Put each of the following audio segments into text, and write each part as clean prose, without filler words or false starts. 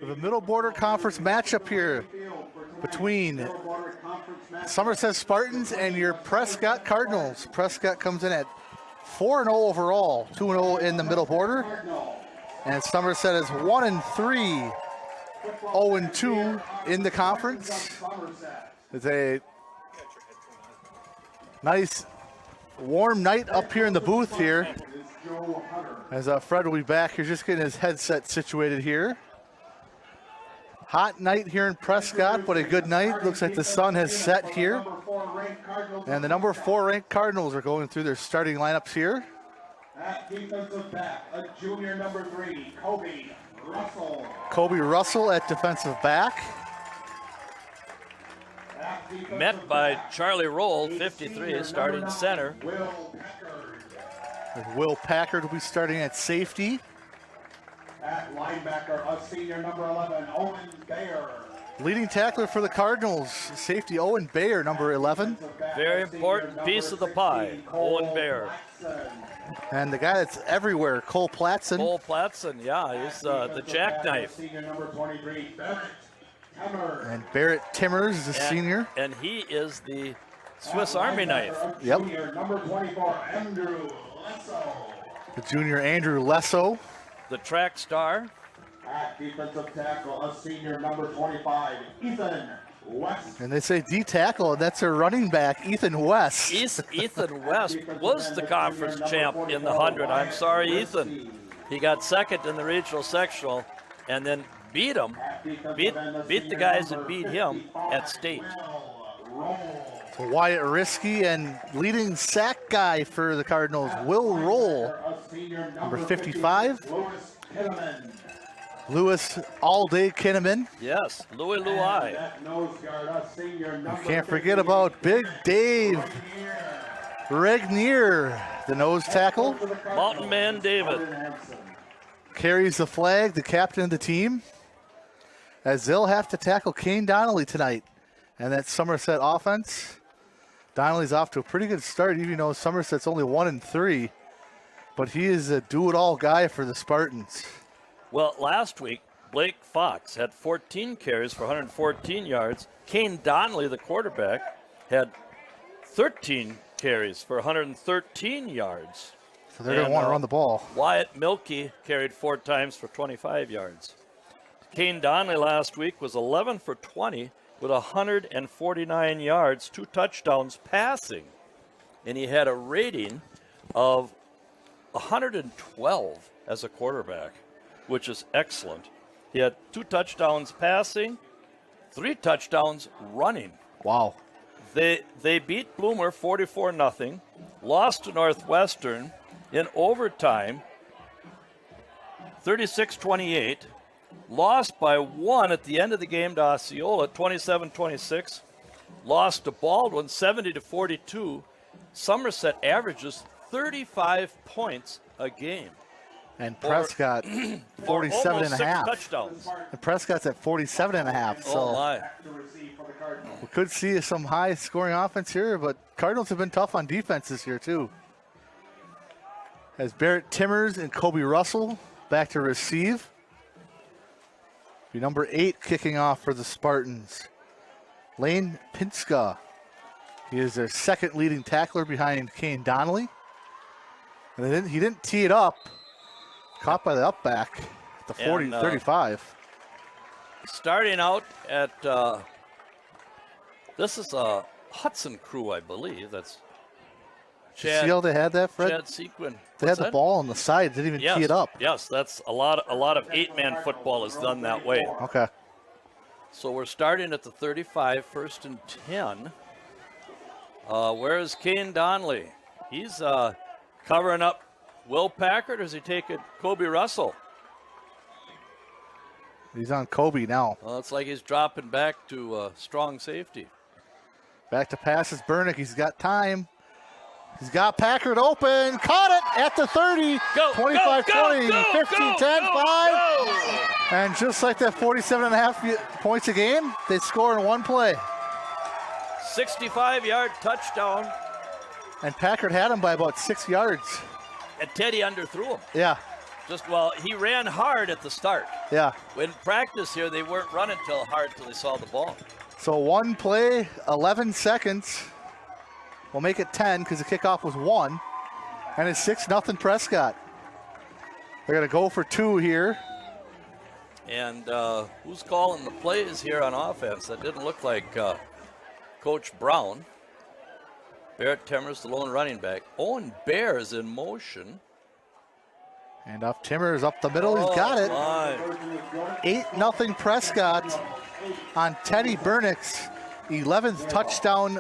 The Middle Border Conference matchup here between Somerset Spartans and your Prescott Cardinals. Prescott comes in at 4-0 overall, 2-0 in the Middle Border. And Somerset is 1-3, 0-2 in the conference. It's a nice warm night up here in the booth here. As Fred will be back here, just getting his headset situated here. Hot night here in Prescott, but a good night. Looks like the sun has set here. And the number 4 ranked Cardinals are going through their starting lineups here. At defensive back, a junior number 3, Kobe Russell. Kobe Russell at defensive back. Met by Charlie Roll, 53, starting center. Will Packard will be starting at safety. At linebacker, a senior number 11, Owen Bayer. Leading tackler for the Cardinals, safety Owen Bayer, number 11. Very important piece of the pie, Owen Bayer. And the guy that's everywhere, Cole Platson. Cole Platson, yeah, he's the jackknife. Senior number 23, Barrett Timmers. And Barrett Timmers is a senior. And he is the Swiss Army knife. Yep. Junior number 24, Andrew Lesso. The junior Andrew Lesso. The track star. At defensive tackle, a senior number 25, Ethan West. And they say D-tackle, and that's their running back, Ethan West. Ethan West was the conference champ in the 100. I'm sorry, Ethan. He got second in the regional sectional and then beat him, beat the guys that beat him at state. So Wyatt Risky and leading sack guy for the Cardinals, Will Roll, number 55. Lewis All-Day Kinnaman. Yes, Louis Louis. You can't forget about Big Dave Regnier, the nose tackle. Mountain Man David. Carries the flag, the captain of the team, as they'll have to tackle Kane Donnelly tonight. And that Somerset offense. Donnelly's off to a pretty good start, even though Somerset's only 1-3. But he is a do-it-all guy for the Spartans. Well, last week, Blake Fox had 14 carries for 114 yards. Kane Donnelly, the quarterback, had 13 carries for 113 yards. So they're going to want to run the ball. Wyatt Milkey carried 4 times for 25 yards. Kane Donnelly last week was 11 for 20 with 149 yards, 2 touchdowns passing. And he had a rating of 112 as a quarterback, which is excellent. He had 2 touchdowns passing, 3 touchdowns running. Wow. They beat Bloomer 44-0, lost to Northwestern in overtime 36-28, lost by 1 at the end of the game to Osceola 27-26, lost to Baldwin 70-42. Somerset averages 35 points a game. And Prescott, 47 and a half. Touchdowns. And Prescott's at 47 and a half. So Oh my. we could see some high scoring offense here, but Cardinals have been tough on defense this year too. As Barrett Timmers and Kobe Russell back to receive. Be number 8 kicking off for the Spartans. Lane Pinska. He is their second leading tackler behind Kane Donnelly. And he didn't tee it up. Caught by the up back at the 35. Starting out at, this is a Hudson crew, I believe. That's Chad. See how they had that, Fred? Chad Sequin. They had the ball on the side. Didn't even tee it up. Yes, that's a lot of 8-man football is done that way. Okay. So we're starting at the 35, 1st and 10. Where is Kane Donnelly? He's covering up Will Packard, or is he taking Kobe Russell? He's on Kobe now. Well, it's like he's dropping back to strong safety. Back to passes. Bernick, he's got time. He's got Packard open. Caught it at the 30. 25-20, 15-10, 5. And just like that 47 and a half points a game, they score in one play. 65-yard touchdown. And Packard had him by about 6 yards. And Teddy underthrew him. Yeah. Well, he ran hard at the start. Yeah. In practice here, they weren't running hard till they saw the ball. So one play, 11 seconds. We'll make it 10 because the kickoff was 1. And it's 6-0 Prescott. They're going to go for 2 here. And who's calling the plays here on offense? That didn't look like Coach Brown. Barrett Timmers, the lone running back. Owen Bear is in motion. And off Timmers up the middle. He's got it. 8-0 Prescott on Teddy Bernick's 11th touchdown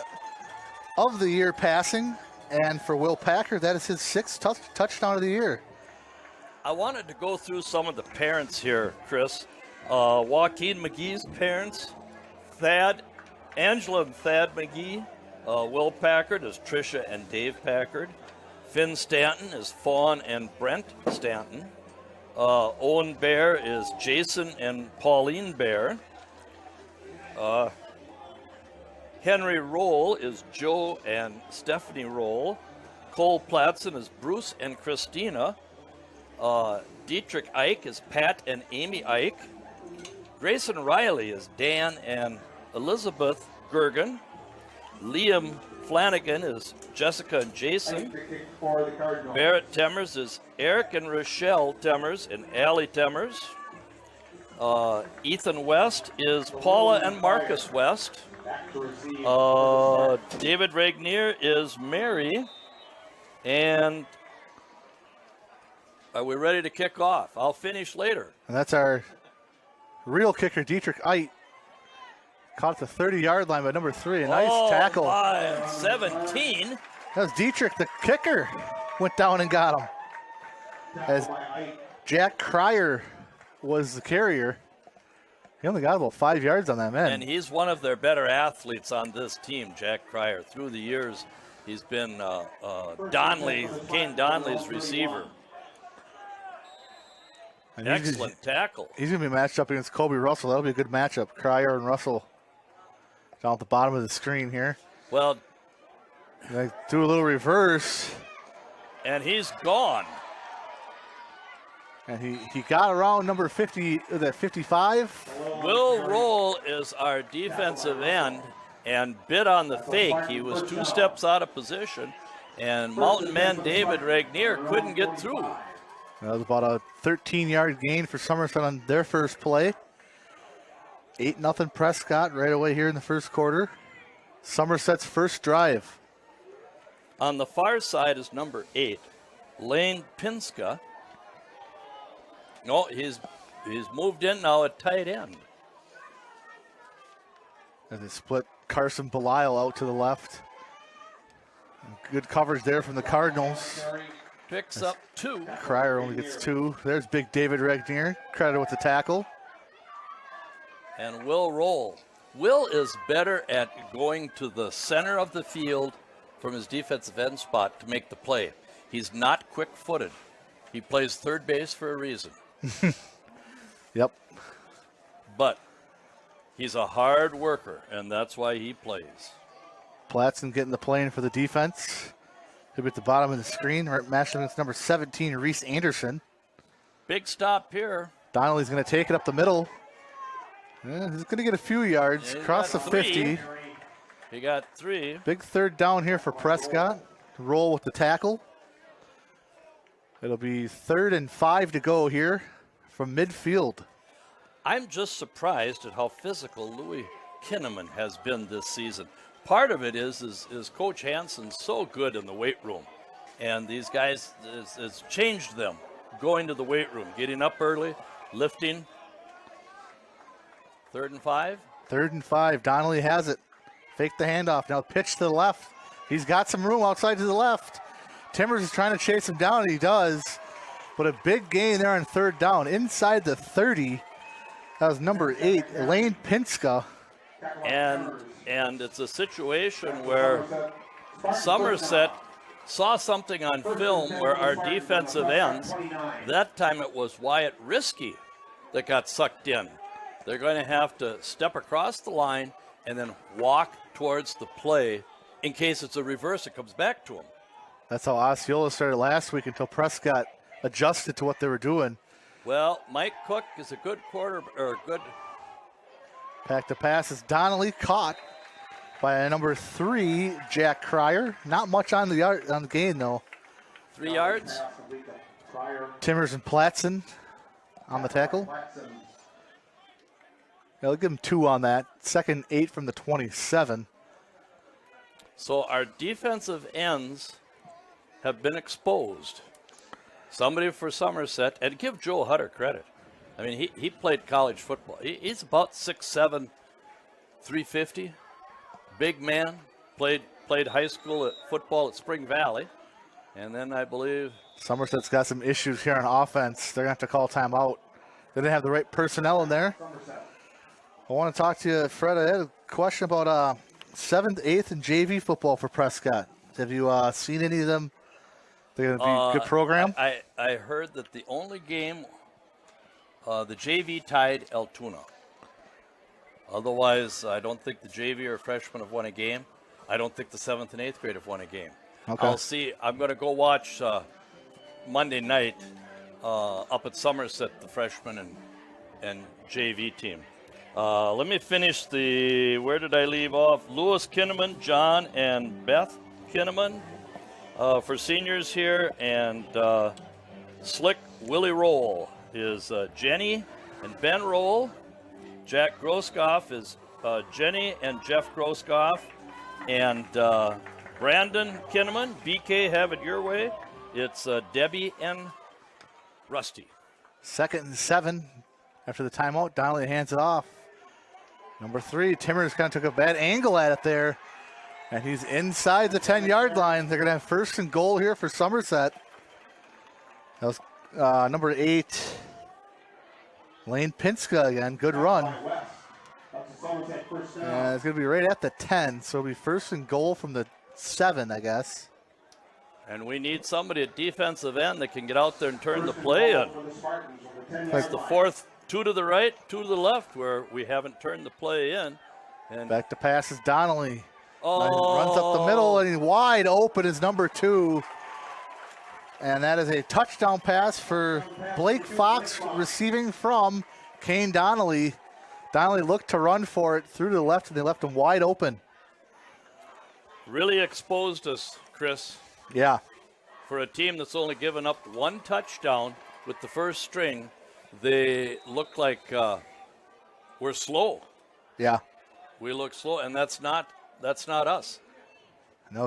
of the year passing. And for Will Packer, that is his 6th touchdown of the year. I wanted to go through some of the parents here, Chris. Joaquin McGee's parents, Angela and Thad McGee. Will Packard is Tricia and Dave Packard. Finn Stanton is Fawn and Brent Stanton. Owen Bear is Jason and Pauline Bear. Henry Roll is Joe and Stephanie Roll. Cole Platson is Bruce and Christina. Dietrich Ike is Pat and Amy Ike. Grayson Riley is Dan and Elizabeth Gergen. Liam Flanagan is Jessica and Jason. Barrett Temmers is Eric and Rochelle Temmers and Allie Temmers. Ethan West is Paula and Marcus West. David Regnier is Mary. And are we ready to kick off? I'll finish later. And that's our real kicker, Dietrich Ite. Caught at the 30-yard line by number 3. A nice tackle. 17. That was Dietrich, the kicker, went down and got him. As Jack Cryer was the carrier. He only got about 5 yards on that man. And he's one of their better athletes on this team, Jack Cryer. Through the years, he's been Kane Donnelly's receiver. And excellent tackle. He's going to be matched up against Kobe Russell. That'll be a good matchup. Cryer and Russell down at the bottom of the screen here. Well, they do a little reverse. And he's gone. And he got around number 50, is that 55? Will Roll is our defensive end and bit on the fake. He was 2 steps out of position, and Mountain Man David Regnier couldn't get through. That was about a 13-yard gain for Somerset on their first play. 8-0 Prescott right away here in the first quarter. Somerset's first drive. On the far side is number 8, Lane Pinska. No, he's moved in now at tight end. And they split Carson Belisle out to the left. Good coverage there from the Cardinals. Picks up 2. Cryer only gets 2. There's big David Regnier, credited with the tackle. And Will Roll. Will is better at going to the center of the field from his defensive end spot to make the play. He's not quick-footed. He plays third base for a reason. Yep. But he's a hard worker, and that's why he plays. Platson getting the play in for the defense. He'll be at the bottom of the screen, right, matched against number 17, Reese Anderson. Big stop here. Donnelly's going to take it up the middle. Yeah, he's going to get a few yards, across the 50. He got 3. Big third down here for Prescott. Roll with the tackle. It'll be 3rd and 5 to go here from midfield. I'm just surprised at how physical Louis Kinnaman has been this season. Part of it is Coach Hansen's so good in the weight room. And these guys, it's changed them going to the weight room, getting up early, lifting. 3rd and 5. 3rd and 5. Donnelly has it. Fake the handoff. Now pitch to the left. He's got some room outside to the left. Timmers is trying to chase him down, and he does. But a big gain there on 3rd down. Inside the 30. That was number 8, Lane Pinska. And it's a situation where Somerset saw something on film where our defensive ends, that time it was Wyatt Risky that got sucked in. They're going to have to step across the line and then walk towards the play in case it's a reverse. It comes back to them. That's how Osceola started last week until Prescott adjusted to what they were doing. Well, Mike Cook is a good good. Back to pass is Donnelly, caught by number 3, Jack Cryer. Not much on the gain though. 3 yards. Timmers and Platson on the tackle. Yeah, they'll give him 2 on that. Second 8 from the 27. So our defensive ends have been exposed. Somebody for Somerset, and give Joe Hutter credit. I mean, he played college football. He's about 6'7", 350. Big man. Played high school football at Spring Valley. And then I believe Somerset's got some issues here on offense. They're going to have to call timeout. They didn't have the right personnel in there. I want to talk to you, Fred. I had a question about 7th, 8th, and JV football for Prescott. Have you seen any of them? They're going to be a good program? I heard that the only game, the JV tied Altoona. Otherwise, I don't think the JV or freshmen have won a game. I don't think the 7th and 8th grade have won a game. Okay. I'll see. I'm going to go watch Monday night up at Somerset, the freshman and JV team. Let me finish where did I leave off? Lewis Kinnaman, John, and Beth Kinnaman for seniors here. And Slick Willie Roll is Jenny and Ben Roll. Jack Groskoff is Jenny and Jeff Groskoff. And Brandon Kinnaman, BK, have it your way. It's Debbie and Rusty. 2nd and 7 after the timeout. Donnelly hands it off. Number 3, Timmers kind of took a bad angle at it there. And he's inside the 10-yard line. They're going to have 1st and goal here for Somerset. That was number 8, Lane Pinska again. Good run. And it's going to be right at the 10. So it'll be 1st and goal from the 7, I guess. And we need somebody at defensive end that can get out there and turn the play in. It's the 4th, 2 to the right, 2 to the left, where we haven't turned the play in. And back to pass is Donnelly. Runs up the middle, and he's wide open is number 2. And that is a touchdown pass for Blake Fox, receiving from Kane Donnelly. Donnelly looked to run for it through to the left, and they left him wide open. Really exposed us, Chris. Yeah. For a team that's only given up 1 touchdown with the first string, they look like we're slow. Yeah. We look slow, and that's not us. And that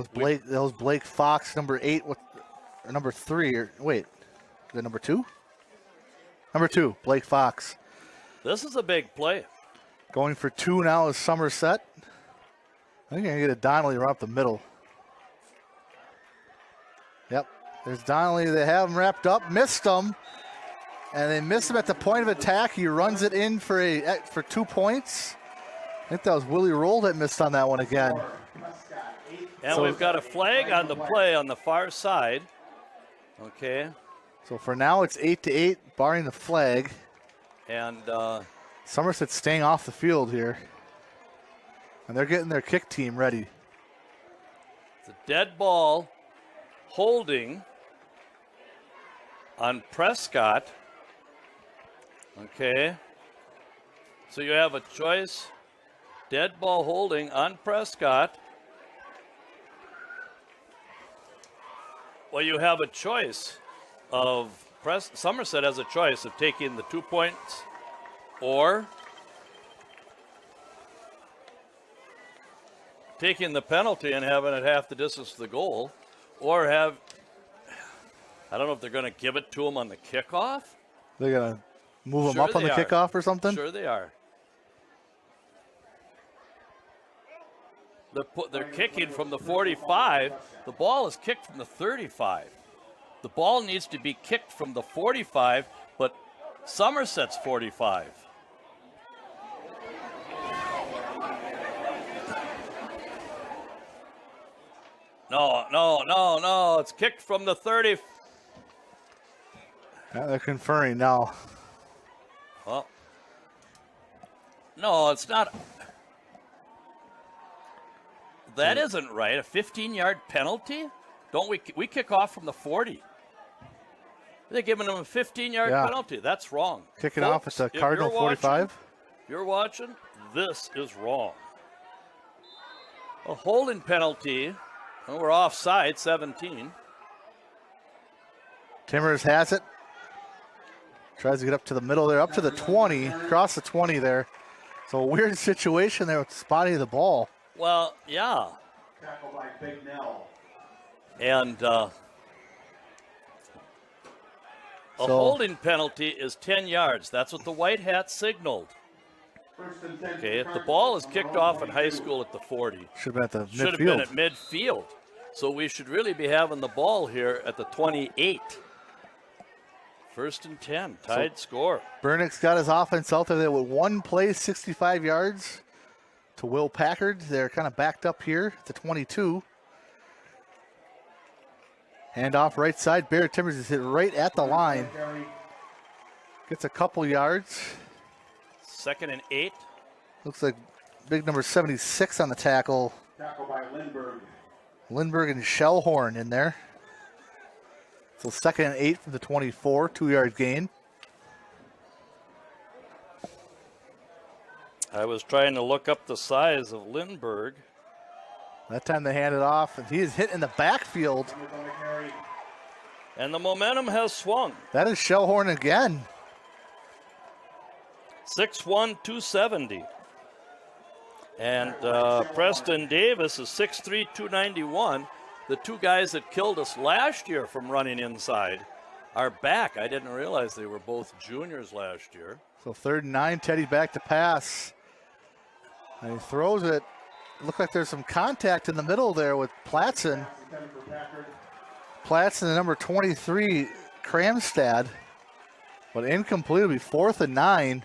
was Blake Fox, number 8, or number 3, or wait, is it number 2? Number 2, Blake Fox. This is a big play. Going for 2 now is Somerset. I think I'm going to get a Donnelly right up the middle. Yep, there's Donnelly. They have him wrapped up, missed him, and they missed him at the point of attack. He runs it in for 2 points. I think that was Willie Roll that missed on that one again. And so we've got a flag on the play on the far side. Okay. So for now, it's 8-8, barring the flag. And Somerset's staying off the field here. And they're getting their kick team ready. It's a dead ball holding on Prescott. Okay. So you have a choice. Dead ball holding on Prescott. Well, you have a choice of Somerset has a choice of taking the 2 points or taking the penalty and having it half the distance to the goal, or I don't know if they're going to give it to them on the kickoff. They're going to move them up on the kickoff or something? Sure they are. They're kicking from the 45. The ball is kicked from the 35. The ball needs to be kicked from the 45, but Somerset's 45. No. It's kicked from the 30. Yeah, they're conferring now. Well, no, it's not. That isn't right. A 15-yard penalty? Don't we kick off from the 40? They're giving him a 15-yard Yeah. penalty. That's wrong. Kicking off at Folks, the if Cardinal you're watching- 45. If you're watching, this is wrong. A holding penalty. And we're offside, 17. Timmers has it. Tries to get up to the middle there, up to the 20, across the 20 there. So a weird situation there with spotting the ball. Well, yeah. Tackle by Big Nell. And a holding penalty is 10 yards. That's what the white hat signaled. First and 10 Okay, if the Cardinals ball is on kicked their own off in high 22. school at the 40, Should have been at the should have been midfield. at midfield. So we should really be having the ball here at the 28. First and 10, tied score. Bernick's got his offense out there with one play, 65 yards to Will Packard. They're kind of backed up here at the 22. Hand off right side. Barrett Timmers is hit right at the line. Gets a couple yards. Second and 8. Looks like big number 76 on the tackle. Tackle by Lindbergh. Lindbergh and Shellhorn in there. So second and 8 from the 24, 2-yard gain. I was trying to look up the size of Lindbergh. That time they hand it off, and he is hit in the backfield. On the carry. And the momentum has swung. That is Shellhorn again. 6'1", 270. And Preston Davis is 6'3", 291. The two guys that killed us last year from running inside are back. I didn't realize they were both juniors last year. So 3rd and 9, Teddy back to pass. And he throws it. Looked like there's some contact in the middle there with Platson. Intended for Packard. Platson, the number 23, Cramstad. But incomplete. It'll be 4th and 9.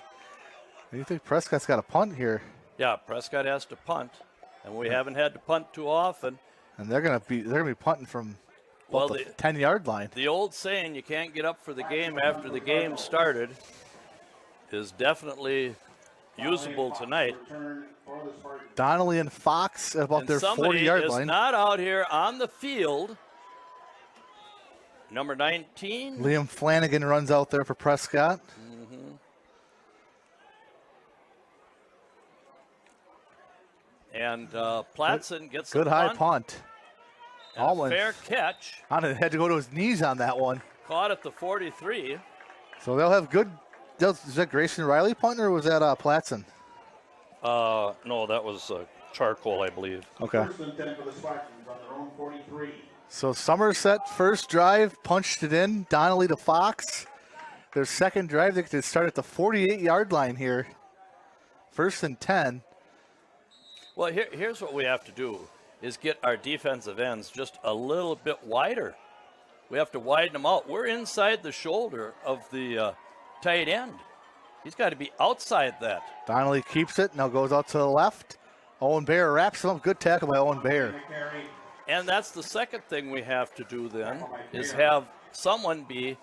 Do you think Prescott's got a punt here? Yeah, Prescott has to punt, and we haven't had to punt too often. And they're gonna be punting from Well, the the 10-yard line. The old saying, you can't get up for the game after the game started, is definitely usable tonight. Return for the Spartans. Donnelly and Fox at about And their somebody 40-yard is line. not out here on the field. Number 19. Liam Flanagan runs out there for Prescott. And Platson gets Good a high punt, punt. and a Almost fair catch. had to go to his knees on that one. Caught at the 43. So they'll have good. Is that Grayson Riley punting or was that Platson? No, that was Charcoal, I believe. Okay. First and 10 for the Spartans on their own 43. So Somerset first drive punched it in. Donnelly to Fox. Their second drive they could start at the 48-yard line here. 1st and 10. Well, here's what we have to do, is get our defensive ends just a little bit wider. We have to widen them out. We're inside the shoulder of the tight end. He's got to be outside that. Donnelly keeps it. Now goes out to the left. Owen Bayer wraps him up. Good tackle by Owen Bayer. Carry. And that's the second thing we have to do then, is have someone be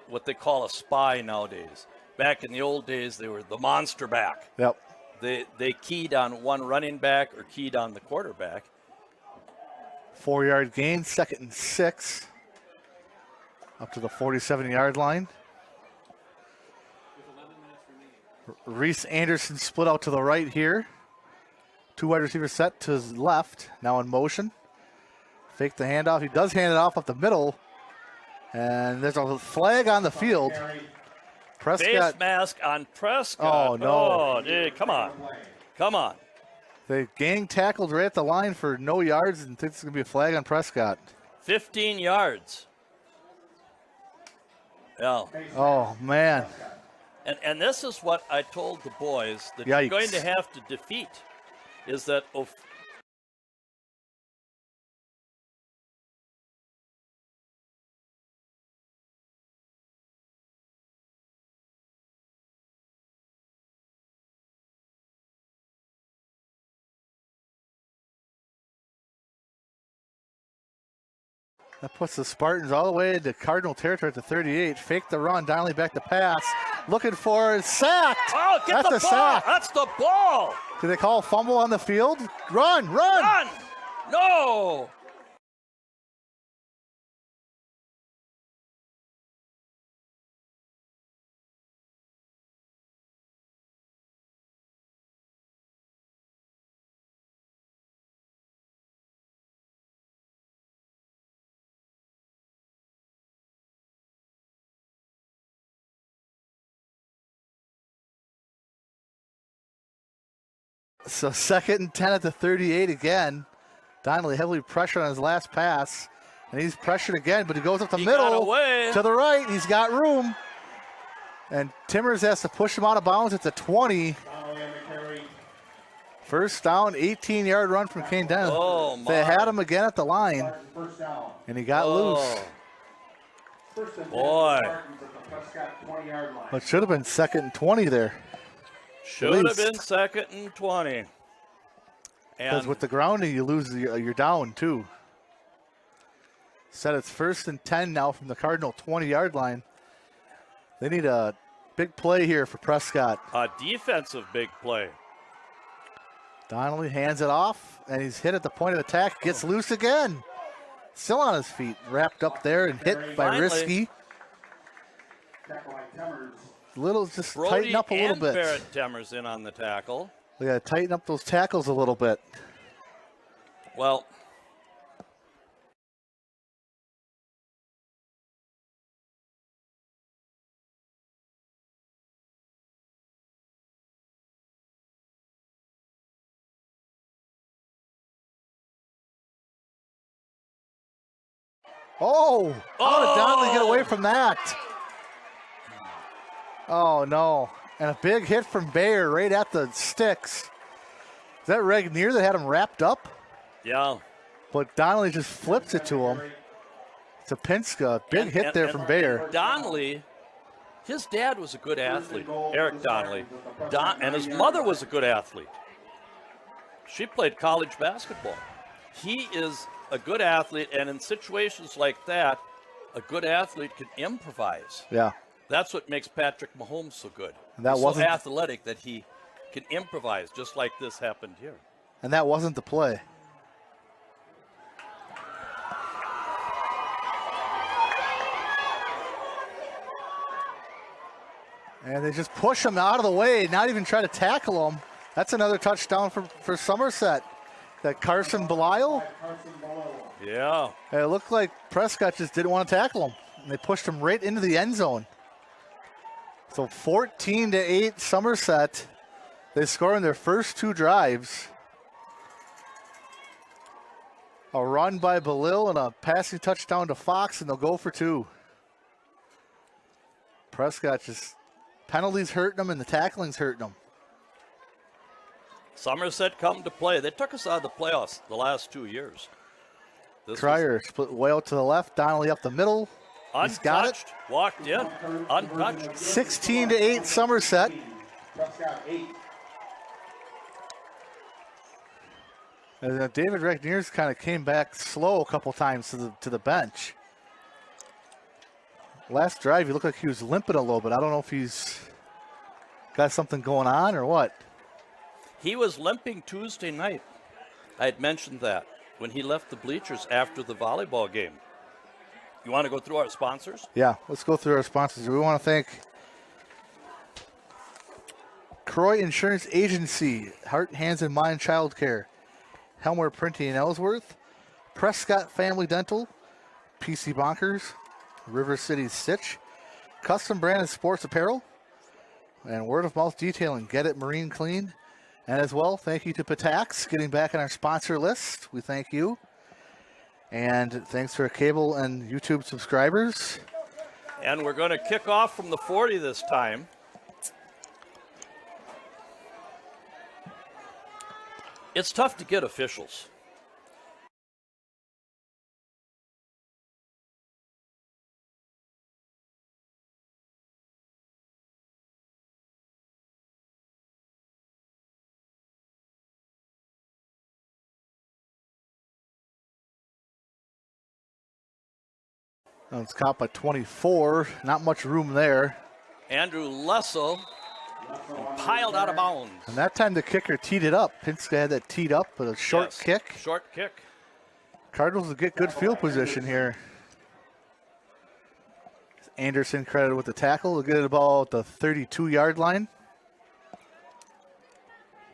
what they call a spy nowadays. Back in the old days, they were the monster back. Yep. They keyed on one running back or keyed on the quarterback. 4-yard gain. 2nd and 6. Up to the 47-yard line. Reese Anderson split out to the right here. 2 wide receivers set to his left. Now in motion. Fake the handoff. He does hand it off up the middle. And there's a flag on the field. Carry. Prescott, Face mask on Prescott. Oh, no. Oh, dude, come on. Come on. the gang tackled right at the line for no yards and thinks it's going to be a flag on Prescott. 15 yards. Yeah. Oh, man. And this is what I told the boys that Yikes. you're going to have to defeat, is that That puts the Spartans all the way to Cardinal territory at the 38. Fake the run. Donnelly back to pass. Looking for a sack. Oh, get That's the a ball. sack. That's the ball. Did they call a fumble on the field? Run, run. Run. No. So 2nd and 10 at the 38 again. Donnelly heavily pressured on his last pass. And he's pressured again, but he goes up the middle to the right. He's got room. And Timmers has to push him out of bounds at the 20. First down, 18-yard run from Kane Donnelly. Oh, my. They had him again at the line, and he got loose. Boy. It should have been 2nd and 20 there. Should have been 2nd and 20. Because And with the grounding, you lose your down, too. Said it's 1st and 10 now from the Cardinal 20-yard line. They need a big play here for Prescott. a defensive big play. Donnelly hands it off, and he's hit at the point of attack. Gets loose again. Still on his feet, wrapped up there and hit by Finally. Risky. Little, just Brody tighten up a little and bit. Barrett Temmers in on the tackle. We got to tighten up those tackles a little bit. Well, Oh, how did Donnelly get away from that? Oh, no. And a big hit from Bayer right at the sticks. Is that Regnier that had him wrapped up? yeah. But Donnelly just flips it to him. It's a Pinska. Big hit there from Bayer. Donnelly, his dad was a good athlete, Eric Donnelly. And his mother was a good athlete. She played college basketball. He is a good athlete, and in situations like that, a good athlete can improvise. Yeah. That's what makes Patrick Mahomes so good. And that He's wasn't- so athletic that he can improvise, just like this happened here. And that wasn't the play. And they just push him out of the way, not even try to tackle him. That's another touchdown for Somerset. That Carson Belial. Yeah. And it looked like Prescott just didn't want to tackle him. And they pushed him right into the end zone. So 14-8 Somerset. They score in their first 2 drives. A run by Belil and a passing touchdown to Fox, and they'll go for 2. Prescott just, penalties hurting them and the tackling's hurting them. Somerset come to play. They took us out of the playoffs the last 2 years. This Trier split way out to the left, Donnelly up the middle. was He's got it. untouched, walked in, untouched. 16-8 Somerset. Prescott 8. And David Regniers kind of came back slow a couple times to the bench. Last drive, he looked like he was limping a little bit. I don't know if he's got something going on or what. He was limping Tuesday night. I had mentioned that when he left the bleachers after the volleyball game. You want to go through our sponsors? Yeah, let's go through our sponsors. We want to thank Croy Insurance Agency, Heart, Hands, and Mind Child Care, Helmer Printing in Ellsworth, Prescott Family Dental, PC Bonkers, River City Stitch, Custom Branded Sports Apparel, and Word of Mouth Detailing, Get It Marine Clean. And as well, thank you to Patax, getting back on our sponsor list. We thank you. And thanks to our cable and YouTube subscribers. And we're going to kick off from the 40 this time. It's tough to get officials. It's caught by 24. Not much room there. Andrew Lessel piled out of bounds. And that time the kicker teed it up. Pinska had that teed up, but a short Yes, kick. Short kick. Cardinals will get good field position here. Anderson credited with the tackle. They'll get it about the 32-yard line.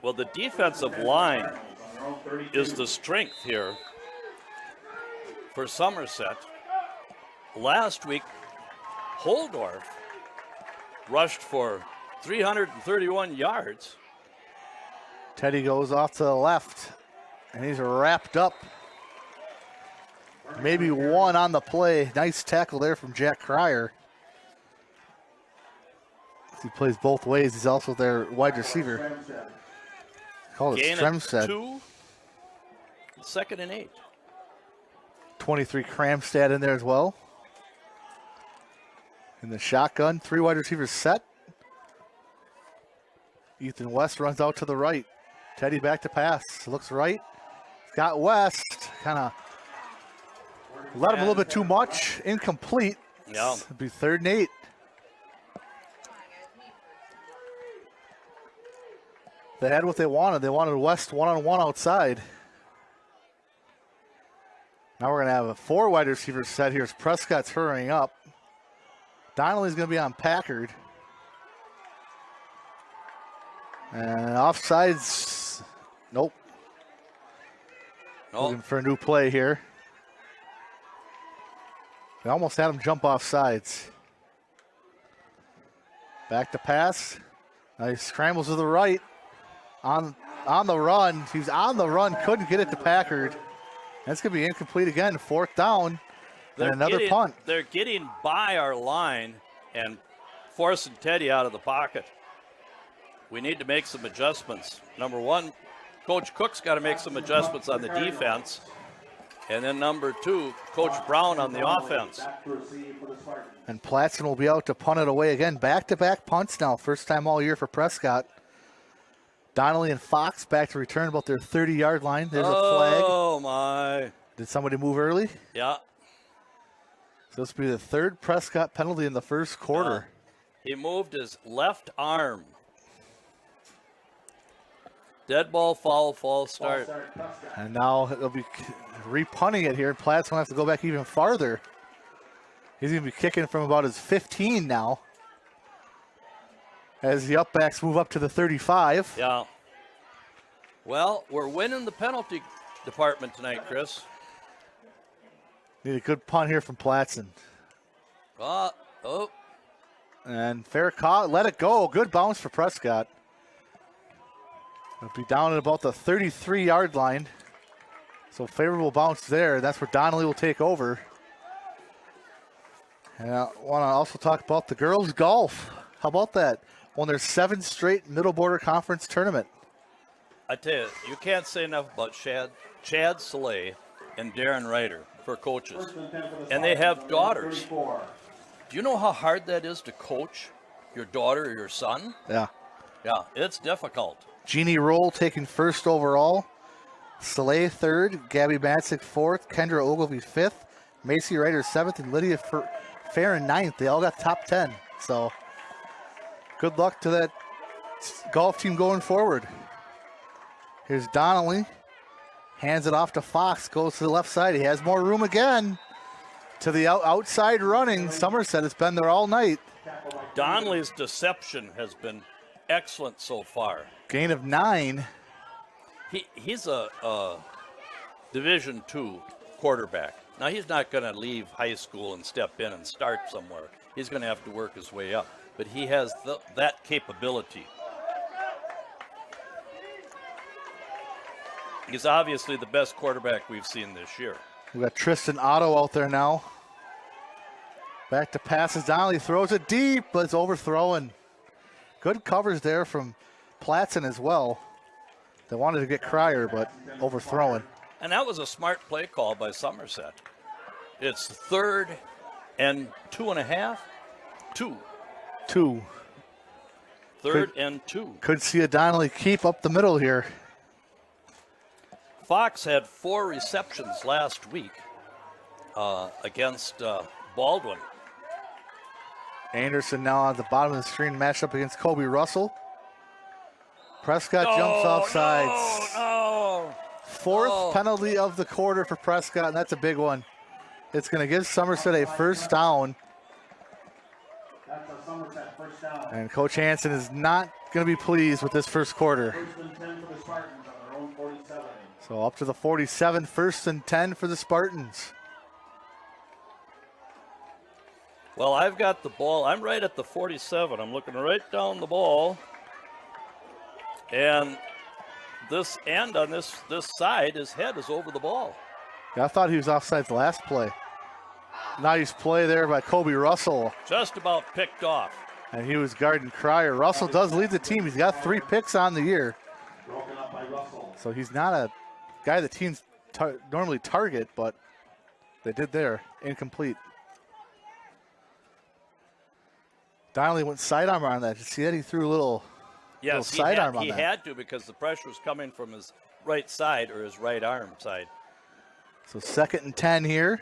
Well, the defensive line is the strength here for Somerset. Last week, Holdorf rushed for 331 yards. Teddy goes off to the left, and he's wrapped up. Maybe one on the play. Nice tackle there from Jack Cryer. He plays both ways. He's also their wide receiver. Call it Gain of Stremstead. 2. 2nd and 8. 23 Cramstad in there as well. In the shotgun, 3 wide receivers set. Ethan West runs out to the right. Teddy back to pass. Looks right. Got West. Kind of let him a little bit too much. Incomplete. Yeah. It'll be 3rd and 8. They had what they wanted. They wanted West one-on-one outside. Now we're going to have a 4 wide receiver set here as Prescott's hurrying up. Donnelly's going to be on Packard. And offsides, nope. Oh. Looking for a new play here. They almost had him jump off sides. Back to pass. Now he scrambles to the right. On the run. He's on the run. Couldn't get it to Packard. That's going to be incomplete again. 4th down. And another punt. They're getting by our line and forcing Teddy out of the pocket. We need to make some adjustments. Number 1, Coach Cook's got to make some adjustments on the defense. And then number 2, Coach Brown on the offense. And Platson will be out to punt it away again. Back-to-back punts now. First time all year for Prescott. Donnelly and Fox back to return about their 30-yard line. There's a flag. Oh, my. Did somebody move early? Yeah. So this will be the 3rd Prescott penalty in the first quarter. He moved his left arm. Dead ball, foul, false start. And now they'll be repunting it here. Platt's going to have to go back even farther. He's going to be kicking from about his 15 now. As the upbacks move up to the 35. Yeah. Well, we're winning the penalty department tonight, Chris. Need a good punt here from Platson. Oh. And fair call. Let it go. Good bounce for Prescott. It'll be down at about the 33-yard line. So favorable bounce there. That's where Donnelly will take over. And I want to also talk about the girls' golf. How about that? Won their 7th straight Middle Border Conference tournament. I tell you, you can't say enough about Chad Soleil and Darren Ryder for coaches. And they have daughters. Do you know how hard that is to coach your daughter or your son? Yeah. Yeah, it's difficult. Jeannie Roll taking 1st overall. Soleil 3rd. Gabby Matzik 4th. Kendra Ogilvie 5th. Macy Ryder 7th. And Lydia Farron 9th. They all got top 10. So good luck to that golf team going forward. Here's Donnelly. Hands it off to Fox. Goes to the left side. He has more room again. To the outside running. Somerset has been there all night. Donnelly's deception has been excellent so far. Gain of 9. He's a Division II quarterback. Now, he's not going to leave high school and step in and start somewhere. He's going to have to work his way up. But he has that capability. He's obviously the best quarterback we've seen this year. We got Tristan Otto out there now. Back to passes. Donnelly throws it deep, but it's overthrown. Good covers there from Platson as well. They wanted to get Cryer, but overthrown. And that was a smart play call by Somerset. It's 3rd and 2.5. 2. 3rd and 2. Could see a Donnelly keep up the middle here. Fox had 4 receptions last week against Baldwin. Anderson now on the bottom of the screen, matched up against Kobe Russell. Prescott jumps off sides. No. 4th penalty of the quarter for Prescott, and that's a big one. It's going to give Somerset a 1st down. That's a Somerset 1st down. And Coach Hansen is not going to be pleased with this first quarter. 1st and 10 for the Spartans on their own 47. So up to the 47, 1st and 10 for the Spartans. Well, I've got the ball. I'm right at the 47. I'm looking right down the ball. And this end on this side, his head is over the ball. Yeah, I thought he was offside the last play. Nice play there by Kobe Russell. Just about picked off. And he was guarding Cryer. Russell does lead the team. He's got 3 picks on the year. Broken up by Russell. So he's not a guy the teams normally target, but they did there. Incomplete. Donnelly went sidearm on that. Did you see that? He threw a little, yes, sidearm on that. He had to because the pressure was coming from his right side or his right arm side. So 2nd and 10 here.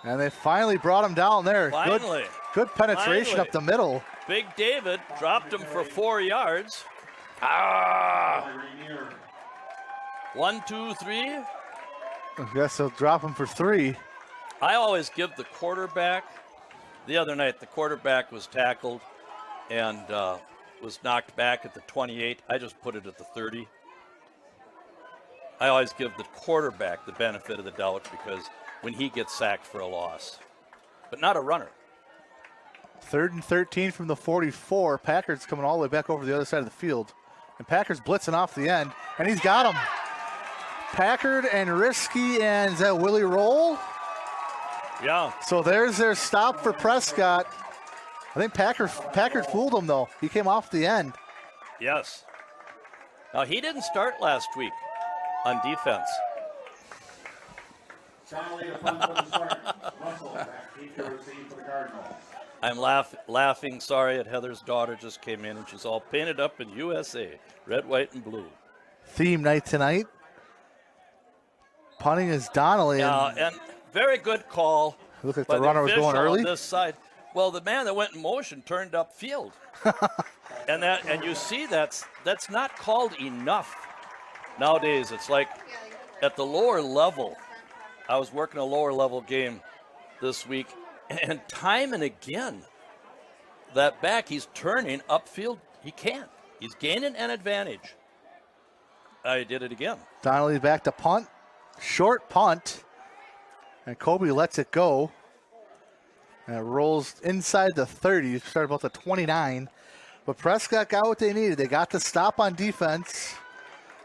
And they finally brought him down there. Finally. Good penetration up the middle. Big David dropped him for 4 yards. 1, 2, 3. I guess they'll drop him for 3. I always give the quarterback. The other night, the quarterback was tackled and was knocked back at the 28. I just put it at the 30. I always give the quarterback the benefit of the doubt because when he gets sacked for a loss, but not a runner. 3rd and 13 from the 44. Packard's coming all the way back over the other side of the field. And Packard's blitzing off the end, and he's got him. Packard and Risky, and is that Willie Roll? Yeah. So there's their stop for Prescott. I think Packard fooled him, though. He came off the end. Yes. Now, he didn't start last week on defense. I'm laughing, sorry, at Heather's daughter just came in, and she's all painted up in USA, red, white, and blue. Theme night tonight. Punting is Donnelly. And very good call. Look like the runner was going early. On this side. Well, the man that went in motion turned upfield. and you see that's not called enough. Nowadays, it's like at the lower level. I was working a lower level game this week, and time and again, that back, he's turning upfield. He can't. He's gaining an advantage. I did it again. Donnelly back to punt. Short punt. And Kobe lets it go. And it rolls inside the 30. Started about the 29. But Prescott got what they needed. They got the stop on defense.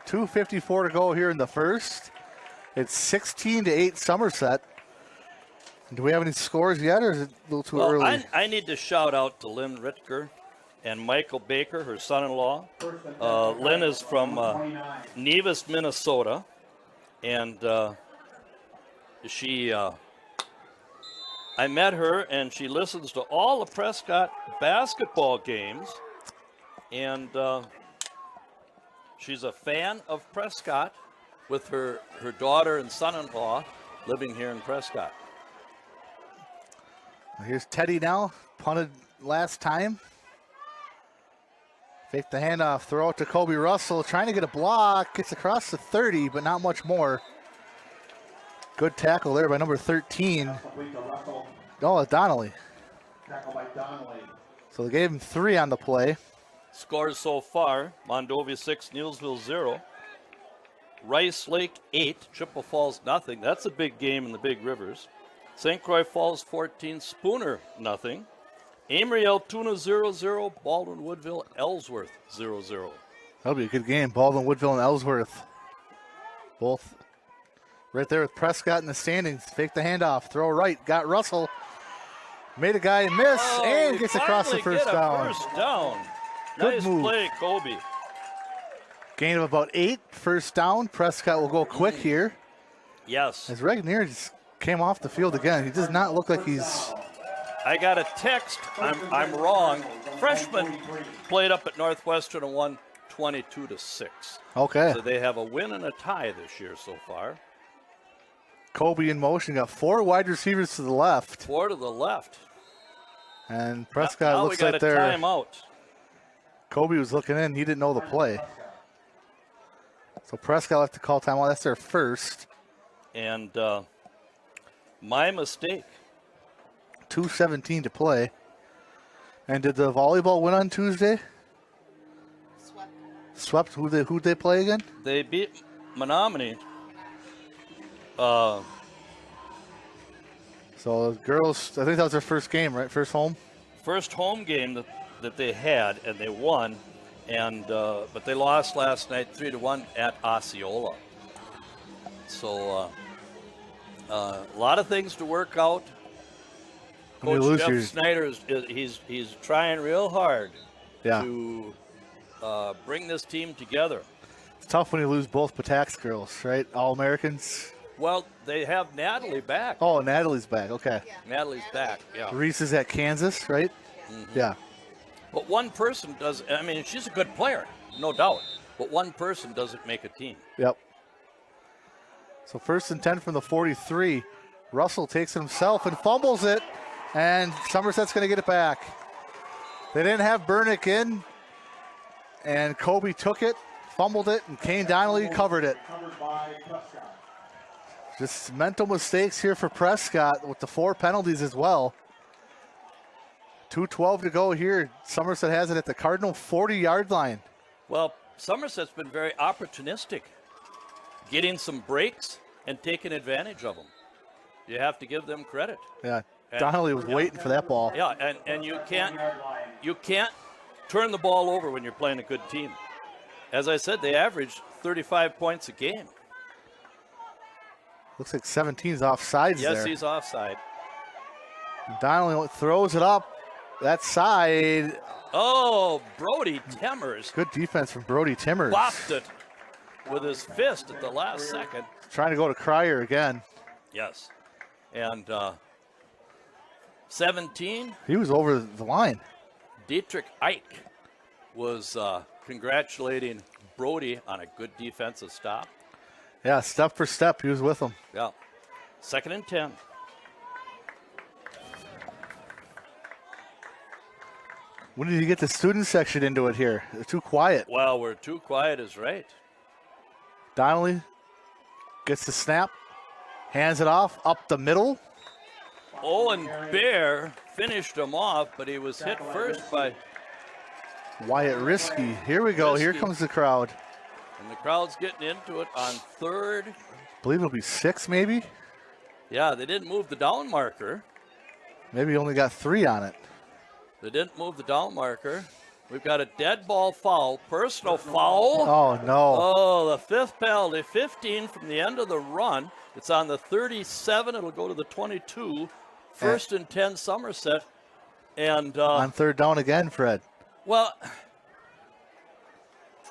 2:54 to go here in the first. It's 16-8 Somerset. Do we have any scores yet, or is it a little too early? I need to shout out to Lynn Ritker and Michael Baker, her son-in-law. Lynn is from Nevis, Minnesota, and I met her, and she listens to all the Prescott basketball games, and she's a fan of Prescott with her daughter and son-in-law living here in Prescott. Here's Teddy now, punted last time. Fake the handoff, throw it to Kobe Russell, trying to get a block, gets across the 30, but not much more. Good tackle there by number 13. Oh, Donnelly. Tackle by Donnelly. So they gave him 3 on the play. Scores so far, Mondovi 6, Neilsville 0. Rice Lake 8, Chippewa Falls nothing. That's a big game in the Big Rivers. St. Croix Falls 14, Spooner nothing. Amory Altoona 0-0, Baldwin Woodville Ellsworth 0-0. That'll be a good game. Baldwin, Woodville, and Ellsworth. Both right there with Prescott in the standings. Fake the handoff, throw right, got Russell. Made a guy miss and gets across the first down. First down. Good Nice move. play, Kobe. Gain of about 8, first down. Prescott will go quick here. Yes. As Regnier just came off the field again. He does not look like he's... I got a text. I'm wrong. Freshman played up at Northwestern and won 22-6. Okay. So they have a win and a tie this year so far. Kobe in motion. Got 4 wide receivers to the left. 4 to the left. And Prescott now looks we got like a they're... timeout. Kobe was looking in. He didn't know the play. So Prescott left to call timeout. That's their first. And my mistake. 2:17 to play. And did the volleyball win on Tuesday? Swept. Who'd they play again? They beat Menominee. So the girls, I think that was their first game, right? First home? First home game that they had, and they won. and but they lost last night 3-1 at Osceola. So a lot of things to work out. Coach Jeff Snyder he's trying real hard to bring this team together. It's tough when you lose both Patax girls, right? All-Americans. Well, they have Natalie back. Oh, Natalie's back. Okay. Natalie's back. Yeah. Reese is at Kansas, right? Mm-hmm. Yeah. But one person does. I mean, she's a good player, no doubt. But one person doesn't make a team. Yep. So 1st and 10 from the 43. Russell takes it himself and fumbles it, and Somerset's going to get it back. They didn't have Bernick in, and Kobe took it, fumbled it, and Kane Donnelly covered it. Just mental mistakes here for Prescott with the 4 penalties as well. 2:12 to go here. Somerset has it at the Cardinal 40-yard line. Well, Somerset's been very opportunistic, getting some breaks and taking advantage of them. You have to give them credit. Yeah, Donnelly was waiting for that ball. Yeah, and you can't turn the ball over when you're playing a good team. As I said, they average 35 points a game. Looks like 17's offsides there. Yes, he's offside. Donnelly throws it up. That side. Oh, Brody Timmers. Good defense from Brody Timmers. Bopped it with his fist at the last second. Trying to go to Cryer again. Yes. And 17. He was over the line. Dietrich Ike was congratulating Brody on a good defensive stop. Yeah, step for step, he was with him. Yeah. 2nd and 10. When did you get the student section into it here? They're too quiet. Well, we're too quiet is right. Donnelly gets the snap, hands it off, up the middle. Owen Bear finished him off, but he was hit first by Wyatt Risky. Here we go. Here comes the crowd. And the crowd's getting into it on 3rd. I believe it'll be 6 maybe. Yeah, they didn't move the down marker. Maybe only got 3 on it. They didn't move the down marker. We've got a dead ball foul, personal foul. Oh, no. Oh, the 5th penalty, 15 from the end of the run. It's on the 37. It'll go to the 22. 1st and 10 Somerset. And on 3rd down again, Fred. Well,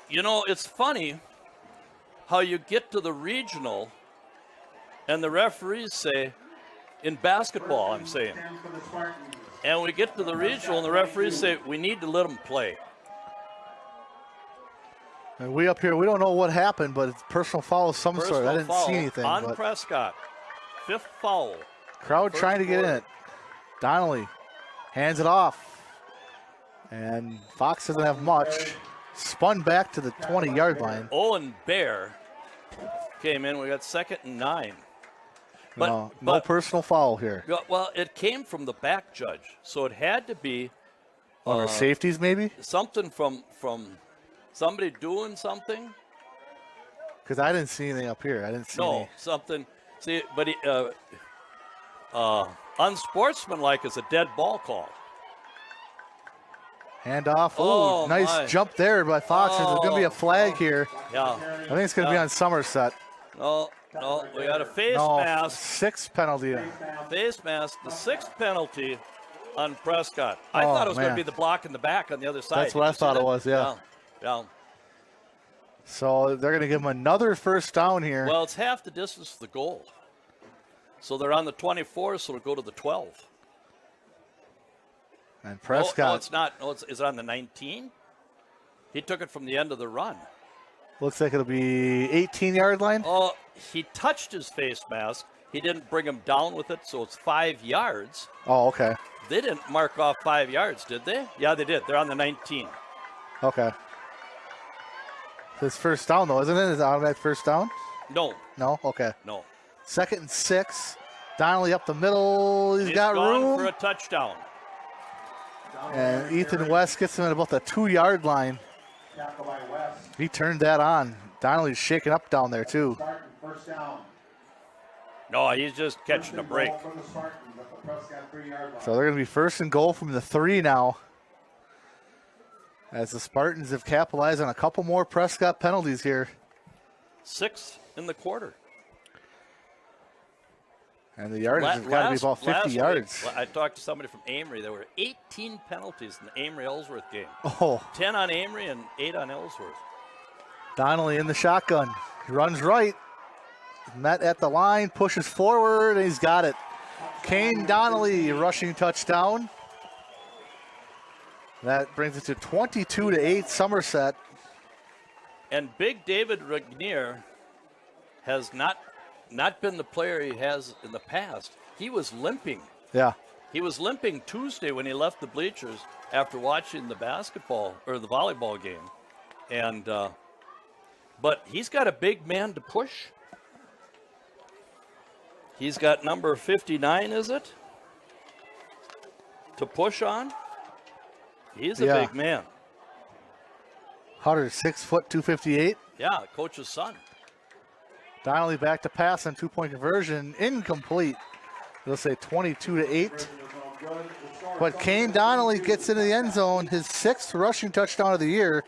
you know, it's funny how you get to the regional and the referees say, in basketball, I'm saying, and we get to the regional and the referees say, we need to let them play. And we up here, we don't know what happened, but it's personal foul of some sort. I didn't see anything. On Prescott. 5th foul. Crowd trying to get in it. Donnelly hands it off. And Fox doesn't have much. Spun back to the 20-yard line. Owen Bear came in. We got 2nd and 9. But, no personal foul here. Well, it came from the back judge, so it had to be safeties maybe? Something from somebody doing something. Because I didn't see anything up here. I didn't see any. Something. See, but unsportsmanlike is a dead ball call. Hand off. Oh, nice jump there by Fox. There's going to be a flag here. Yeah. I think it's going to be on Somerset. No, we got a face mask. 6th penalty. Face mask, the 6th penalty on Prescott. I thought it was going to be the block in the back on the other side. That's what I thought it was, yeah. So they're going to give him another 1st down here. Well, it's half the distance to the goal. So they're on the 24, so it'll go to the 12. And Prescott. No, it's not. No, is it on the 19? He took it from the end of the run. Looks like it'll be 18-yard line. Oh, he touched his face mask. He didn't bring him down with it, so it's 5 yards. Oh, okay. They didn't mark off 5 yards, did they? Yeah, they did. They're on the 19. Okay. It's 1st down, though, isn't it? Is it automatic 1st down? No. No? Okay. No. 2nd and 6. Donnelly up the middle. He's got gone room for a touchdown. And Ethan West gets him at about the 2-yard line. He turned that on. Donnelly's shaking up down there, too. No, he's just catching a break. So they're going to be 1st and goal from the 3 now. as the Spartans have capitalized on a couple more Prescott penalties here. 6 in the quarter. And the yardage has got to be about 50 yards. Week, I talked to somebody from Amory. There were 18 penalties in the Amory-Ellsworth game. Oh. 10 on Amory and 8 on Ellsworth. Donnelly in the shotgun. He runs right. Met at the line, pushes forward, and he's got it. Kane Donnelly, rushing touchdown. That brings it to 22-8 Somerset. And big David Regnier has not been the player he has in the past. He was limping. Yeah. He was limping Tuesday when he left the bleachers after watching the basketball or the volleyball game. And but he's got a big man to push. He's got number 59, is it? To push on. He's a big man. 106 foot, 258. Yeah, coach's son. Donnelly back to pass on 2-point conversion, incomplete. They'll say 22-8. But Kane Donnelly gets into the end zone, his 6th rushing touchdown of the year,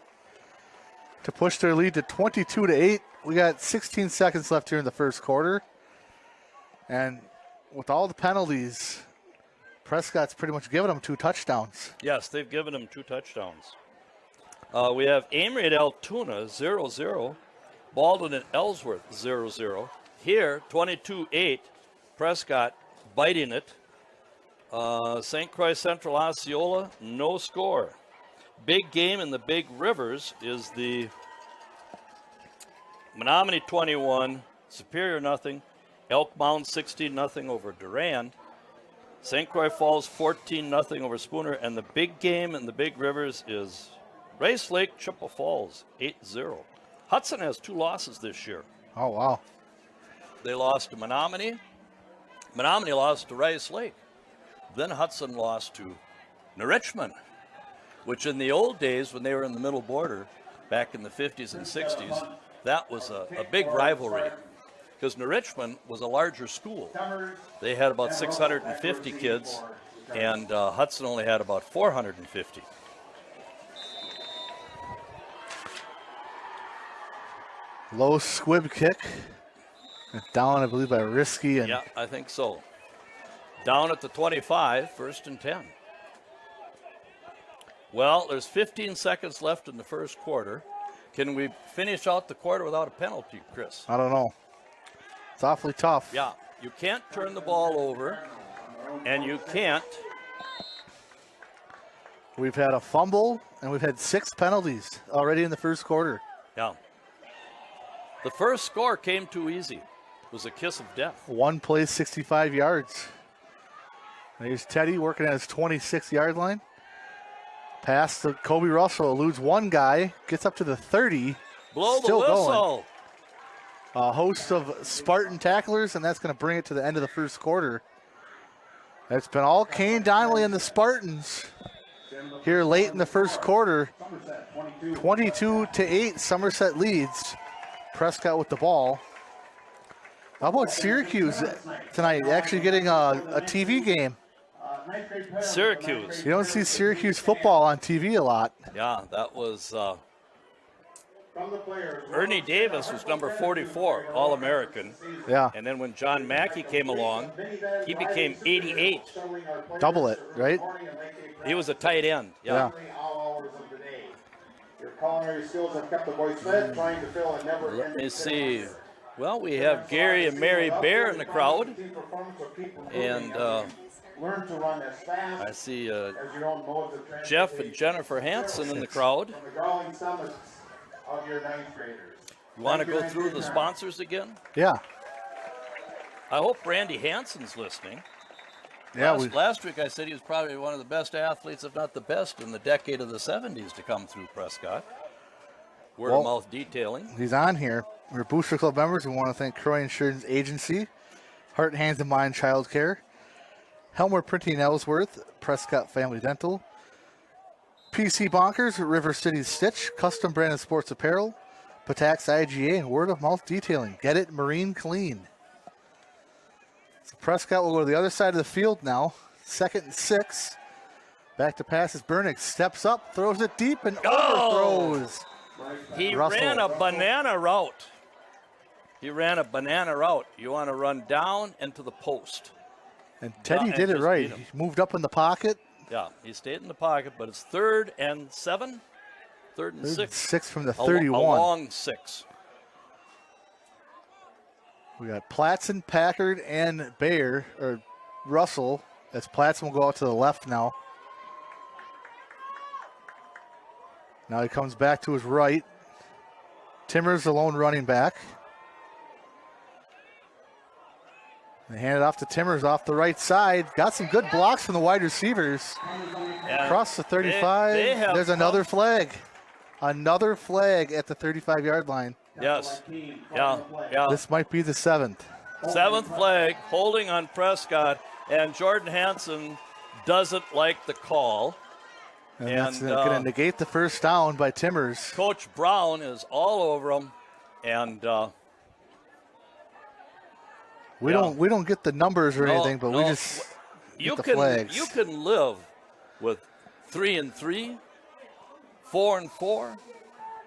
to push their lead to 22-8. We got 16 seconds left here in the first quarter. And with all the penalties, Prescott's pretty much given them 2 touchdowns. Yes, they've given him 2 touchdowns. We have Amory at Altoona, 0-0. Baldwin at Ellsworth, 0-0. Here, 22-8. Prescott biting it. St. Croix Central Osceola, no score. Big game in the Big Rivers is the Menominee 21, Superior nothing. Elk Mound 16-0 over Durand. St. Croix Falls 14-0 over Spooner. And the big game in the Big Rivers is Rice Lake Chippewa Falls 8-0. Hudson has 2 losses this year. Oh, wow. They lost to Menominee. Menominee lost to Rice Lake. Then Hudson lost to New Richmond, which in the old days when they were in the middle border, back in the 50s and 60s, that was a big rivalry. Because New Richmond was a larger school. They had about 650 kids, and Hudson only had about 450. Low squib kick. Down, I believe, by Risky. And yeah, I think so. Down at the 25, 1st and 10. Well, there's 15 seconds left in the first quarter. Can we finish out the quarter without a penalty, Chris? I don't know. It's awfully tough. Yeah, you can't turn the ball over, and you can't. We've had a fumble, and we've had 6 penalties already in the first quarter. Yeah. The first score came too easy. It was a kiss of death. 1 play, 65 yards. And here's Teddy working at his 26-yard line. Pass to Kobe Russell, eludes one guy, gets up to the 30. Blow still the whistle. Going. A host of Spartan tacklers, and that's going to bring it to the end of the first quarter. It's been all Kane Donnelly and the Spartans here late in the first quarter. 22-8, Somerset leads. Prescott with the ball. How about Syracuse tonight, actually getting a TV game? Syracuse. You don't see Syracuse football on TV a lot. Yeah, that was Ernie Davis was number 44, All-American. Yeah. And then when John Mackey came along, he became 88. Double it, right? He was a tight end. Yeah. Let me see. Well, we have Gary and Mary Bear in the crowd. And I see Jeff and Jennifer Hansen in the crowd. You want to go through the sponsors again? Yeah. I hope Randy Hansen's listening. Yeah. Last week I said he was probably one of the best athletes, if not the best, in the decade of the 70s to come through Prescott. Word of mouth detailing. He's on here. We're Booster Club members. We want to thank Croy Insurance Agency, Heart, Hands, and Mind Child Care, Helmer Printing Ellsworth, Prescott Family Dental, PC Bonkers, River City Stitch, Custom Branded Sports Apparel, Patax IGA, and Word of Mouth Detailing. Get it Marine Clean. So Prescott will go to the other side of the field now. 2nd and 6. Back to passes. Bernick steps up, throws it deep, and Oh! overthrows. He Russell. ran a banana route. You want to run down and to the post. And Teddy and did it just right. beat him. He moved up in the pocket. Yeah, he stayed in the pocket, but it's 3rd and 7, 3rd and 6. 6 from the A 31. long 6. We got Platson, Packard, and Bayer, or Russell, as Platson will go out to the left now. Now he comes back to his right. Timmers, the lone running back. They hand it off to Timmers off the right side. Got some good blocks from the wide receivers. And Across the 35. they have There's another flag. Another flag at the 35-yard line. Yes. Yeah. This might be the 7th. 7th flag, holding on Prescott, and Jordan Hansen doesn't like the call. And that's And, going to negate the first down by Timmers. Coach Brown is all over him, and We don't get the numbers or anything, but we just get the flags. You can live with 3 and 3, 4 and 4,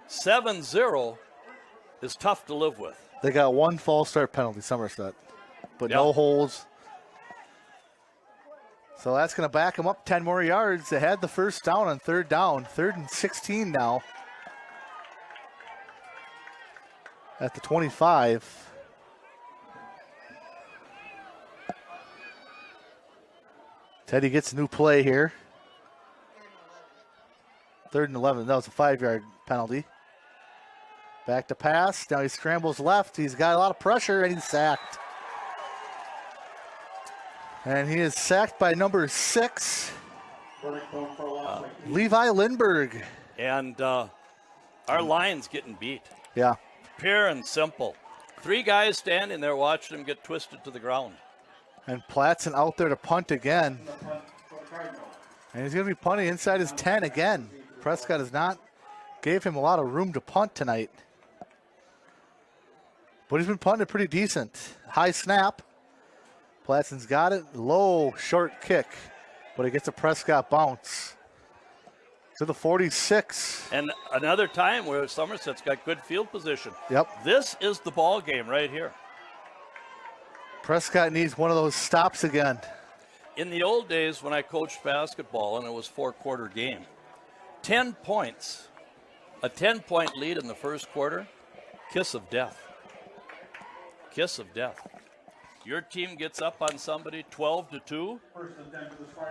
7-0 is tough to live with. They got one false start penalty, Somerset, but Yep. no holds. So that's going to back them up 10 more yards. They had the first down on 3rd down, 3rd and 16 now at the 25. Teddy gets a new play here. 3rd and 11. That was a 5-yard penalty. Back to pass. Now he scrambles left. He's got a lot of pressure, and he's sacked. And he is sacked by number 6, Levi Lindbergh. And our line's getting beat. Yeah. Pure and simple. 3 guys standing there watching him get twisted to the ground. And Platson out there to punt again. And he's going to be punting inside his 10 again. Prescott has not gave him a lot of room to punt tonight. But he's been punting pretty decent. High snap. Platson's got it. Low, short kick. But it gets a Prescott bounce. To the 46. And another time where Somerset's got good field position. Yep. This is the ball game right here. Prescott needs one of those stops again. In the old days when I coached basketball and it was 4-quarter game, 10 points, a 10-point lead in the first quarter, kiss of death. Kiss of death. Your team gets up on somebody 12-2.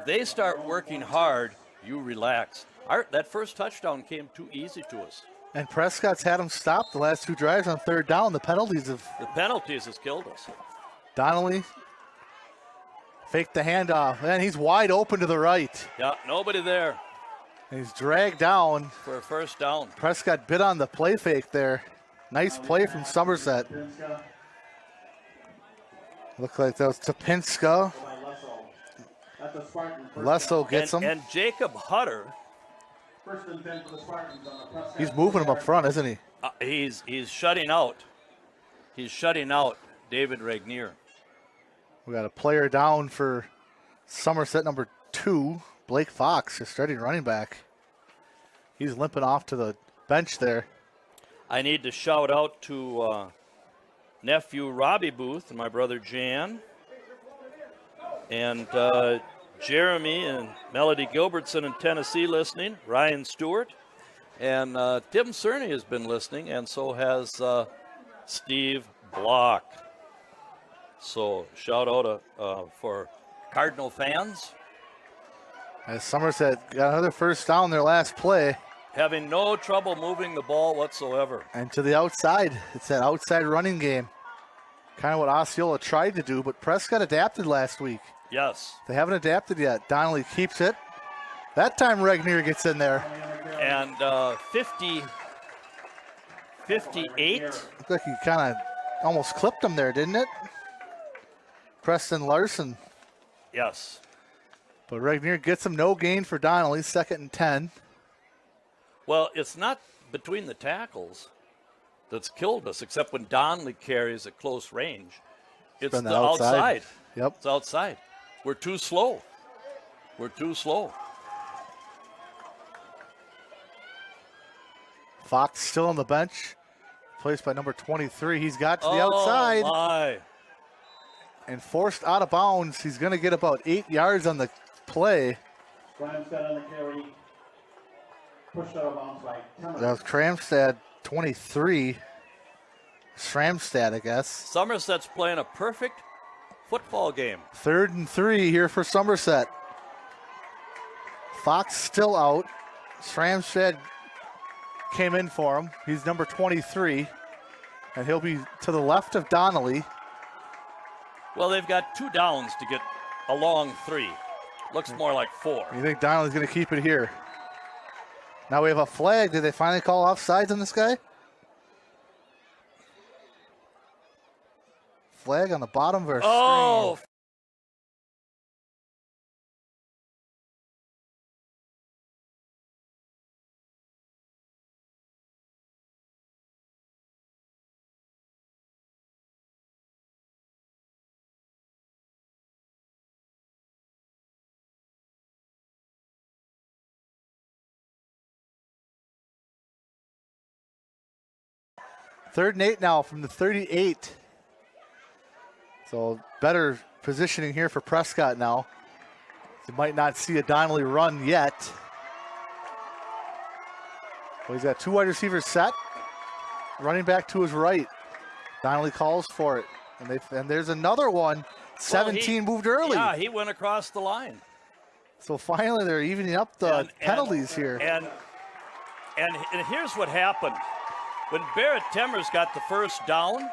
They start working hard, you relax. That first touchdown came too easy to us. And Prescott's had him stopped the last 2 drives on 3rd down. The penalties has killed us. Donnelly faked the handoff, and he's wide open to the right. Yeah, nobody there. And he's dragged down. For a first down. Prescott bit on the play fake there. Nice play from Somerset. Looked like that was Topinska. Lesso gets him. And Jacob Hutter. He's moving him up front, isn't he? He's shutting out. He's shutting out David Regnier. We got a player down for Somerset, number 2, Blake Fox, your starting running back. He's limping off to the bench there. I need to shout out to nephew Robbie Booth and my brother Jan, and Jeremy and Melody Gilbertson in Tennessee listening, Ryan Stewart, and Tim Cerny has been listening, and so has Steve Block. So shout out for Cardinal fans. As Somerset got another first down their last play. Having no trouble moving the ball whatsoever. And to the outside. It's that outside running game. Kind of what Osceola tried to do, but Prescott adapted last week. Yes. They haven't adapted yet. Donnelly keeps it. That time Regnier gets in there. And 58. Looked like he kind of almost clipped him there, didn't it? Preston Larson. Yes. But Regnier gets him, no gain for Donnelly, 2nd and 10. Well, it's not between the tackles that's killed us, except when Donnelly carries at close range. It's the outside. Yep. It's outside. We're too slow. Fox still on the bench, placed by number 23. He's got to the outside My. and forced out of bounds. He's going to get about 8 yards on the play. Schramstad on the carry. Pushed out of bounds by Timmers. That was Kramstad, 23. Schramstad, I guess. Somerset's playing a perfect football game. 3rd and 3 here for Somerset. Fox still out. Schramstad came in for him. He's number 23, and he'll be to the left of Donnelly. Well, they've got 2 downs to get a long 3. Looks more like 4. You think Donnelly's going to keep it here? Now we have a flag. Did they finally call offsides on this guy? Flag on the bottom of our Oh, screen. Third and 8 now from the 38. So better positioning here for Prescott now. You might not see a Donnelly run yet. Well, he's got 2 wide receivers set. Running back to his right. Donnelly calls for it. And there's another one. 17 moved early. Yeah, he went across the line. So finally they're evening up the penalties here. And here's what happened. When Barrett Timmers got the first down,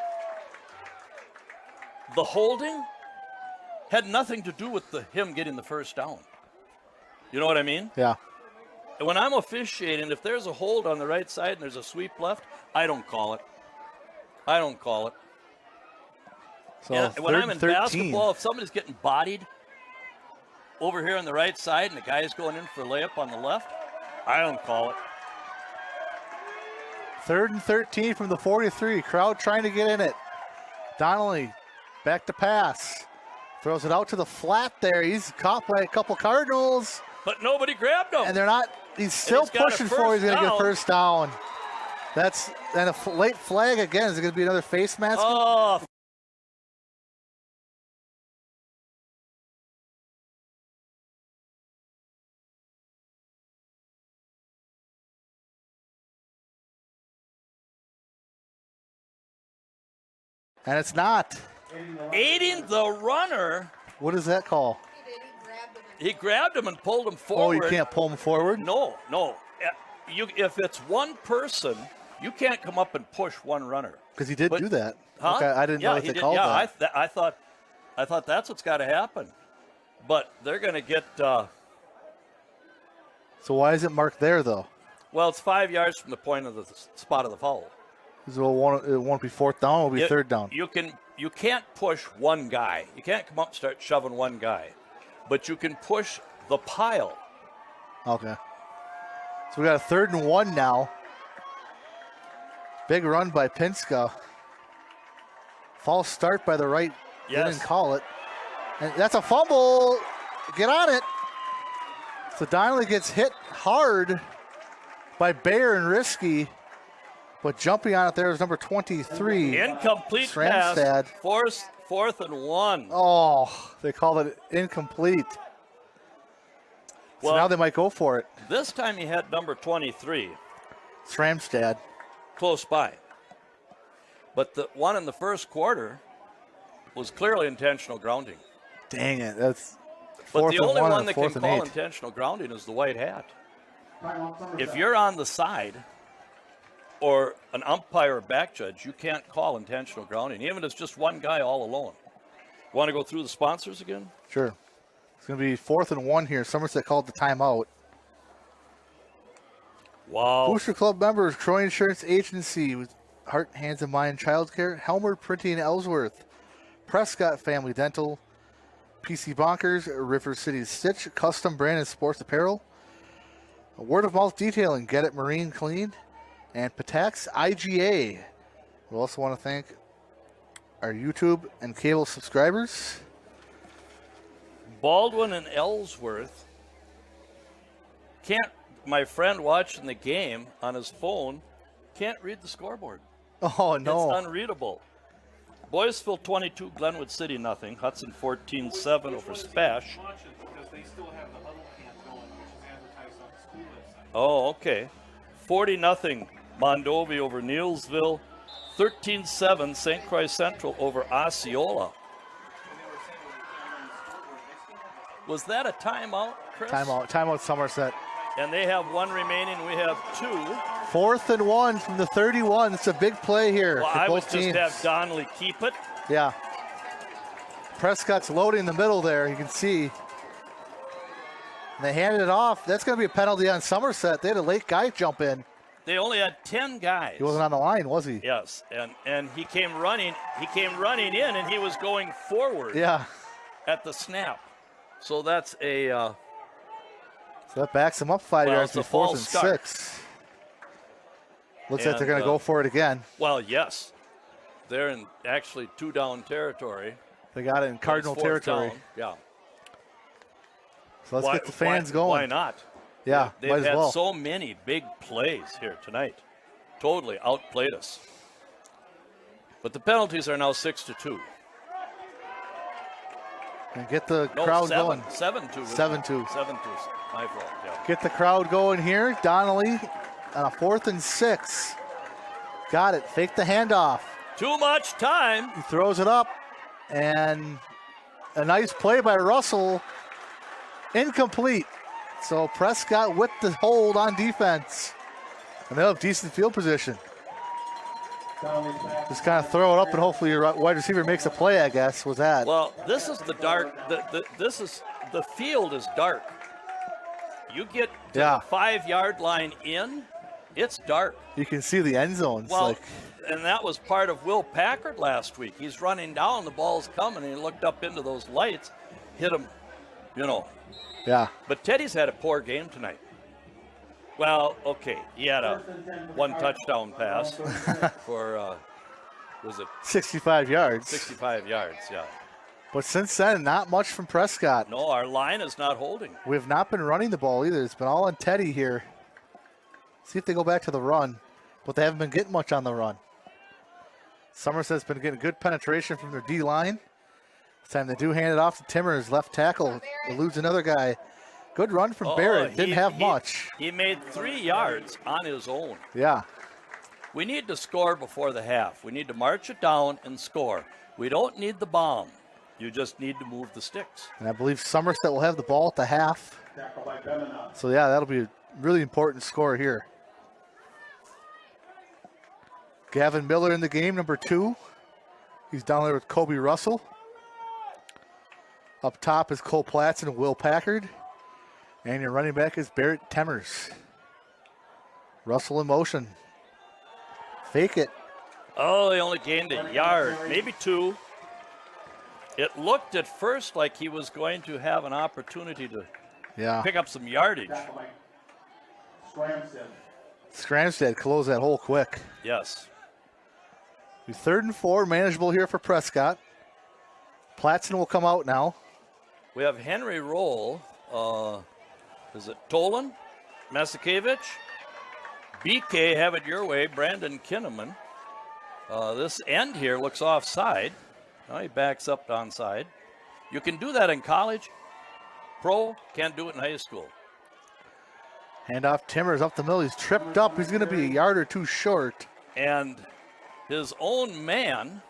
the holding had nothing to do with him getting the first down. You know what I mean? Yeah. And when I'm officiating, if there's a hold on the right side and there's a sweep left, I don't call it. I don't call it. So And when I'm in 13. basketball, if somebody's getting bodied over here on the right side and the guy's going in for a layup on the left, I don't call it. 3rd and 13 from the 43. Crowd trying to get in it. Donnelly back to pass. Throws it out to the flat there. He's caught by a couple Cardinals. But nobody grabbed him. And they're not, he's still he's got a pushing for it. He's going to get a first first down. That's, and a late flag again. Is it going to be another face mask? Oh, And it's not. aiding the runner. What does that call? He grabbed him and pulled him Oh, forward. you can't pull him forward? No. If it's one person, you can't come up and push one runner. Because he did But- do that. Huh? Okay, I didn't know if he they did. called Yeah, that. I thought that's what's got to happen. But they're going to get. So why is it marked there, though? Well, it's 5 yards from the point of the spot of the foul. Because it won't be 4th down. It will be 3rd down. You can't push one guy. You can't come up and start shoving one guy, but you can push the pile. Okay. So we got a 3rd and 1 now. Big run by Pinska. False start by the right. Yes. Didn't call it. And that's a fumble. Get on it. So Donnelly gets hit hard by Bayer and Risky. But jumping on it there is number 23. Incomplete Schramstad. pass. 4th and 1. Oh, they called it incomplete. So Well- now they might go for it. This time he had number 23 Schramstad. close by. But the one in the first quarter was clearly intentional grounding. Dang it. That's But 4th the and only 1 one and that 4th can and call 8. intentional grounding is the white hat. Timeout, Somerset. If you're on the side or an umpire or back judge, you can't call intentional grounding, even if it's just one guy all alone. Want to go through the sponsors again? Sure. It's going to be 4th and 1 here. Somerset called the timeout. Wow. Booster Club members, Troy Insurance Agency with Heart, Hands and Mind Childcare, Helmer Printing Ellsworth, Prescott Family Dental, PC Bonkers, River City Stitch, Custom Branded Sports Apparel, Word of Mouth Detailing, Get It Marine Clean, and Patax IGA. We also want to thank our YouTube and cable subscribers. Baldwin and Ellsworth can't. My friend watching the game on his phone Can't read the scoreboard. Oh, no. It's unreadable. Boyceville 22, Glenwood City nothing. Hudson 14-7 over Spash. Oh, okay. 40-0 Mondovi over Neilsville. 13-7 St. Croix Central over Osceola. Was that a timeout, Chris? Timeout Somerset. And they have one remaining. We have 2. 4th and 1 from the 31. It's a big play here Well, for I would both just teams. have Donnelly keep it. Yeah. Prescott's loading in the middle there, you can see. And they handed it off. That's going to be a penalty on Somerset. They had a late guy jump in. They only had 10 guys. He wasn't on the line, was he? Yes, and he came running. He came running in, and he was going forward. Yeah. At the snap. So that's a. So that backs him up 5 yards to it's a 4th false and start. 6. Looks like they're going to go for it again. Well, yes. They're in actually 2-down territory. They got it in Cardinal It's 4th territory. down. Yeah. So let's get the fans going. Why not? Yeah, They've might as had well. so many big plays here tonight. Totally outplayed us. But the penalties are now 6-2. And get the No, crowd 7, going. 7-2. 7-2. 7-2. My fault. Yeah. Get the crowd going here. Donnelly on a 4th and 6. Got it. Fake the handoff. Too much time. He throws it up. And a nice play by Russell. Incomplete. So Prescott with the hold on defense. And they'll have decent field position. Just kind of throw it up and hopefully your wide receiver makes a play, I guess, was that. Well, this is the dark. The field is dark. You get to the 5-yard line in, it's dark. You can see the end zones. Well, and that was part of Will Packard last week. He's running down, the ball's coming, and he looked up into those lights, hit him, Yeah. But Teddy's had a poor game tonight. Well, okay, he had a 1 touchdown pass for, was it 65 yards. 65 yards, yeah. But since then, not much from Prescott. No, our line is not holding. We have not been running the ball either. It's been all on Teddy here. See if they go back to the run. But they haven't been getting much on the run. Somerset's been getting good penetration from their D-line. This time they do hand it off to Timmers, left tackle. Eludes another guy. Good run from Barrett. Didn't have much. He made 3 yards on his own. Yeah. We need to score before the half. We need to march it down and score. We don't need the bomb. You just need to move the sticks. And I believe Somerset will have the ball at the half. So, yeah, that'll be a really important score here. Gavin Miller in the game, number 2. He's down there with Kobe Russell. Up top is Cole Platson and Will Packard. And your running back is Barrett Timmers. Russell in motion. Fake it. Oh, he only gained a yard, maybe 2. It looked at first like he was going to have an opportunity to pick up some yardage. Scramstead closed that hole quick. Yes. 3rd and 4, manageable here for Prescott. Platson will come out now. We have Henry Roll. Is it Tolan? Masikevich? BK, have it your way. Brandon Kinnaman. This end here looks offside. Now he backs up to onside. You can do that in college. Pro, can't do it in high school. Handoff Timmers up the middle. He's tripped up. He's going to be a yard or 2 short. And his own man,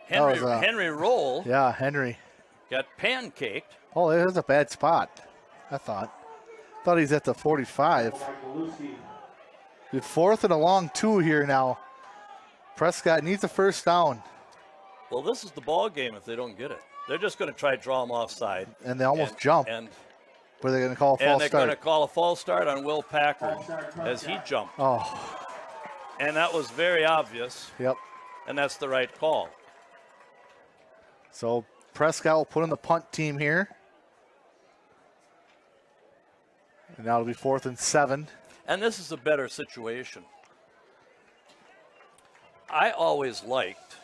Henry Roll. Yeah, Henry. Got pancaked. Oh, it was a bad spot, I thought. Thought he's at the 45. Good 4th and a long 2 here now. Prescott needs a first down. Well, this is the ball game if they don't get it. They're just going to try to draw him offside. And they almost jump. And were they going to call a false and they're start? going to call a false start on Will Packard as he jumped. Oh. And that was very obvious. Yep. And that's the right call. So Prescott will put in the punt team here. And now it'll be 4th and 7. And this is a better situation. I always liked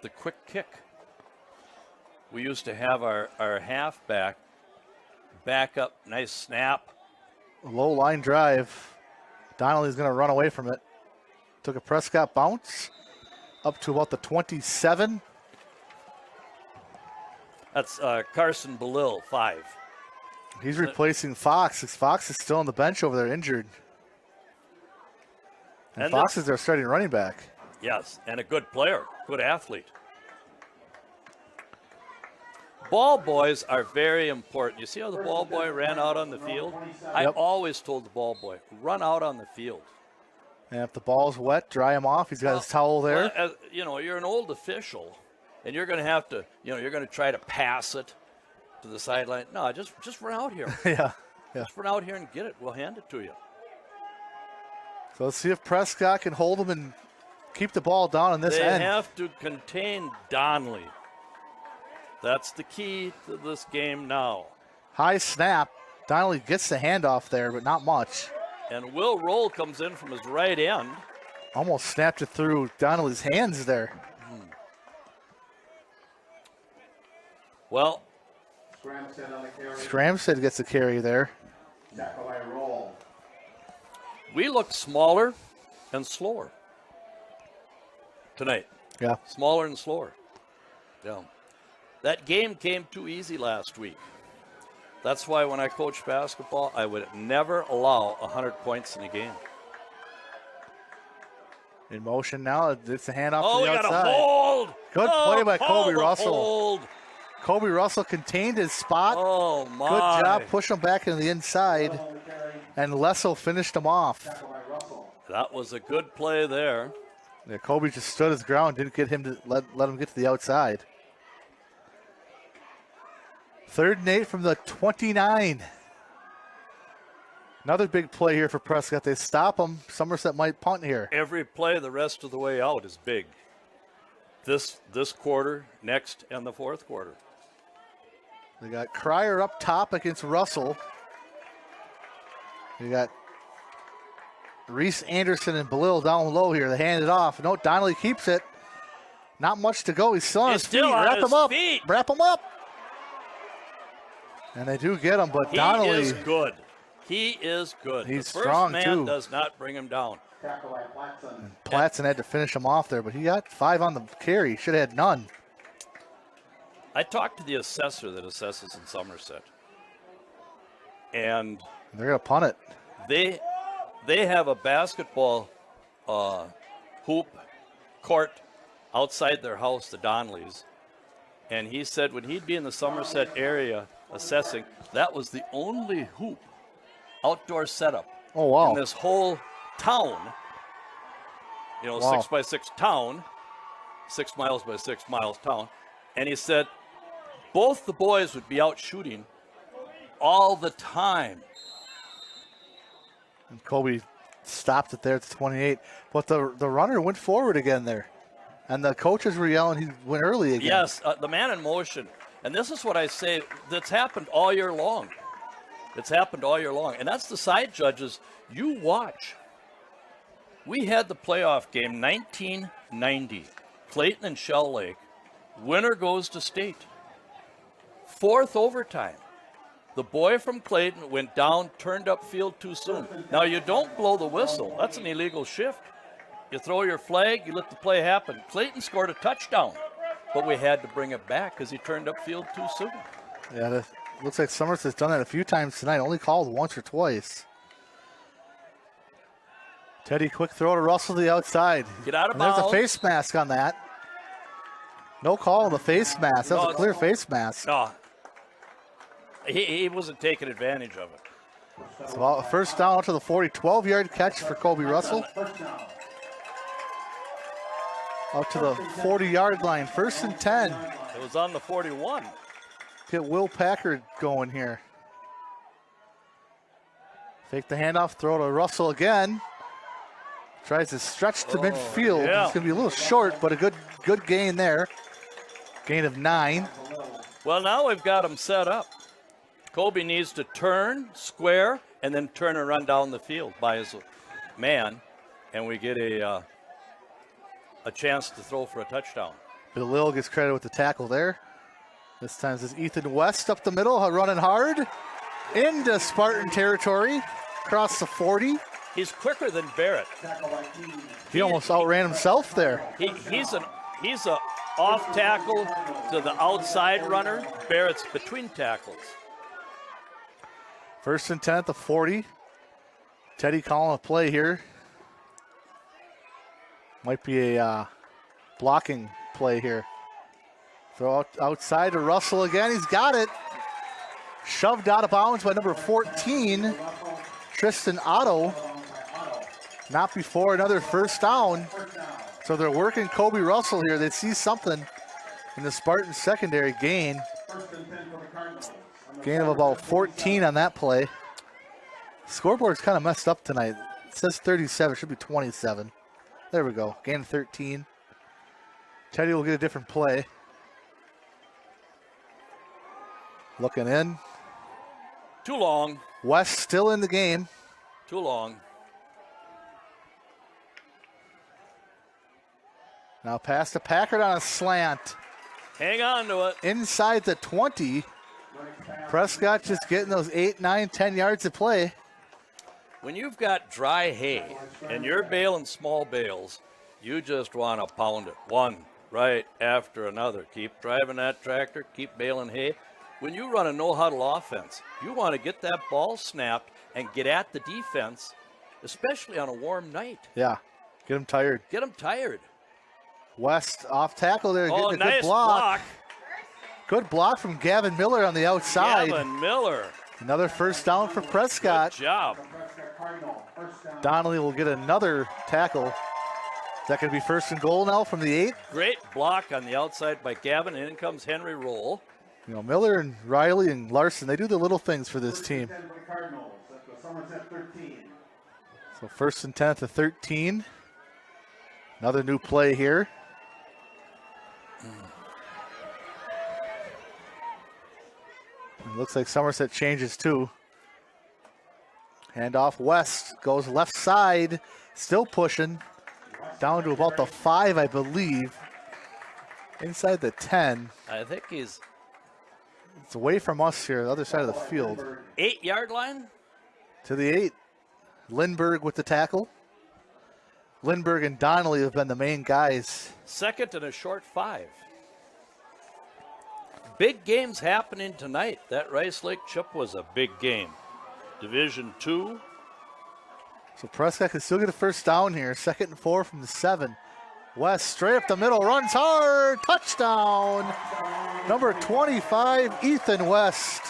the quick kick. We used to have our halfback back up, nice snap, low line drive. Donnelly's going to run away from it. Took a Prescott bounce up to about the 27. That's Carson Belil, 5. He's replacing Fox. Fox is still on the bench over there, injured. And Fox is their starting running back. Yes, and a good player, good athlete. Ball boys are very important. You see how the ball boy ran out on the field? I always told the ball boy, run out on the field. And if the ball's wet, dry him off. He's got his towel there. Well, you're an old official, and you're going to have to, you're going to try to pass it to the sideline. No, just run out here. Yeah. Just run out here and get it. We'll hand it to you. So let's see if Prescott can hold him and keep the ball down on this end. They have to contain Donnelly. That's the key to this game now. High snap. Donnelly gets the handoff there, but not much. And Will Roll comes in from his right end. Almost snapped it through Donnelly's hands there. Well, Scramstead gets the carry there. Roll. We look smaller and slower tonight. Yeah. Smaller and slower. Yeah. That game came too easy last week. That's why when I coached basketball, I would never allow 100 points in a game. In motion now. It's a handoff Oh, to the we outside. got a hold. Good play by call Kobe the Russell. Hold. Kobe Russell contained his spot. Oh, my. Good job. Push him back into the inside. And Lesso finished him off. That was a good play there. Yeah, Kobe just stood his ground. Didn't get him to let him get to the outside. 3rd and 8 from the 29. Another big play here for Prescott. They stop him. Somerset might punt here. Every play the rest of the way out is big. This quarter, next, and the 4th quarter. They got Cryer up top against Russell. They got Reese Anderson and Belil down low here. They hand it off. No, Donnelly keeps it. Not much to go. He's still on his feet. Wrap him up. Wrap him up. And they do get him, but Donnelly is good. He is good. He's the strong, first man too. does not bring him down. Platson had to finish him off there, but he got 5 on the carry. Should have had none. I talked to the assessor that assesses in Somerset, and they're going to punt it. They have a basketball hoop court outside their house, the Donnellys, and he said when he'd be in the Somerset area assessing, that was the only hoop outdoor setup in this whole town. 6 by 6 town, 6 miles by 6 miles town. And he said both the boys would be out shooting all the time. And Kobe stopped it there at the 28. But the runner went forward again there. And the coaches were yelling he went early again. Yes, the man in motion. And this is what I say, that's happened all year long. It's happened all year long. And that's the side judges. You watch. We had the playoff game 1990. Clayton and Shell Lake. Winner goes to state. 4th overtime. The boy from Clayton went down, turned up field too soon. Now, you don't blow the whistle. That's an illegal shift. You throw your flag, you let the play happen. Clayton scored a touchdown, but we had to bring it back because he turned up field too soon. Yeah, looks like Somerset's done that a few times tonight. Only called once or twice. Teddy, quick throw to Russell to the outside. Get out of bounds. There's a face mask on that. No call on the face mask. That was a clear face mask. No. He wasn't taking advantage of it. So first down out to the 40. 12-yard catch for Kobe Russell. Up to the 40-yard line. 1st and 10. It was on the 41. Get Will Packard going here. Fake the handoff, throw to Russell again. Tries to stretch to midfield. Yeah. It's going to be a little short, but a good gain there. Gain of 9. Well, now we've got him set up. Kobe needs to turn, square, and then turn and run down the field by his man, and we get a chance to throw for a touchdown. Belil gets credit with the tackle there. This time it's Ethan West up the middle, running hard into Spartan territory. across the 40. He's quicker than Barrett. He almost outran himself there. He's a off tackle to the outside runner. Barrett's between tackles. 1st and 10 at the 40. Teddy calling a play here. Might be a blocking play here. Throw outside to Russell again. He's got it. Shoved out of bounds by number 14, Tristan Otto. Not before another first down. So they're working Kobe Russell here. They see something in the Spartan secondary gain. Gain of about 14 on that play. Scoreboard's kind of messed up tonight. It says 37, should be 27. There we go, gain of 13. Teddy will get a different play. Looking in. Too long. West still in the game. Too long. Now pass to Packard on a slant. Hang on to it. Inside the 20. Prescott just getting those 8, 9, 10 yards of play. When you've got dry hay and you're baling small bales, you just want to pound it one right after another. Keep driving that tractor, keep baling hay. When you run a no-huddle offense, you want to get that ball snapped and get at the defense, especially on a warm night. Yeah, get them tired. Get them tired. West off tackle there, getting a nice good block. Good block from Gavin Miller on the outside. Gavin Miller. Another first down for Prescott. Good job. Donnelly will get another tackle. Is that going to be 1st and goal now from the 8? Great block on the outside by Gavin. In comes Henry Roll. You know, Miller and Riley and Larson, they do the little things for this team. So 1st and 10 at the 13. Another new play here. It looks like Somerset changes too. Handoff West, goes left side, still pushing. Down to about the 5, I believe. Inside the 10. I think he's... It's away from us here, the other side of the field. 8-yard line? To the 8. Lindbergh with the tackle. Lindbergh and Donnelly have been the main guys. 2nd and a short 5. Big games happening tonight. That Rice Lake Chip was a big game. Division 2. So Prescott can still get a first down here. 2nd and 4 from the 7. West straight up the middle, runs hard, touchdown. Number 25, Ethan West.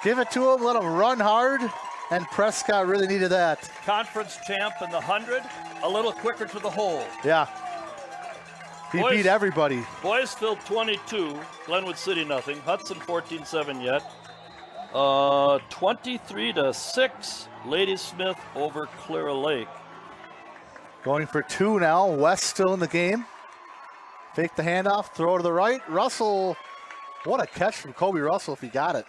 Give it to him, let him run hard, and Prescott really needed that. Conference champ in the 100, a little quicker to the hole. Yeah. He beat everybody. Boysville 22, Glenwood City nothing. Hudson 14-7 yet. 23-6, Ladysmith over Clear Lake. Going for 2 now. West still in the game. Fake the handoff, throw to the right. Russell, what a catch from Kobe Russell if he got it.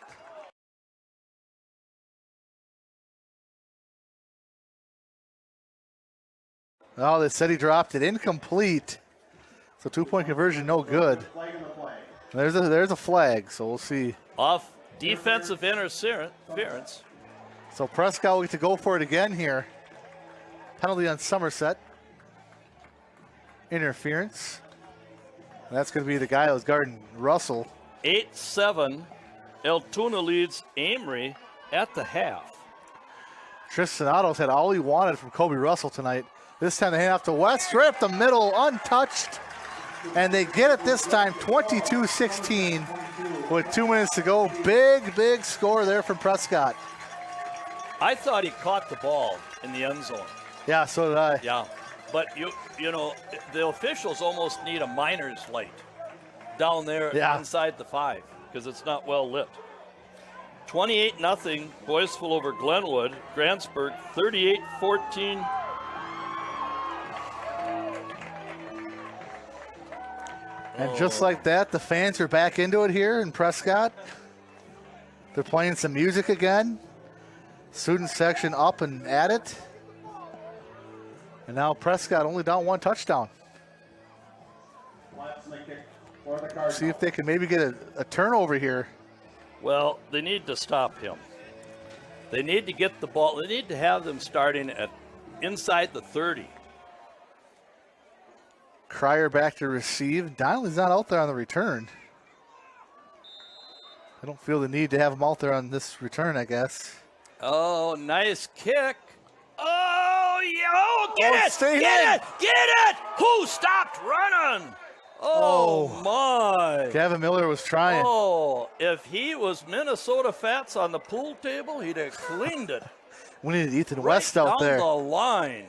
Oh, they said he dropped it. Incomplete. So 2-point conversion, no good. There's a flag, so we'll see. Off defensive interference. So Prescott will get to go for it again here. Penalty on Somerset. Interference. And that's going to be the guy that was guarding Russell. 8-7. Altoona leads Amory at the half. Tristan Otto's had all he wanted from Kobe Russell tonight. This time they hand off to West, right up the middle, untouched. And they get it this time, 22-16 with 2 minutes to go. Big score there from Prescott. I thought he caught the ball in the end zone. Yeah, so did I. Yeah, but you know, the officials almost need a miner's light down there inside the 5 because it's not well lit. 28-0, Boysville over Glenwood. Grantsburg 38-14. And just like that, the fans are back into it here in Prescott. They're playing some music again. Student section up and at it. And now Prescott only down 1 touchdown. See if they can maybe get a turnover here. Well, they need to stop him. They need to get the ball. They need to have them starting at inside the 30. Cryer back to receive. Donnelly's not out there on the return. I don't feel the need to have him out there on this return, I guess. Oh, nice kick. Oh, yeah. Oh, get it. Who stopped running? Oh, my. Gavin Miller was trying. Oh, if he was Minnesota Fats on the pool table, he'd have cleaned it. We needed Ethan West out there. Down the line.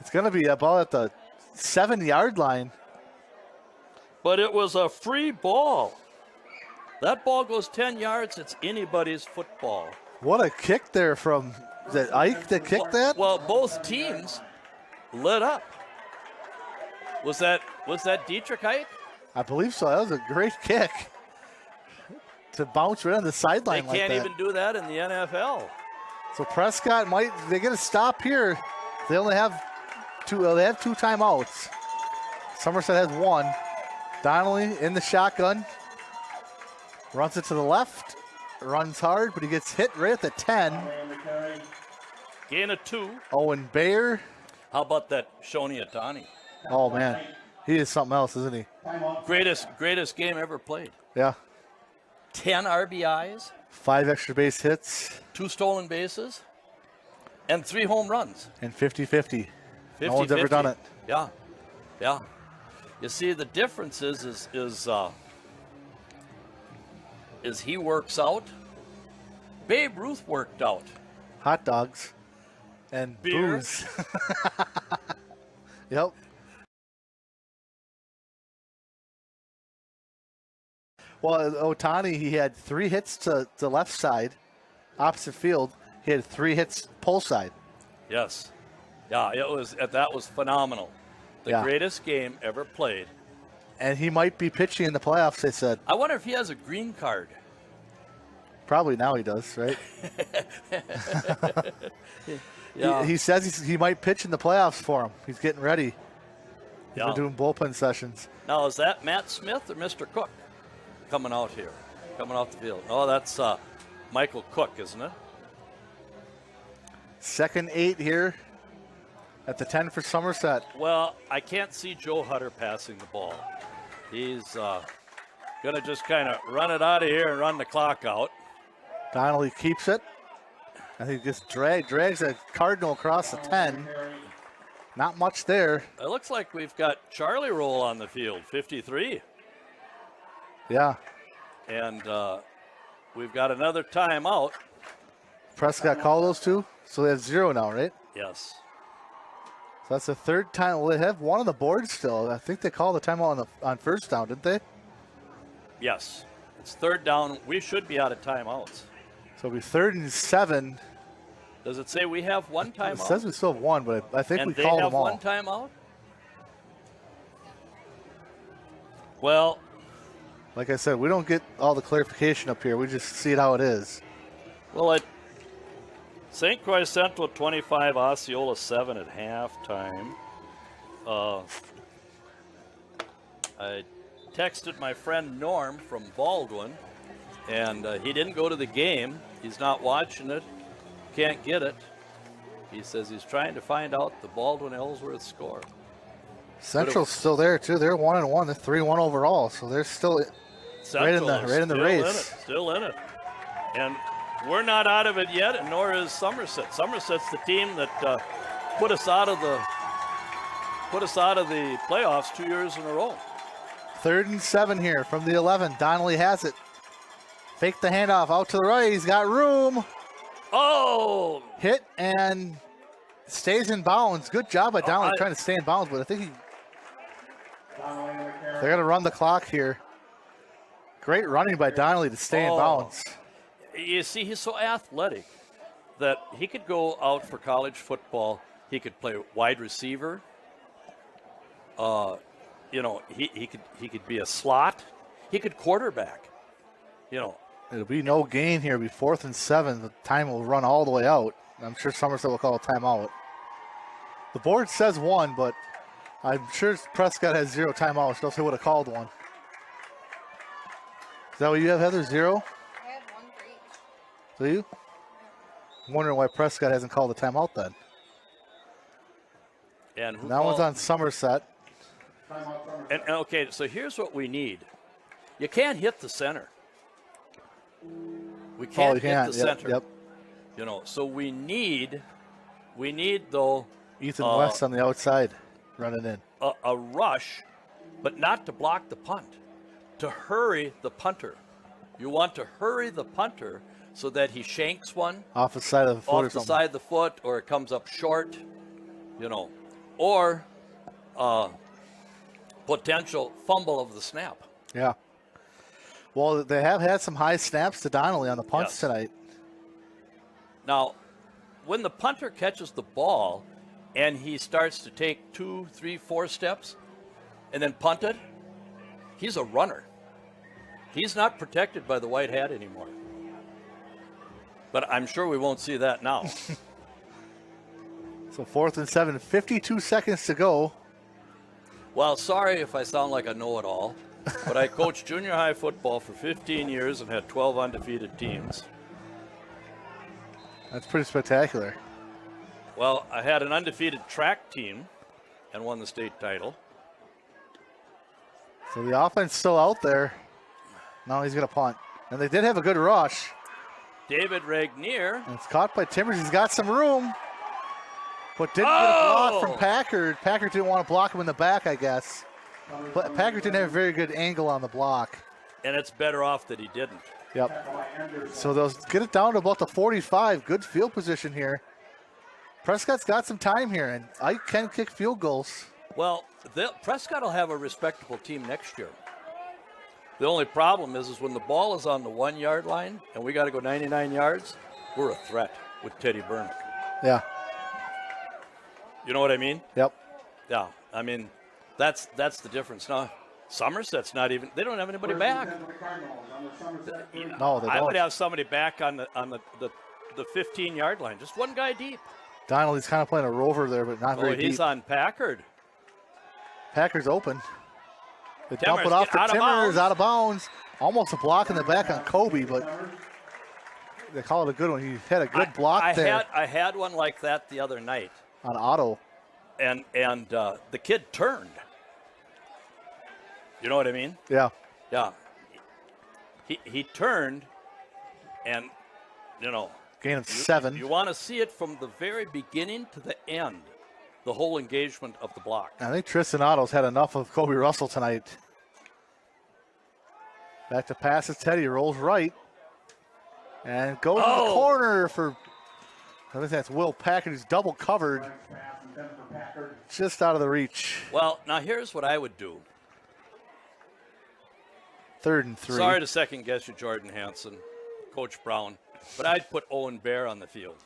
It's going to be a ball at the 7-yard line. But it was a free ball. That ball goes 10 yards. It's anybody's football. What a kick there from, is that Ike that kicked that? Well, both teams lit up. Was that Dietrich Ike? I believe so. That was a great kick to bounce right on the sideline like that. They can't even do that in the NFL. So Prescott they get a stop here. They only have two timeouts. Somerset has one. Donnelly in the shotgun. Runs it to the left. Runs hard, but he gets hit right at the 10. Gain of 2. Owen Bayer. How about that Shoni Atani? Oh, man. He is something else, isn't he? Greatest game ever played. Yeah. 10 RBIs. 5 extra base hits. 2 stolen bases. And 3 home runs. And 50-50. No one's ever done it. Yeah. Yeah. You see, the difference is he works out. Babe Ruth worked out. Hot dogs. And beer. Booze. Yep. Well, Otani, he had 3 hits to the left side, opposite field. He had 3 hits pull side. Yes. Yeah, that was phenomenal. The greatest game ever played. And he might be pitching in the playoffs, they said. I wonder if he has a green card. Probably now he does, right? Yeah. He says he might pitch in the playoffs for him. He's getting ready. He's been doing bullpen sessions. Now, is that Matt Smith or Mr. Cook coming out here, coming off the field? Oh, that's Michael Cook, isn't it? 2nd 8 here at the 10 for Somerset. Well, I can't see Joe Hutter passing the ball. He's going to just kind of run it out of here and run the clock out. Donnelly keeps it. I think just drags a Cardinal across the 10. Not much there. It looks like we've got Charlie Roll on the field, 53. Yeah. And we've got another timeout. Prescott called those 2, so they have 0 now, right? Yes. So that's the 3rd time. Well, they have 1 on the board still. I think they called the timeout on first down, didn't they? Yes. It's 3rd down. We should be out of timeouts. So it'll be 3rd and 7. Does it say we have 1 timeout? It says we still have 1, but I think we called them all. And they have 1 timeout? Well, like I said, we don't get all the clarification up here. We just see it how it is. Well, at St. Croix Central 25, Osceola 7 at halftime. I texted my friend Norm from Baldwin, and he didn't go to the game. He's not watching it. Can't get it. He says he's trying to find out the Baldwin-Ellsworth score. Central's still there too. They're 1-1. They're 3-1 overall, so they're still right in the race. Still in it. And we're not out of it yet, and nor is Somerset. Somerset's the team that put us out of the playoffs 2 years in a row. 3rd and 7 here from the 11. Donnelly has it. Fake the handoff out to the right. He's got room. Oh! Hit and stays in bounds. Good job by Donnelly trying to stay in bounds, but I think they're going to run the clock here. Great running by Donnelly to stay in bounds. You see, he's so athletic that he could go out for college football. He could play wide receiver. He could be a slot. He could quarterback. It'll be no gain here. It'll be 4th and 7. The time will run all the way out. I'm sure Somerset will call a timeout. The board says 1, but I'm sure Prescott has 0 timeouts. Else he would have called 1. Is that what you have, Heather? 0? I had 1 for each. Do you? I'm wondering why Prescott hasn't called a timeout then. And who That one's called- on Somerset. And okay, so here's what we need. You can't hit the center. We can't hit the center. Yep. You know, so we need though Ethan West on the outside running in. a rush, but not to block the punt, to hurry the punter. You want to hurry the punter so that he shanks one Off the side of the foot or off the something. side of the foot, or it comes up short, you know, or potential fumble of the snap. Yeah. Well, they have had some high snaps to Donnelly on the punts Yes. tonight. Now, when the punter catches the ball and he starts to take 2, 3, 4 steps and then punt it, he's a runner. He's not protected by the white hat anymore. But I'm sure we won't see that now. So 4th and 7, 52 seconds to go. Well, sorry if I sound like a know-it-all, but I coached junior high football for 15 years and had 12 undefeated teams. That's pretty spectacular. Well, I had an undefeated track team and won the state title. So the offense still out there. Now he's going to punt. And they did have a good rush. David Regnier. And it's caught by Timbers. He's got some room. But didn't get a block from Packard. Packard didn't want to block him in the back, I guess. But Packard didn't have a very good angle on the block. And it's better off that he didn't. Yep. So they'll get it down to about the 45. Good field position here. Prescott's got some time here, and Ike can kick field goals. Well, Prescott will have a respectable team next year. The only problem is when the ball is on the 1 yard line and we got to go 99 yards, we're a threat with Teddy Burnick. Yeah. You know what I mean? Yep. Yeah. I mean, that's the difference. Now, Somerset's not even. They don't have anybody back. No, they I would don't. have somebody back on the 15 yard line, just one guy deep. Donnelly's kind of playing a rover there, but not very He's deep. on Packard. Packard's open. They dump Timmers it off get to out of Timmers, bounds. out of bounds. Almost a block in the back on Kobe, but they call it a good one. He had a good block there I had one like that the other night, on Otto. and the kid turned. You know what I mean? Yeah. Yeah. He turned, and you know. Gain of 7. You want to see it from the very beginning to the end, the whole engagement of the block. I think Tristan Otto's had enough of Kobe Russell tonight. Back to passes. Teddy rolls right. And goes to the corner for, I think that's Will Packard, who's double covered. Just out of the reach. Well, now here's what I would do. 3rd and 3. Sorry to second guess you, Jordan Hansen, Coach Brown, but I'd put Owen Bear on the field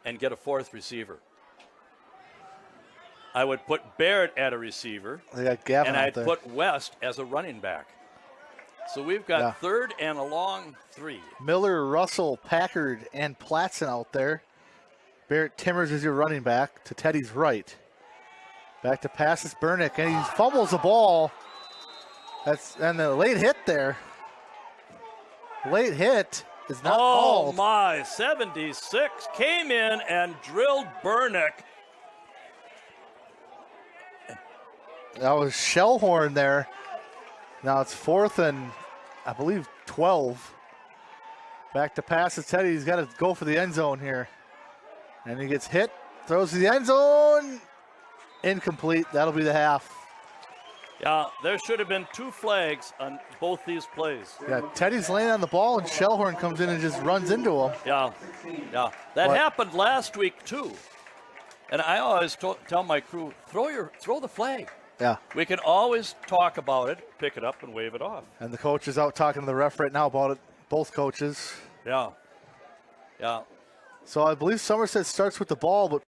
and get a 4th receiver. I would put Barrett at a receiver, They got Gavin and out I'd there. put West as a running back. So we've got Yeah. 3rd and a long 3. Miller, Russell, Packard, and Platson out there. Barrett Timmers is your running back to Teddy's right. Back to passes Burnick, and he fumbles the ball. And the late hit there. Late hit is not called. My, 76 came in and drilled Burnick. That was Shellhorn there. Now it's 4th and, I believe, 12. Back to passes Teddy. He's got to go for the end zone here. And he gets hit, throws to the end zone. Incomplete. That'll be the half. Yeah, there should have been 2 flags on both these plays. Yeah, Teddy's laying on the ball, and Shellhorn comes in and just runs into him. Yeah. That What? happened last week too. And I always tell my crew, throw the flag. Yeah, We can always talk about it, pick it up, and wave it off. and the coach is out talking to the ref right now about it, both coaches. Yeah. So I believe Somerset starts with the ball, but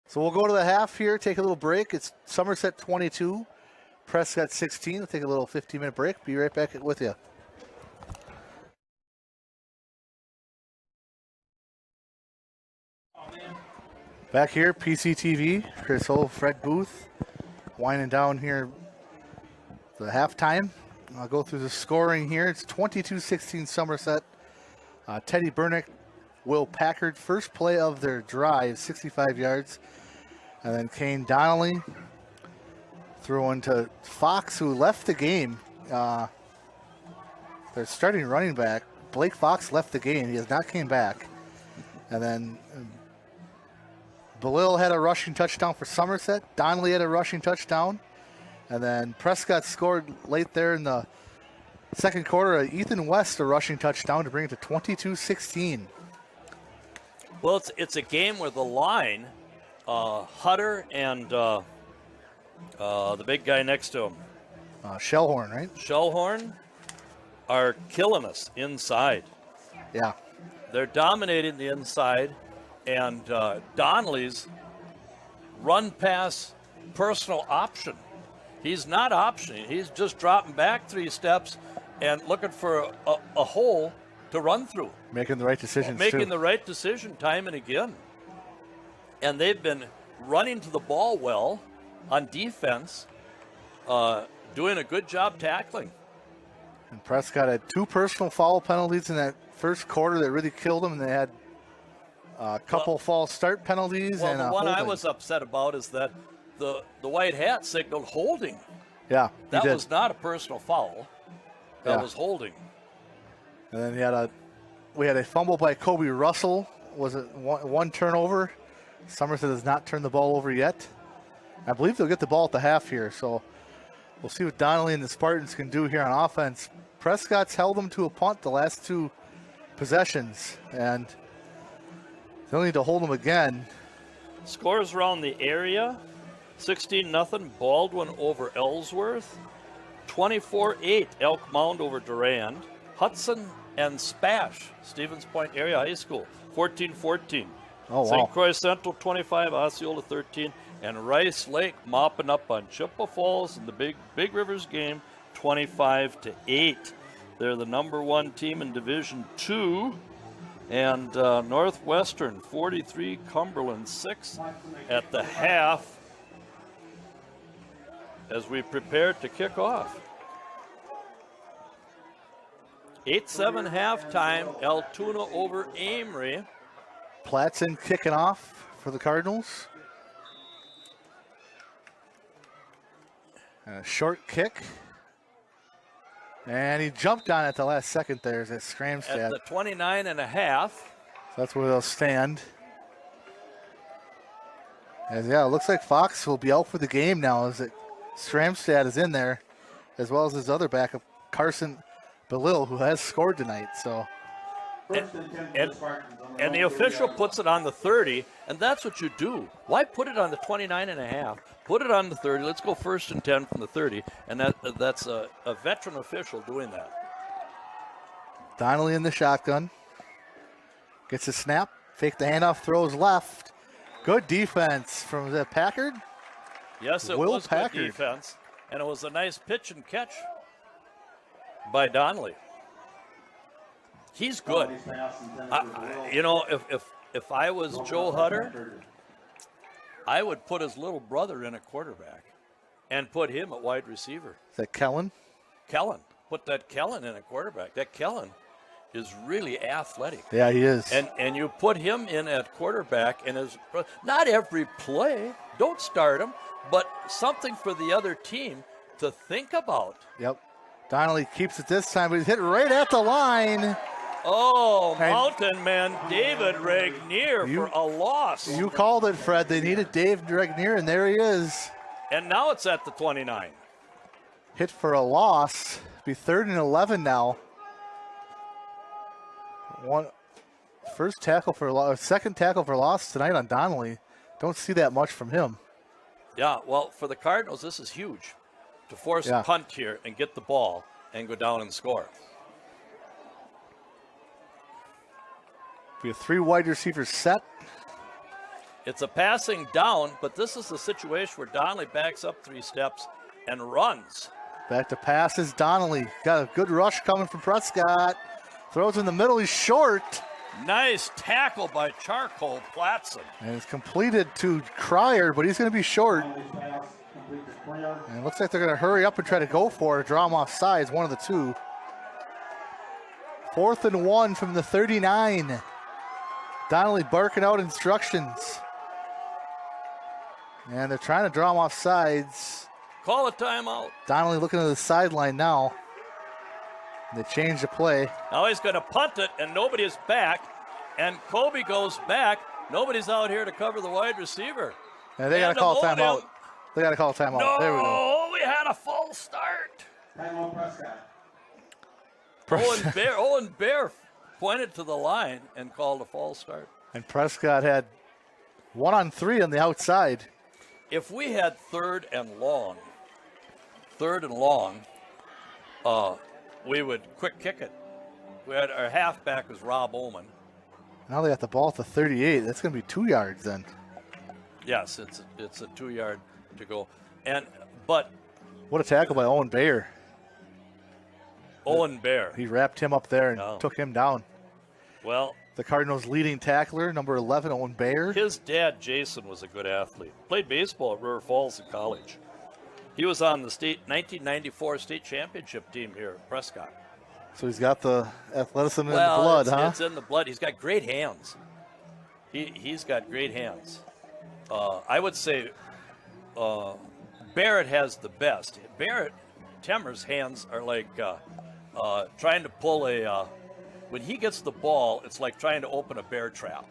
so we'll go to the half here, take a little break. It's Somerset 22, Prescott 16. We'll take a little 15-minute break. Be right back with you. Back here, PCTV, Chris Hull, Fred Booth, winding down here the halftime. I'll go through the scoring here. It's 22-16 Somerset. Teddy Burnick, Will Packard, first play of their drive, 65 yards. And then Kane Donnelly throwing to Fox, who left the game. Their starting running back, Blake Fox, left the game. He has not came back. And then Belil had a rushing touchdown for Somerset. Donnelly had a rushing touchdown. And then Prescott scored late there in the second quarter. Ethan West a rushing touchdown to bring it to 22-16. Well, it's a game where the line, Hutter and the big guy next to him, Shellhorn, right? Shellhorn, are killing us inside. Yeah. They're dominating the inside, and Donnelly's run pass personal option. He's not optioning. He's just dropping back 3 steps and looking for a hole to run through. Making the right decisions, Making the right decision time and again. And they've been running to the ball well on defense, doing a good job tackling. And Prescott had 2 personal foul penalties in that first quarter that really killed them, and they had a couple false start penalties. Well, and the one holding. I was upset about is that the white hat signaled holding. Yeah, that was not a personal foul. That was holding. And then we had a fumble by Kobe Russell. Was it one turnover? Somerset has not turned the ball over yet. I believe they'll get the ball at the half here, so we'll see what Donnelly and the Spartans can do here on offense. Prescott's held them to a punt the last 2 possessions, and they'll need to hold them again. Scores around the area: 16-0 Baldwin over Ellsworth, 24-8 Elk Mound over Durand, Hudson and Spash, Stevens Point Area High School, 14-14. Oh, wow. St. Croix Central 25, Osceola 13, and Rice Lake mopping up on Chippewa Falls in the Big Rivers game, 25-8. They're the number 1 team in Division 2. And Northwestern 43, Cumberland 6 at the half as we prepare to kick off. 8-7 halftime, Altoona over Amory. Platson kicking off for the Cardinals. And a short kick. And he jumped on it at the last second there as it Scramstad. At the 29.5. So that's where they'll stand. And yeah, it looks like Fox will be out for the game now as Scramstad is in there, as well as his other backup, Carson Belil, who has scored tonight. So. And the official puts it on the 30, and that's what you do. Why put it on the 29.5? Put it on the 30. Let's go 1st and 10 from the 30, and that's a veteran official doing that. Donnelly in the shotgun. Gets a snap, fake the handoff, throws left. Good defense from the Packard. Yes, it Will was Packard. Good defense, and it was a nice pitch and catch by Donnelly. He's good. If I was Joe Hutter, I would put his little brother in a quarterback and put him at wide receiver. Is that Kellen? Kellen. Put that Kellen in a quarterback. That Kellen is really athletic. Yeah, he is. And you put him in at quarterback, and not every play, don't start him, but something for the other team to think about. Yep. Donnelly keeps it this time, but he's hit right at the line. Oh, Mountain Man David Regnier for a loss. You called it, Fred. They needed Dave Regnier, and there he is. And now it's at the 29. Hit for a loss. Be 3rd and 11 now. Second tackle for loss tonight on Donnelly. Don't see that much from him. Yeah, well, for the Cardinals, this is huge to force a punt here and get the ball and go down and score. We have 3 wide receivers set. It's a passing down, but this is a situation where Donnelly backs up 3 steps and runs. Back to passes. Donnelly got a good rush coming from Prescott. Throws in the middle. He's short. Nice tackle by Charcoal Platson. And it's completed to Cryer, but he's going to be short. Penalties pass, complete to clear. And it looks like they're going to hurry up and try to go for it, draw him off sides, one of the two. 4th and 1 from the 39. Donnelly barking out instructions. And they're trying to draw him off sides. Call a timeout. Donnelly looking to the sideline now. They change the play. Now he's going to punt it, and nobody is back. And Kobe goes back. Nobody's out here to cover the wide receiver. And they got to call a timeout. They got to call a timeout. No, There we go. we had a false start. Timeout Prescott. Owen Bear pointed to the line and called a false start. And Prescott had 1-on-3 on the outside. If we had third and long, we would quick kick it. We had our halfback was Rob Oman. Now they got the ball at the 38. That's going to be 2 yards then. Yes, it's a 2 yard to go. But What a tackle by Owen Bayer. Owen Bear. He wrapped him up there and took him down. Well, The Cardinals' leading tackler, number 11, Owen Bayer. his dad, Jason, was a good athlete. Played baseball at River Falls in college. He was on the 1994 state championship team here at Prescott. So he's got the athleticism in the blood, huh? It's in the blood. He's got great hands. He's got great hands. I would say Barrett has the best. Temmer's hands are like trying to pull when he gets the ball, it's like trying to open a bear trap.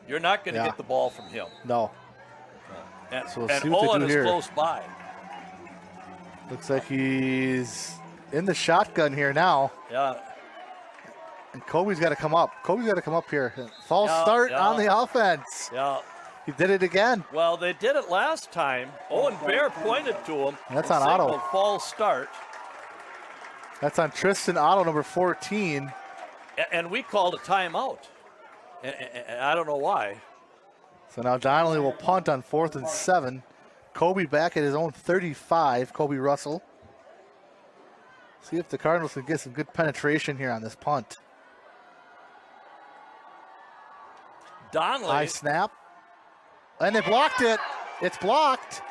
You're not going to get the ball from him. No. And, So we'll and see what they Owen do is here. close by. Looks like he's in the shotgun here now. Yeah. And Kobe's got to come up. Kobe's got to come up here. False start on the offense. Yeah. He did it again. Well, they did it last time. Owen Bear pointed to him. That's and on Otto. signaled false start. That's on Tristan Otto, number 14. And we called a timeout. And I don't know why. So now Donnelly will punt on 4th and 7. Kobe back at his own 35, Kobe Russell. See if the Cardinals can get some good penetration here on this punt. Donnelly. High snap. And they blocked it. It's blocked.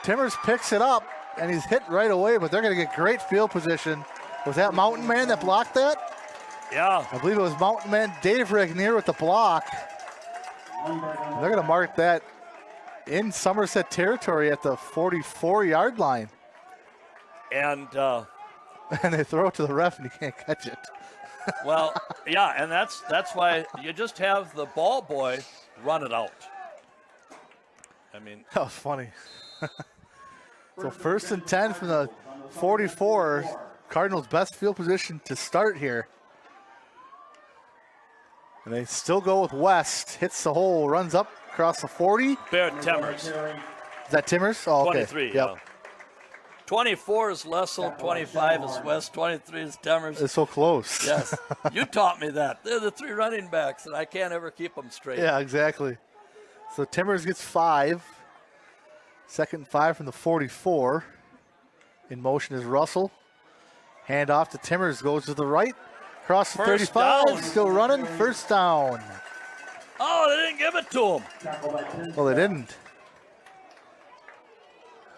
Timmers picks it up, and he's hit right away, but they're going to get great field position. Was that Mountain Man that blocked that? Yeah. I believe it was Mountain Man Dave Regnier with the block. And they're going to mark that in Somerset territory at the 44-yard line. And And they throw it to the ref, and he can't catch it. well, yeah, and that's why you just have the ball boy run it out. I mean, That was funny. So 1st and 10 from the 44. Cardinals' best field position to start here. And they still go with West. Hits the hole, runs up across the 40. Barrett Timmers. Is that Timmers? Oh, okay. 23, Yep. yeah. 24 is Lessel, 25 is West, 23 is Timmers. It's so close. Yes, you taught me that. They're the three running backs, and I can't ever keep them straight. Yeah, exactly. So Timmers gets 5. 2nd and 5 from the 44. In motion is Russell. Hand off to Timmers, goes to the right. Across the First 35, down. still running. First down. Oh, they didn't give it to him. Well, they didn't.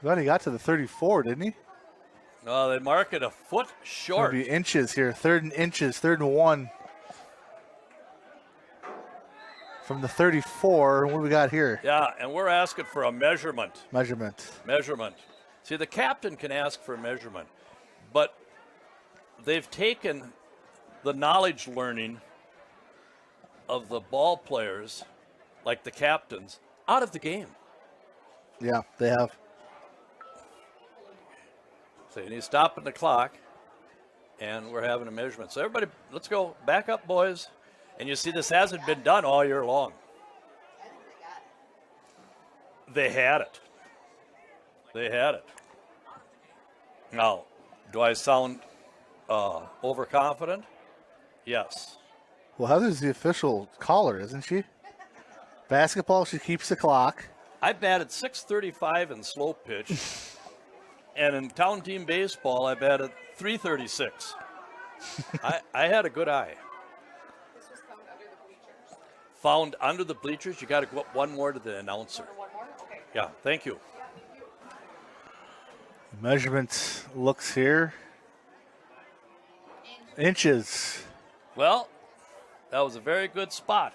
Well, he got to the 34, didn't he? Oh, they mark it a foot short. Maybe inches here. 3rd and inches, 3rd and 1. From the 34, what do we got here? Yeah, and we're asking for a measurement. Measurement. See, the captain can ask for a measurement, but they've taken the knowledge learning of the ball players, like the captains, out of the game. Yeah, they have. So he's stopping the clock, and we're having a measurement. So everybody, let's go back up, boys. And you see, this hasn't been done all year long. They had it. Now, do I sound overconfident? Yes. Well, Heather's the official caller, isn't she? Basketball, she keeps the clock. I batted .635 in slow pitch, and in town team baseball, I batted .336. I had a good eye. found under the bleachers. You got to go up one more to the announcer. One more? Okay. Yeah, thank you. Measurements looks here. Inches. Well, that was a very good spot.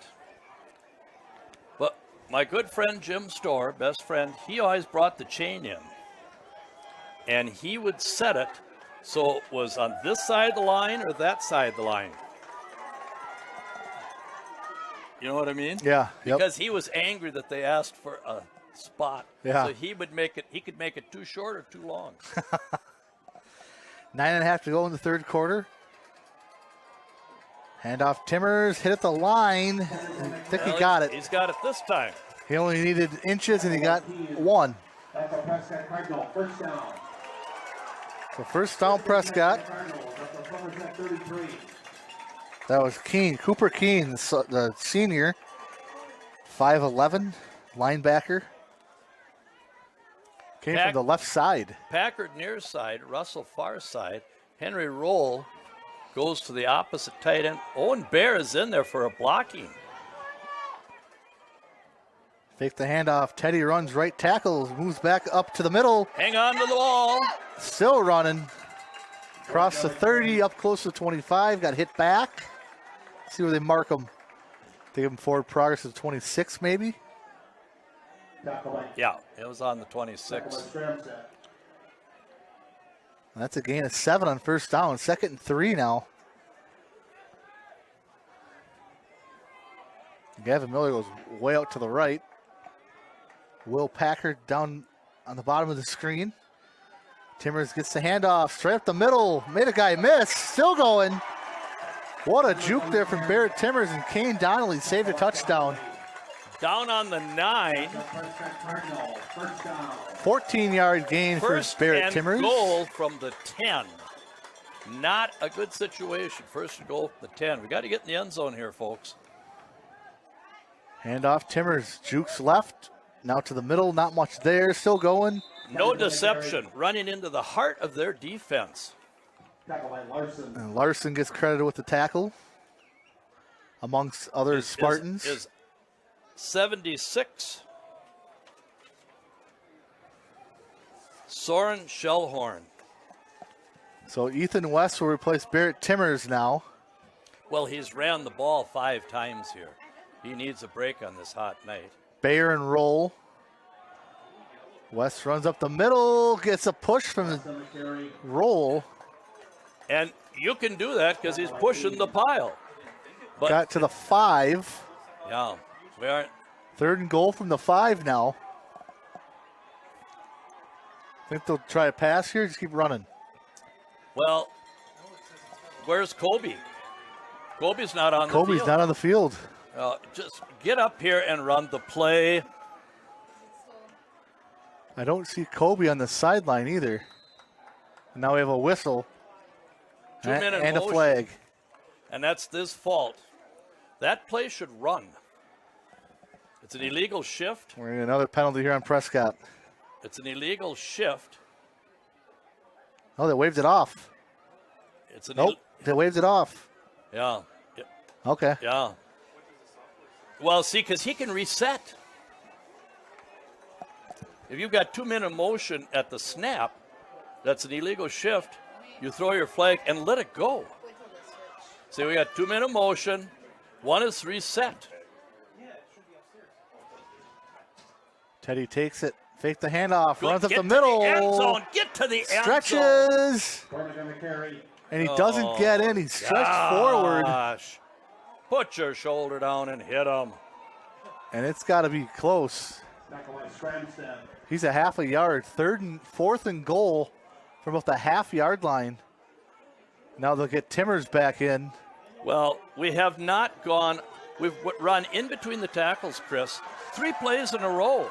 But my good friend Jim Storr, best friend, he always brought the chain in. And he would set it so it was on this side of the line or that side of the line. You know what I mean? Yeah. Yep. Because he was angry that they asked for a spot. Yeah. So he could make it too short or too long. 9.5 to go in the third quarter. Handoff Timmers, hit at the line. I think he got it. He's got it this time. He only needed inches and he got one. That's a Prescott Cardinal, first down. So first down, Prescott. Cardinals, that's a Somerset 33. That was Keene, Cooper Keene, the senior, 5'11", linebacker. Came from the left side. Packard near side, Russell far side. Henry Roll goes to the opposite tight end. Owen Bear is in there for a blocking. Fake the handoff. Teddy runs right tackle, moves back up to the middle. Hang on to the ball. Still running. Across the 30, up close to 25. Got hit back. See where they mark him. They give him forward progress to 26 maybe. Yeah, it was on the 26. That's a gain of 7 on first down. 2nd and 3 now. Gavin Miller goes way out to the right. Will Packard down on the bottom of the screen. Timmers gets the handoff straight up the middle. Made a guy miss. Still going. What a juke there from Barrett Timmers, and Kane Donnelly saved a touchdown. Down on the 9. 14-yard gain for Barrett Timmers. Goal from the 10. Not a good situation. First and goal from the 10. We got to get in the end zone here, folks. Handoff Timmers. Jukes left. Now to the middle. Not much there. Still going. No deception. Running into the heart of their defense. And Larson gets credited with the tackle, amongst other Spartans. Is 76. Soren Shellhorn. So Ethan West will replace Barrett Timmers now. Well, he's ran the ball 5 times here. He needs a break on this hot night. Bayer and roll. West runs up the middle, gets a push from the roll. And you can do that because he's pushing the pile. But got to the 5. yeah, we aren't. 3rd and goal from the 5 now. Think they'll try a pass here? Just keep running. Well, where's Kobe? Kobe's not on the field. Kobe's not on the field. Just get up here and run the play. I don't see Kobe on the sideline either. And now we have a whistle. 2-minute and a motion. flag. And that's this fault. That play should run. It's an illegal shift. We're in another penalty here on Prescott. It's an illegal shift. Oh, they waved it off. It's an Nope, they waved it off. yeah. Okay. Yeah. Well, see, because he can reset. If you've got 2-minute motion at the snap, that's an illegal shift. You throw your flag and let it go. See, we got 2-minute motion. 1 is reset. Teddy takes it. Fake the handoff. Runs up Get the to middle. end zone. Get to the end zone. Stretches. And he doesn't get in. He's stretched forward. Gosh. Put your shoulder down and hit him. And it's got to be close. He's a half a yard. 4th and goal from about the half-yard line. Now they'll get Timmers back in. Well, we have not gone. We've run in between the tackles, Chris. 3 plays in a row.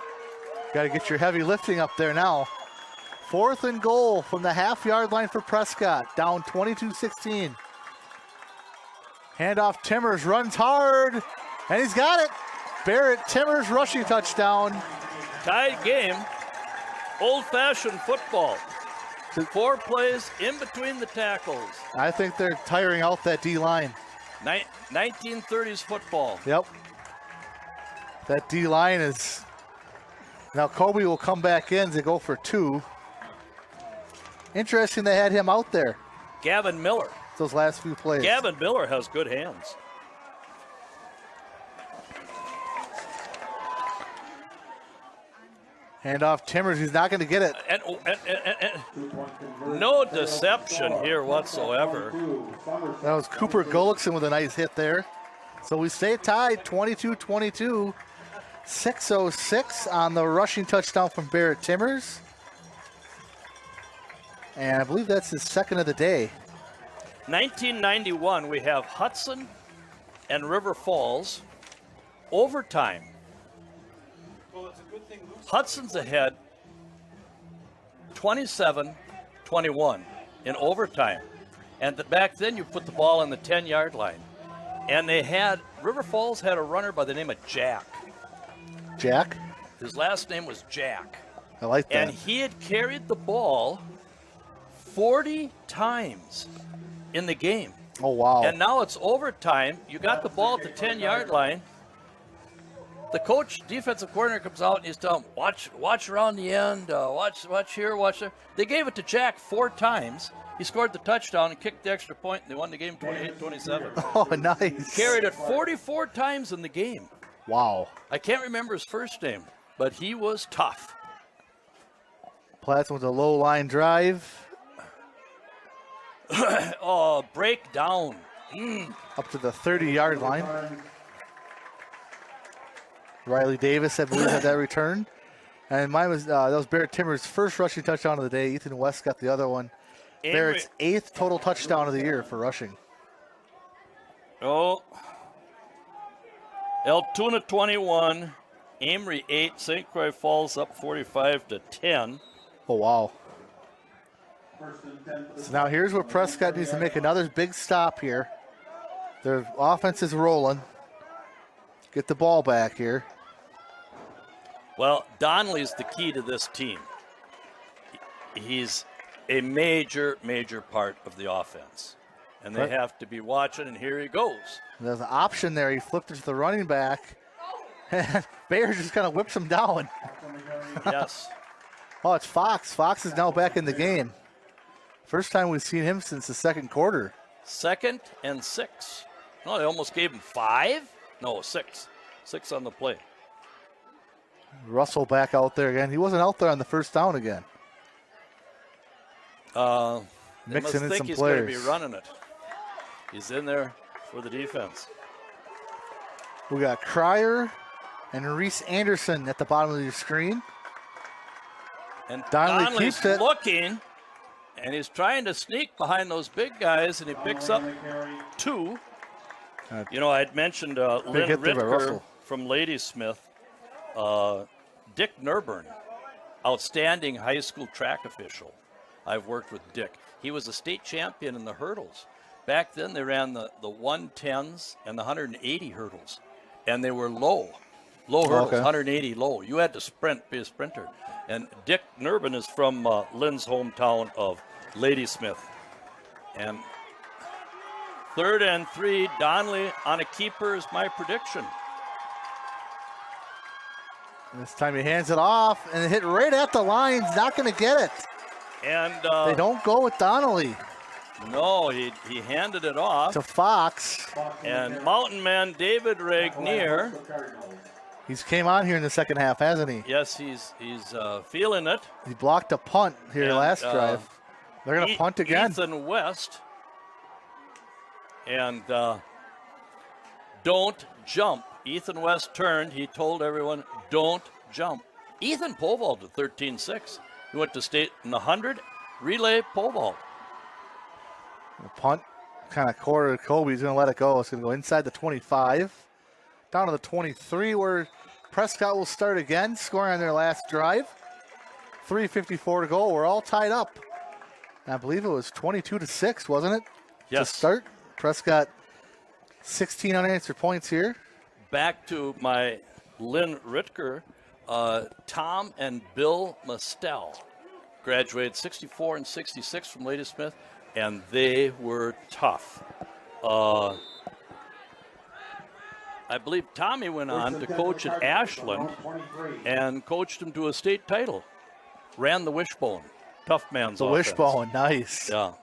Got to get your heavy lifting up there now. 4th and goal from the half-yard line for Prescott. Down 22-16. Handoff Timmers, runs hard, and he's got it. Barrett Timmers rushing touchdown. Tied game. Old-fashioned football. 4 plays in between the tackles. I think they're tiring out that D-line. 1930s football. Yep. That D line is, now Kobe will come back in to go for 2. Interesting they had him out there Gavin Miller. those last few plays. Gavin Miller has good hands. Hand off Timmers, he's not going to get it. And no deception here whatsoever. That was Cooper Gullickson with a nice hit there. So we stay tied, 22-22. 6:06 on the rushing touchdown from Barrett Timmers. And I believe that's his second of the day. 1991, we have Hudson and River Falls. Overtime. Hudson's ahead 27-21 in overtime. And back then you put the ball on the 10-yard line. And River Falls had a runner by the name of Jack. Jack? His last name was Jack. I like that. And he had carried the ball 40 times in the game. Oh, wow. And now it's overtime. You got the ball at the 10-yard line. The coach, defensive coordinator, comes out and he's telling them, watch around the end, watch here, watch there. They gave it to Jack 4 times. He scored the touchdown and kicked the extra point, and they won the game 28-27. Oh, nice. Carried it 44 times in the game. Wow. I can't remember his first name, but he was tough. Platson with a low line drive. Oh, breakdown. Up to the 30-yard line. Riley Davis, I believe, had that return. And mine was, that was Barrett Timmers' first rushing touchdown of the day. Ethan West got the other one. Barrett's 8th total touchdown of the year for rushing. Oh. Altoona 21, Amory 8, St. Croix Falls up 45-10. Oh, wow. So now here's where Prescott needs to make another big stop here. Their offense is rolling. Get the ball back here. Well, Donnelly's the key to this team. He's a major, major part of the offense. And they have to be watching, and here he goes. There's an option there. He flipped it to the running back. Bayer just kind of whips him down. Yes. Oh, it's Fox. Fox is now back in the game. First time we've seen him since the second quarter. 2nd and 6. No, they almost gave him 5. No, 6. 6 on the play. Russell back out there again. He wasn't out there on the first down again. Mixing in some he's players. Going to be running it. He's in there for the defense. We got Cryer and Reese Anderson at the bottom of your screen. And Donnelly keeps it. Looking, and he's trying to sneak behind those big guys, and he picks up 2. You know, I'd mentioned Lynn Ritker from Ladysmith. Dick Nurburn, outstanding high school track official. I've worked with Dick. He was a state champion in the hurdles. Back then, they ran the 110s and the 180 hurdles, and they were low hurdles, okay. 180 low. You had to sprint, be a sprinter. And Dick Nurburn is from Lynn's hometown of Ladysmith. And 3rd and 3, Donnelly on a keeper is my prediction. This time he hands it off and it hit right at the lines. Not going to get it. And they don't go with Donnelly. No, he handed it off to Fox. And Mountain Man David Regnier. He's came on here in the second half, hasn't he? Yes, he's feeling it. He blocked a punt here last drive. They're going to punt again. Ethan West. And don't jump. Ethan West turned. He told everyone, don't jump. Ethan pole vaulted 13-6. He went to state in the 100 relay pole vault. The punt kind of quarter Kobe. He's going to let it go. It's going to go inside the 25. Down to the 23 where Prescott will start again, scoring on their last drive. 3:54 to go. We're all tied up. And I believe it was 22-6, wasn't it? Yes. To start. Prescott 16 unanswered points here. Back to my Lynn Ritker, Tom and Bill Mustel graduated 64 and 66 from Ladysmith, and they were tough. I believe Tommy went on to coach at Ashland and coached him to a state title. Ran the wishbone. Tough man's The offense. wishbone, nice. Yeah.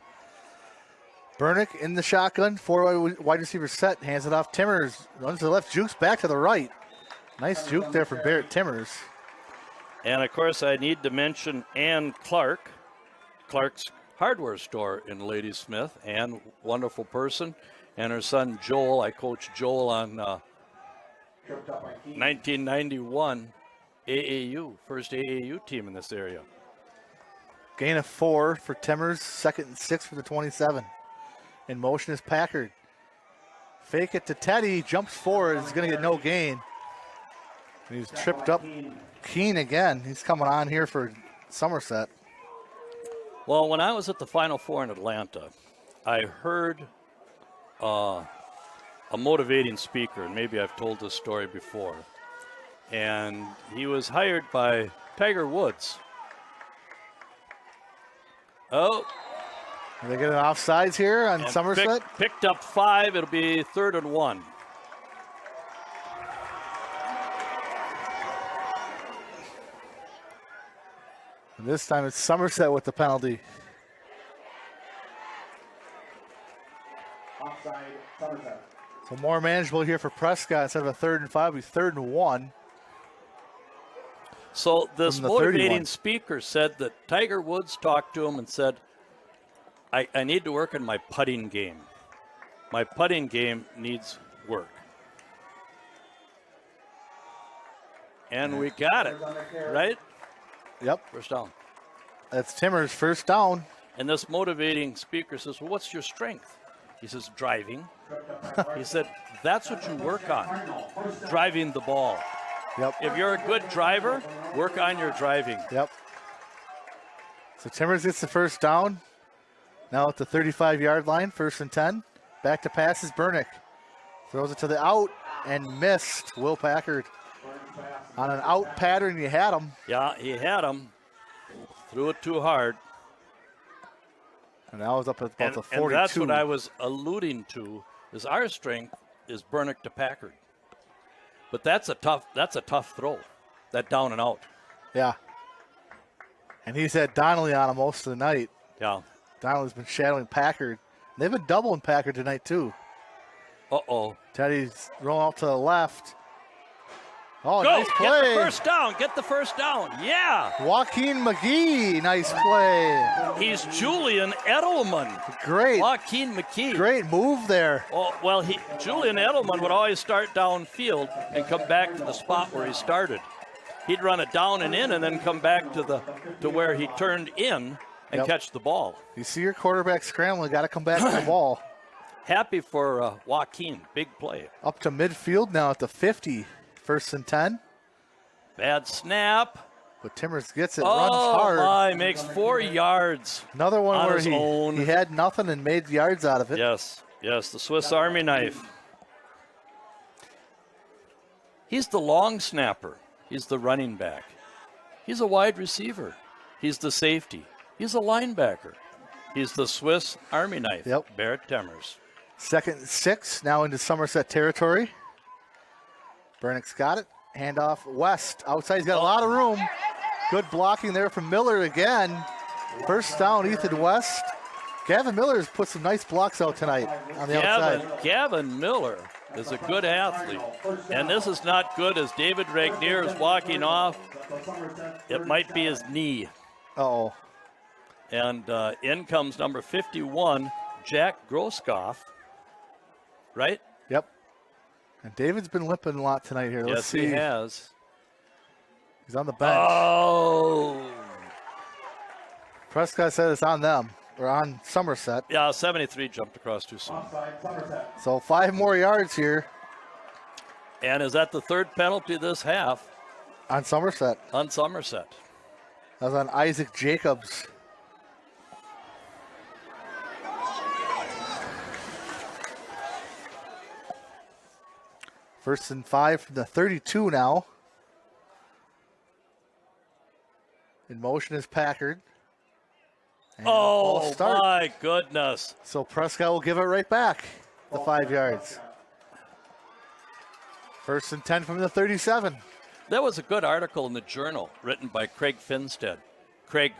Bernick in the shotgun, 4 wide receiver set, hands it off. Timmers runs to the left, jukes back to the right. Nice juke there for Barrett Timmers. And of course, I need to mention Ann Clark, Clark's hardware store in Ladysmith. Ann, wonderful person. And her son Joel. I coached Joel on 1991 AAU, first AAU team in this area. Gain of 4 for Timmers, 2nd and 6 for the 27. In motion is Packard. Fake it to Teddy, jumps forward, is going to get no gain. And he's tripped up. Keene again, he's coming on here for Somerset. Well, when I was at the Final Four in Atlanta, I heard a motivating speaker, and maybe I've told this story before. And he was hired by Tiger Woods. Oh. Are they getting offsides here on Somerset? Picked up 5. It'll be 3rd and 1. And this time it's Somerset with the penalty. Offside, Somerset. So more manageable here for Prescott. Instead of a 3rd and 5, it'll be 3rd and 1. So this From the motivating 31. speaker said that Tiger Woods talked to him and said, I need to work on my putting game. My putting game needs work. And we got it, right? Yep, First down. that's Timmers' first down. And this motivating speaker says, well, what's your strength? He says, driving. He said, that's what you work on, driving the ball. Yep, If you're a good driver, work on your driving. yep. So Timmers gets the first down. Now at the 35-yard line, 1st and 10. Back to passes, Bernick. Throws it to the out and missed. Will Packard. On an out pattern, you had him. Yeah, he had him. Threw it too hard. And now it's up at about the 42. And that's what I was alluding to, is our strength is Bernick to Packard. But that's a tough throw, that down and out. Yeah. And he's had Donnelly on him most of the night. Yeah. Donnelly's been shadowing Packard. They've been doubling Packard tonight, too. Uh-oh. Teddy's rolling out to the left. Oh, Go! nice play. Get the first down. Get the first down. Yeah. Joaquin McGee, nice play. He's Julian Edelman. Great. Joaquin McGee. Great move there. Oh, well, Julian Edelman would always start downfield and come back to the spot where he started. He'd run it down and in and then come back to where he turned in and catch the ball. You see your quarterback scrambling, got to come back to the ball. Happy for Joaquin. Big play. Up to midfield now at the 50. 1st and 10. Bad snap. But Timmers gets it, runs hard. Oh, my, makes 4 yards. Another one on where his own. he had nothing and made yards out of it. Yes, the Swiss Army knife. He's the long snapper. He's the running back. He's a wide receiver. He's the safety. He's a linebacker. He's the Swiss Army knife. Yep. Barrett Timmers. 2nd and 6, now into Somerset territory. Bernick's got it. Handoff West. Outside, he's got a lot of room. Good blocking there from Miller again. First down, Ethan West. Gavin Miller has put some nice blocks out tonight on the outside. Gavin Miller is a good athlete. And this is not good as David Regnier is walking off. It might be his knee. Uh-oh. And in comes number 51, Jack Groskoff. Right? Yep. And David's been limping a lot tonight here. Let's see. Yes, he has. He's on the bench. Oh. Prescott said it's on them, or on Somerset. Yeah, 73 jumped across too soon. So 5 more yards here And is that the 3rd penalty this half on Somerset. on Somerset? That was on Isaac Jacobs. First and 5 from the 32 now. In motion is Packard. And Oh, false start. my goodness. So Prescott will give it right back, the 5 yards. First and 10 from the 37. There was a good article in the Journal written by Craig Finstead. Craig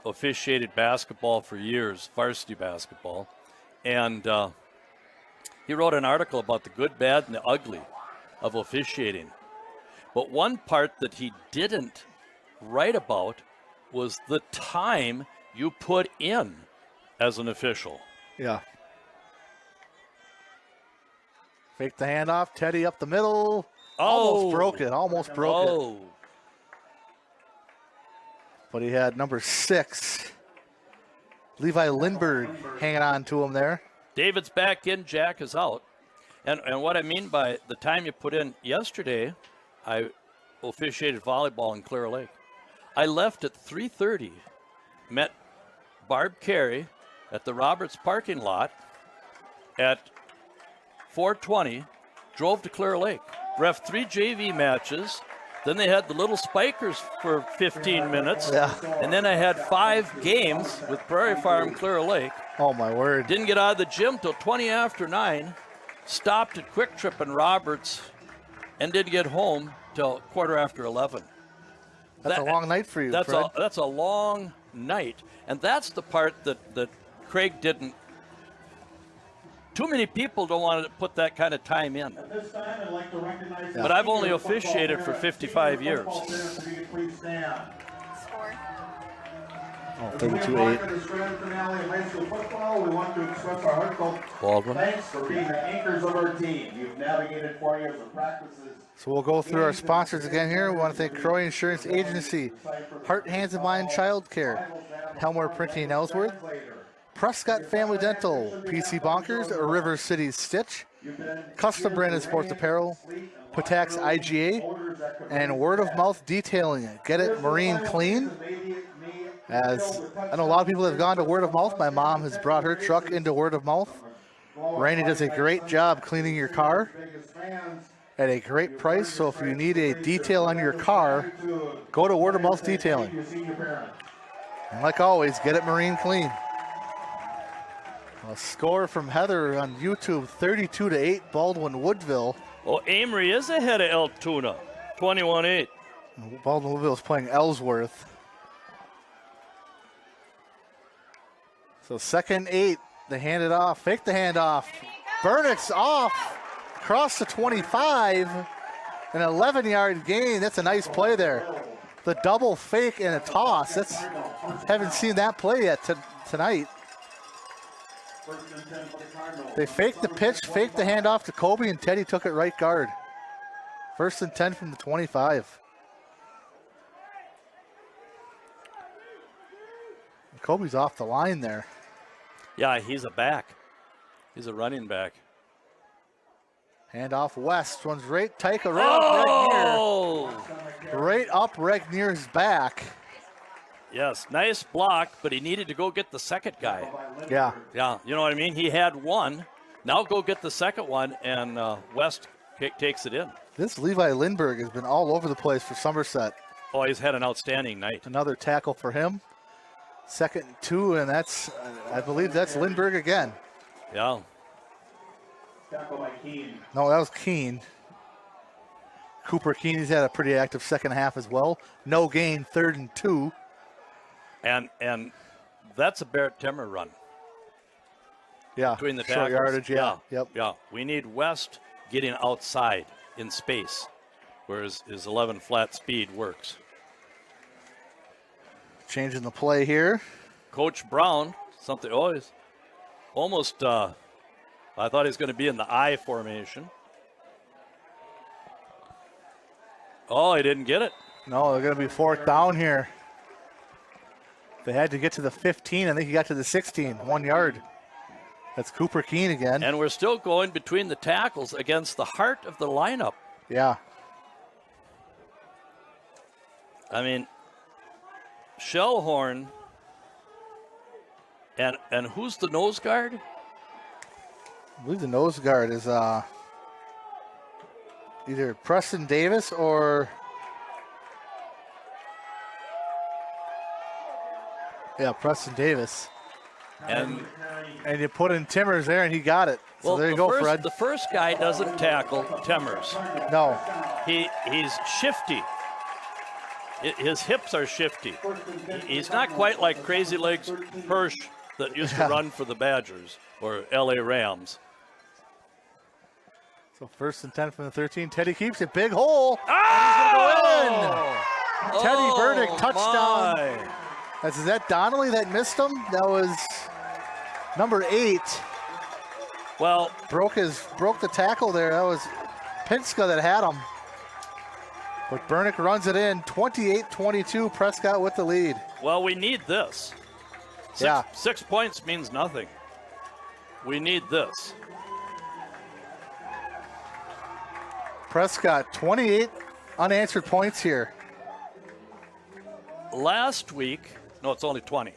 officiated basketball for years, varsity basketball, and he wrote an article about the good, bad, and the ugly of officiating. But one part that he didn't write about was the time you put in as an official. Yeah. Fake the handoff. Teddy up the middle. Almost broke it. Almost broke it. But he had number 6, Levi Lindbergh, hanging on to him there. David's back in. Jack is out. And what I mean by the time you put in yesterday, I officiated volleyball in Clear Lake. I left at 3:30, met Barb Carey at the Roberts parking lot at 4:20, drove to Clear Lake, ref 3 JV matches. Then they had the little spikers for 15 minutes. Yeah. And then I had 5 games with Prairie Farm Clear Lake. Oh, my word. Didn't get out of the gym till 20 after 9. Stopped at Quick Trip and Roberts and didn't get home till 11:15. That's a long night for you, Fred. That's a long night. And that's the part that Craig didn't. Too many people don't want to put that kind of time in. At this time, I'd like to recognize But I've only officiated for 55 years. Please stand. Score. Oh, As we get 32-8. back to the grand finale of high school football, we want to express our heartfelt Baldwin. thanks for being the anchors of our team. You've navigated 4 years of practices. So we'll go through our sponsors again here. We want to thank Croy Insurance Agency, Heart, Hands, and Mind Child Care, Helmer Printing in Ellsworth, Prescott Family Dental, PC Bonkers, River City Stitch, Custom Branded Sports Apparel, Patax IGA, and Word of Mouth Detailing. Get it marine clean. As I know a lot of people have gone to Word of Mouth. My mom has brought her truck into Word of Mouth. Randy does a great job cleaning your car at a great price. So if you need a detail on your car, go to Word of Mouth Detailing. And like always, get it marine clean. A score from Heather on YouTube, 32-8, Baldwin Woodville. Oh, Amory is ahead of Altoona, 21-8. Baldwin Woodville is playing Ellsworth. So second 8, they hand it off, fake the handoff. Bernick's off, across the 25, an 11-yard gain. That's a nice play there. The double fake and a toss. Haven't seen that play yet tonight. They faked the pitch, faked the handoff to Kobe, and Teddy took it right guard. First and 10 from the 25. Kobe's off the line there. Yeah, he's a back. He's a running back. Handoff West, runs right, Tyka right up Regnier. Right up Regnier's back. Yes, nice block, but he needed to go get the second guy. Yeah. Yeah, you know what I mean? He had one. Now go get the second one, and West takes it in. This Levi Lindbergh has been all over the place for Somerset. Oh, he's had an outstanding night. Another tackle for him. Second and 2, and that's, I believe that's Lindbergh again. Yeah. Tackle by Keene. No, that was Keene. Cooper Keene, he's had a pretty active second half as well. No gain, 3rd and 2. And that's a Barrett Timmer run. Yeah, Between the short tackles. yardage, yeah. Yep. Yeah, we need West getting outside in space, whereas his 11 flat speed works. Changing the play here. Coach Brown, something always almost, I thought he was going to be in the I formation. Oh, he didn't get it. No, they're going to be 4th down here. They had to get to the 15. I think he got to the 16, 1 yard. That's Cooper Keene again. And we're still going between the tackles against the heart of the lineup. Yeah. I mean, Shellhorn and who's the nose guard? I believe the nose guard is either Preston Davis or Preston Davis. And And you put in Timmers there, and he got it. So Well, there you go, Fred. The first guy doesn't tackle Timmers. No. He's shifty. His hips are shifty. He's not quite like Crazy Legs Hirsch that used to run for the Badgers or LA Rams. So 1st and 10 from the 13. Teddy keeps it. Big hole. Oh! Teddy Burdick, touchdown. My. Is that Donnelly that missed him? That was number 8. Well, Broke the tackle there. That was Pinska that had him. But Burdick runs it in. 28-22. Prescott with the lead. well, we need this. 6 points means nothing. We need this. Prescott, 28 unanswered points here. Last week, no, it's only 20.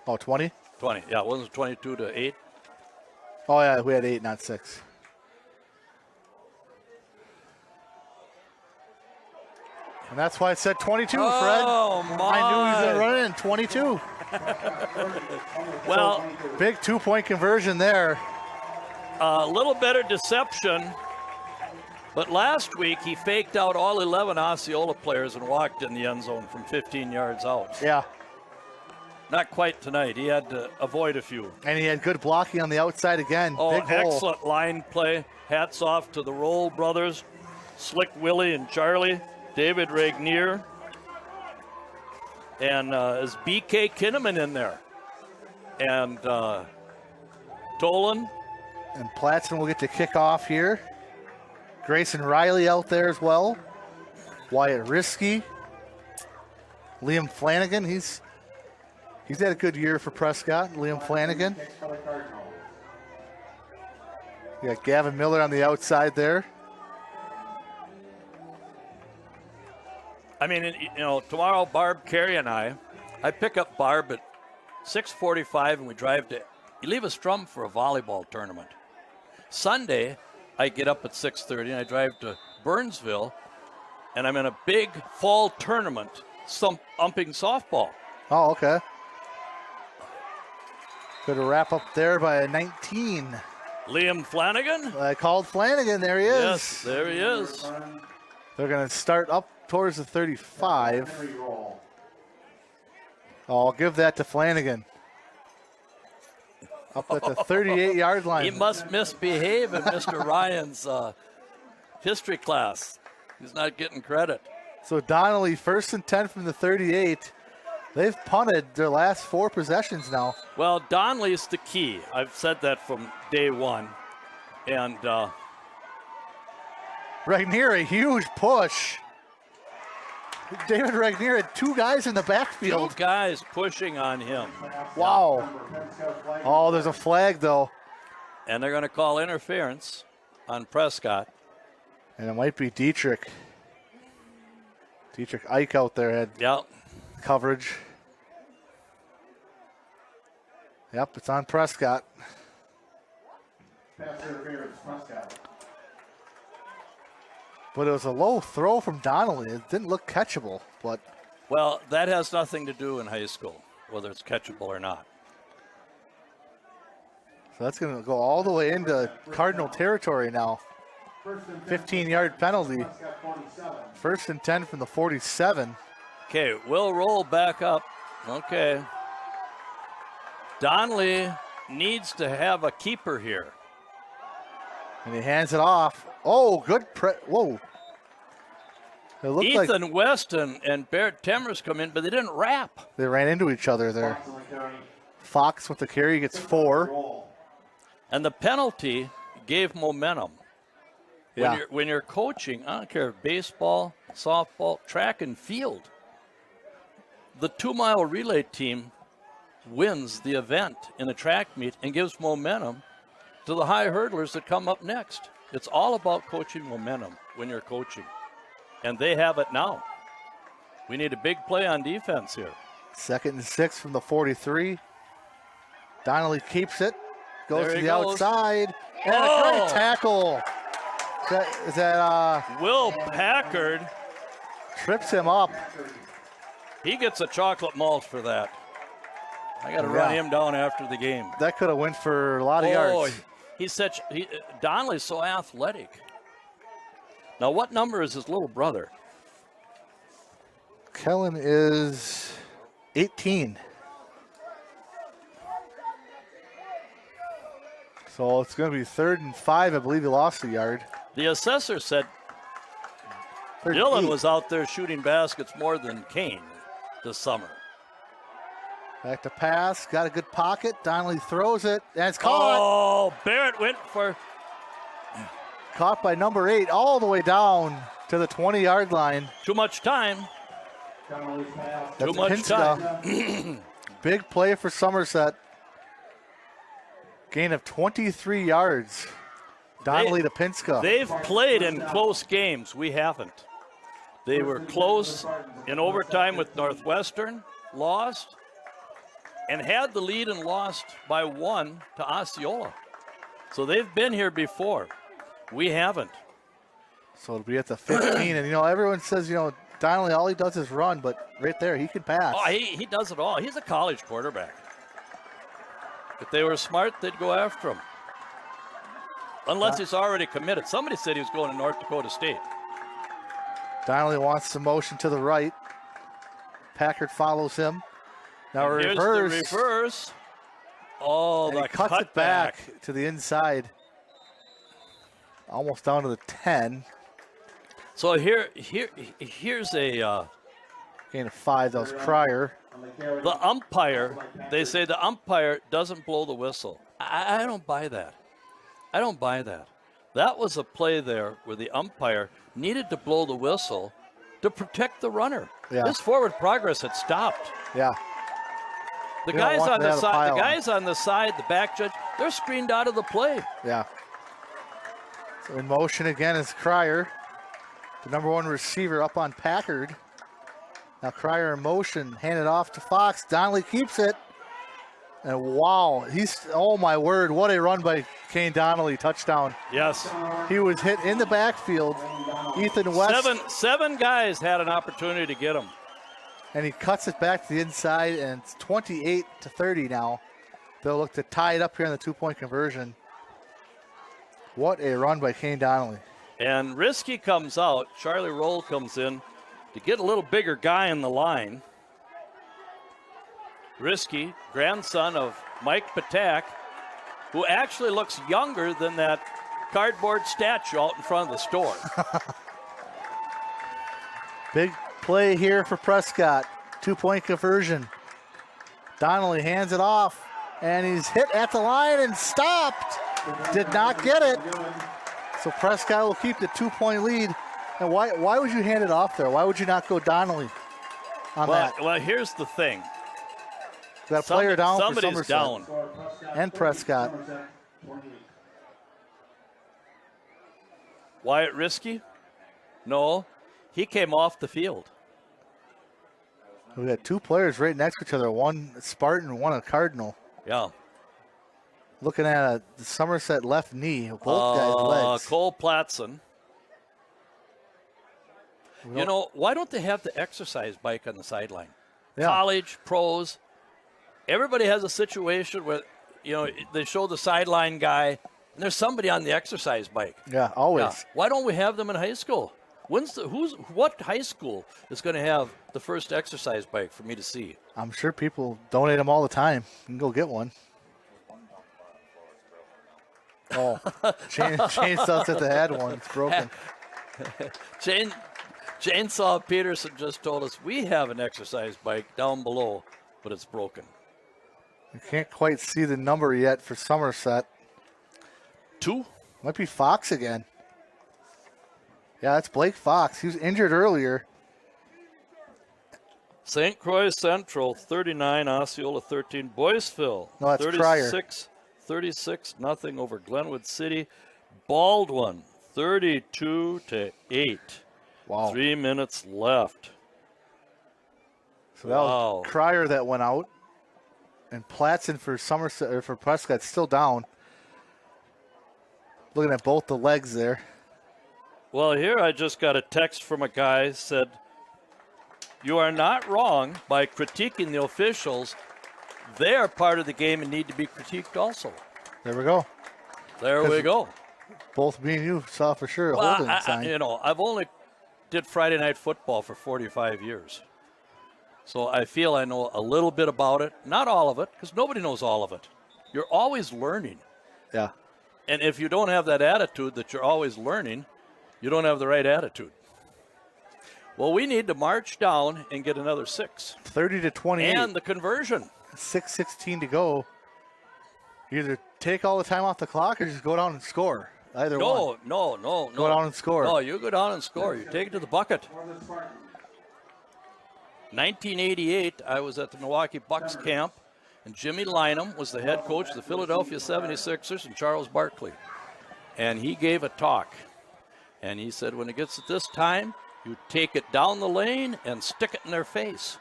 Oh, 20? 20, yeah, it wasn't 22 to 8. Oh, yeah, we had 8, not 6. And that's why it said 22, Fred. Oh, my. I knew he was going to run it in 22. Well, Big 2-point conversion there. a little better deception. But last week, he faked out all 11 Osceola players and walked in the end zone from 15 yards out. Yeah. Not quite tonight. He had to avoid a few. And he had good blocking on the outside again. Oh, Big hole. excellent line play. Hats off to the Roll brothers, Slick Willie and Charlie, David Regnier, and is B.K. Kinnaman in there. And Tolan. And Platson will get to kick off here. Grayson Riley out there as well. Wyatt Risky. Liam Flanagan, he's had a good year for Prescott. Liam Flanagan. You got Gavin Miller on the outside there. I mean, tomorrow Barb Carey and I pick up Barb at 6:45 and we drive to Eleva Strum for a volleyball tournament. Sunday, I get up at 6:30 and I drive to Burnsville, and I'm in a big fall tournament, umping softball. Oh, okay. Good wrap up there by a 19. Liam Flanagan? I called Flanagan. There he is. Yes, there he is. They're going to start up towards the 35. Oh, I'll give that to Flanagan. Up at the 38-yard line. He must misbehave in Mr. Ryan's history class. He's not getting credit. So Donnelly, 1st and 10 from the 38. They've punted their last 4 possessions now. Well, Donnelly's the key. I've said that from day one. And Regnier, a huge push. David Regnier had 2 guys in the backfield. 2 guys pushing on him. Wow. Oh, there's a flag, though. And they're going to call interference on Prescott. And it might be Dietrich. Dietrich Ike out there had coverage. Yep, it's on Prescott. Pass interference, Prescott. But it was a low throw from Donnelly. It didn't look catchable, but Well, that has nothing to do in high school, whether it's catchable or not. so that's going to go all the way into Cardinal territory now. 15-yard penalty. 1st and 10 from the 47. Okay, we'll roll back up. Okay. Donnelly needs to have a keeper here. And he hands it off. Oh, good. Whoa. It looked Ethan like West and Barrett Timmers come in, but they didn't wrap. they ran into each other there. Fox with the carry gets 4. And the penalty gave momentum. Yeah. When you're coaching, I don't care, baseball, softball, track and field, the 2-mile relay team wins the event in a track meet and gives momentum to the high hurdlers that come up next. It's all about coaching momentum when you're coaching. And they have it now. We need a big play on defense here. 2nd and 6 from the 43. Donnelly keeps it. Goes There to he the goes. outside. And a great tackle. Is that Will Packard, trips him up. he gets a chocolate malt for that. I got to run him down after the game. That could have went for a lot of yards. Donnelly's so athletic. Now, what number is his little brother? Kellen is 18. So it's going to be 3rd and 5. I believe he lost a yard. The assessor said Dylan was out there shooting baskets more than Kane this summer. Back to pass. Got a good pocket. Donnelly throws it. And it's caught. Oh, Barrett went for... Caught by number 8 all the way down to the 20-yard line. Too much time. That's Too much Pinska. Big play for Somerset. Gain of 23 yards. Donnelly to Pinska. They've played in close games. We haven't. They were close in overtime with Northwestern, lost, and had the lead and lost by 1 to Osceola. So they've been here before. We haven't. So it'll be at the 15. And, everyone says, Donnelly, all he does is run, but right there, he can pass. Oh, he does it all. He's a college quarterback. If they were smart, they'd go after him. Unless he's already committed. Somebody said he was going to North Dakota State. Donnelly wants some motion to the right. Packard follows him. Now Here's the reverse. Oh, and he cuts it back to the inside. Almost down to the 10. So here's a gain of 5. That was Cryer. The umpire. They say the umpire doesn't blow the whistle. I don't buy that. I don't buy that. That was a play there where the umpire needed to blow the whistle to protect the runner. Yeah. This forward progress had stopped. Yeah. The guys on the side, the back judge, they're screened out of the play. Yeah. So in motion again is Cryer, the number 1 receiver up on Packard. Now Cryer in motion, handed off to Fox. Donnelly keeps it. And wow, oh my word, what a run by Kane Donnelly, touchdown. Yes. He was hit in the backfield. Ethan West. Seven guys had an opportunity to get him. And he cuts it back to the inside, and it's 28-30 now. They'll look to tie it up here in the 2-point conversion. What a run by Kane Donnelly. And Risky comes out. Charlie Roll comes in to get a little bigger guy in the line. Risky, grandson of Mike Patak, who actually looks younger than that cardboard statue out in front of the store. Big play here for Prescott. 2-point conversion. Donnelly hands it off, and he's hit at the line and stopped. Did not get it. So Prescott will keep the 2-point lead. And why would you hand it off there? Why would you not go Donnelly on that? Well, here's the thing. Got a player down for Somebody's Somerset. down. And Prescott. Wyatt Risky? No, he came off the field. We got 2 players right next to each other. One Spartan, one a Cardinal. Yeah. Looking at the Somerset left knee, both guys' legs. Cole Platson. Why don't they have the exercise bike on the sideline? Yeah. College, pros, everybody has a situation where, they show the sideline guy, and there's somebody on the exercise bike. Yeah, always. Yeah. Why don't we have them in high school? What high school is going to have the first exercise bike for me to see? I'm sure people donate them all the time. You can go get one. Oh, Chainsaw said they had one. It's broken. Chainsaw Peterson just told us we have an exercise bike down below, but it's broken. You can't quite see the number yet for Somerset. 2? Might be Fox again. Yeah, that's Blake Fox. He was injured earlier. St. Croix Central, 39, Osceola 13. Boyceville, No, that's 36, nothing over Glenwood City. Baldwin, 32-8. Wow. 3 minutes left. So that was Cryer that went out. And Platson for Somerset or for Prescott still down. Looking at both the legs there. Well, here I just got a text from a guy said, "You are not wrong by critiquing the officials. they are part of the game and need to be critiqued also. There we go. There we go. Both me and you saw for sure a Well, holding sign. I've only did Friday night football for 45 years. So I feel I know a little bit about it. Not all of it, because nobody knows all of it. You're always learning. Yeah. And if you don't have that attitude that you're always learning, you don't have the right attitude. Well, we need to march down and get another 6. 30-28. And the conversion. 6:16 to go. Either take all the time off the clock or just go down and score. Either one. No. Go down and score. No, you go down and score. You take it to the bucket. 1988, I was at the Milwaukee Bucks camp, and Jimmy Lynam was the head coach of the Philadelphia 76ers and Charles Barkley. And he gave a talk. And he said, when it gets at this time, you take it down the lane and stick it in their face.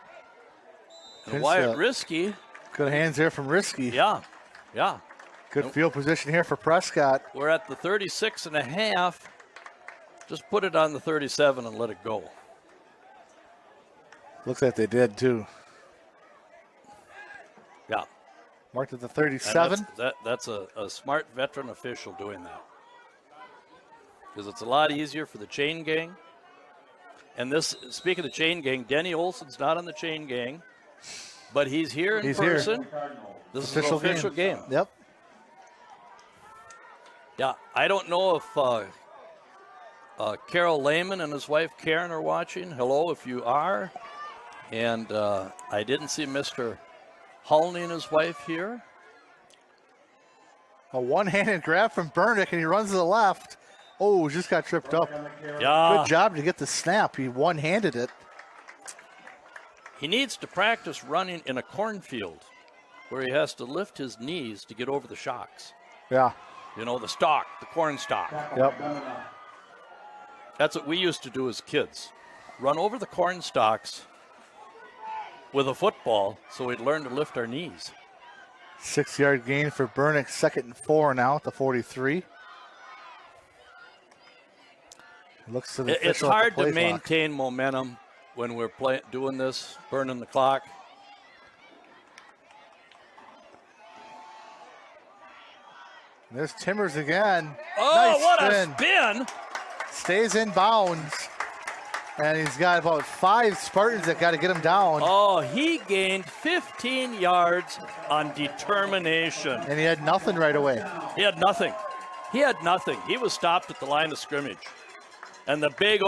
And Wyatt Risky. Good hands there from Risky. Yeah. Good field position here for Prescott. We're at the 36 and a half. Just put it on the 37 and let it go. Looks like they did too. Yeah. Marked at the 37. That's a smart veteran official doing that. Because it's a lot easier for the chain gang. And this, speaking of the chain gang, Denny Olson's not on the chain gang, but he's here in person. This is an official game. Yep. Yeah, I don't know if Carol Lehman and his wife Karen are watching. Hello, if you are. And I didn't see Mr. Hulney and his wife here. A one-handed grab from Burnick, and he runs to the left. Oh, just got tripped up. Yeah. Good job to get the snap. He one-handed it. He needs to practice running in a cornfield where he has to lift his knees to get over the shocks. Yeah. You know, the stalk, the corn stalk. Yep. That's what we used to do as kids. Run over the corn stalks with a football so we'd learn to lift our knees. 6-yard gain for Burnick. 2nd and 4 now at the 43. Looks to the It's official at the hard play to clock. maintain momentum when we're doing this, burning the clock. There's Timmers again. Oh, Nice what spin. a spin! Stays in bounds. And he's got about 5 Spartans that got to get him down. Oh, he gained 15 yards on determination. And he had nothing right away. He had nothing. He was stopped at the line of scrimmage. And the Big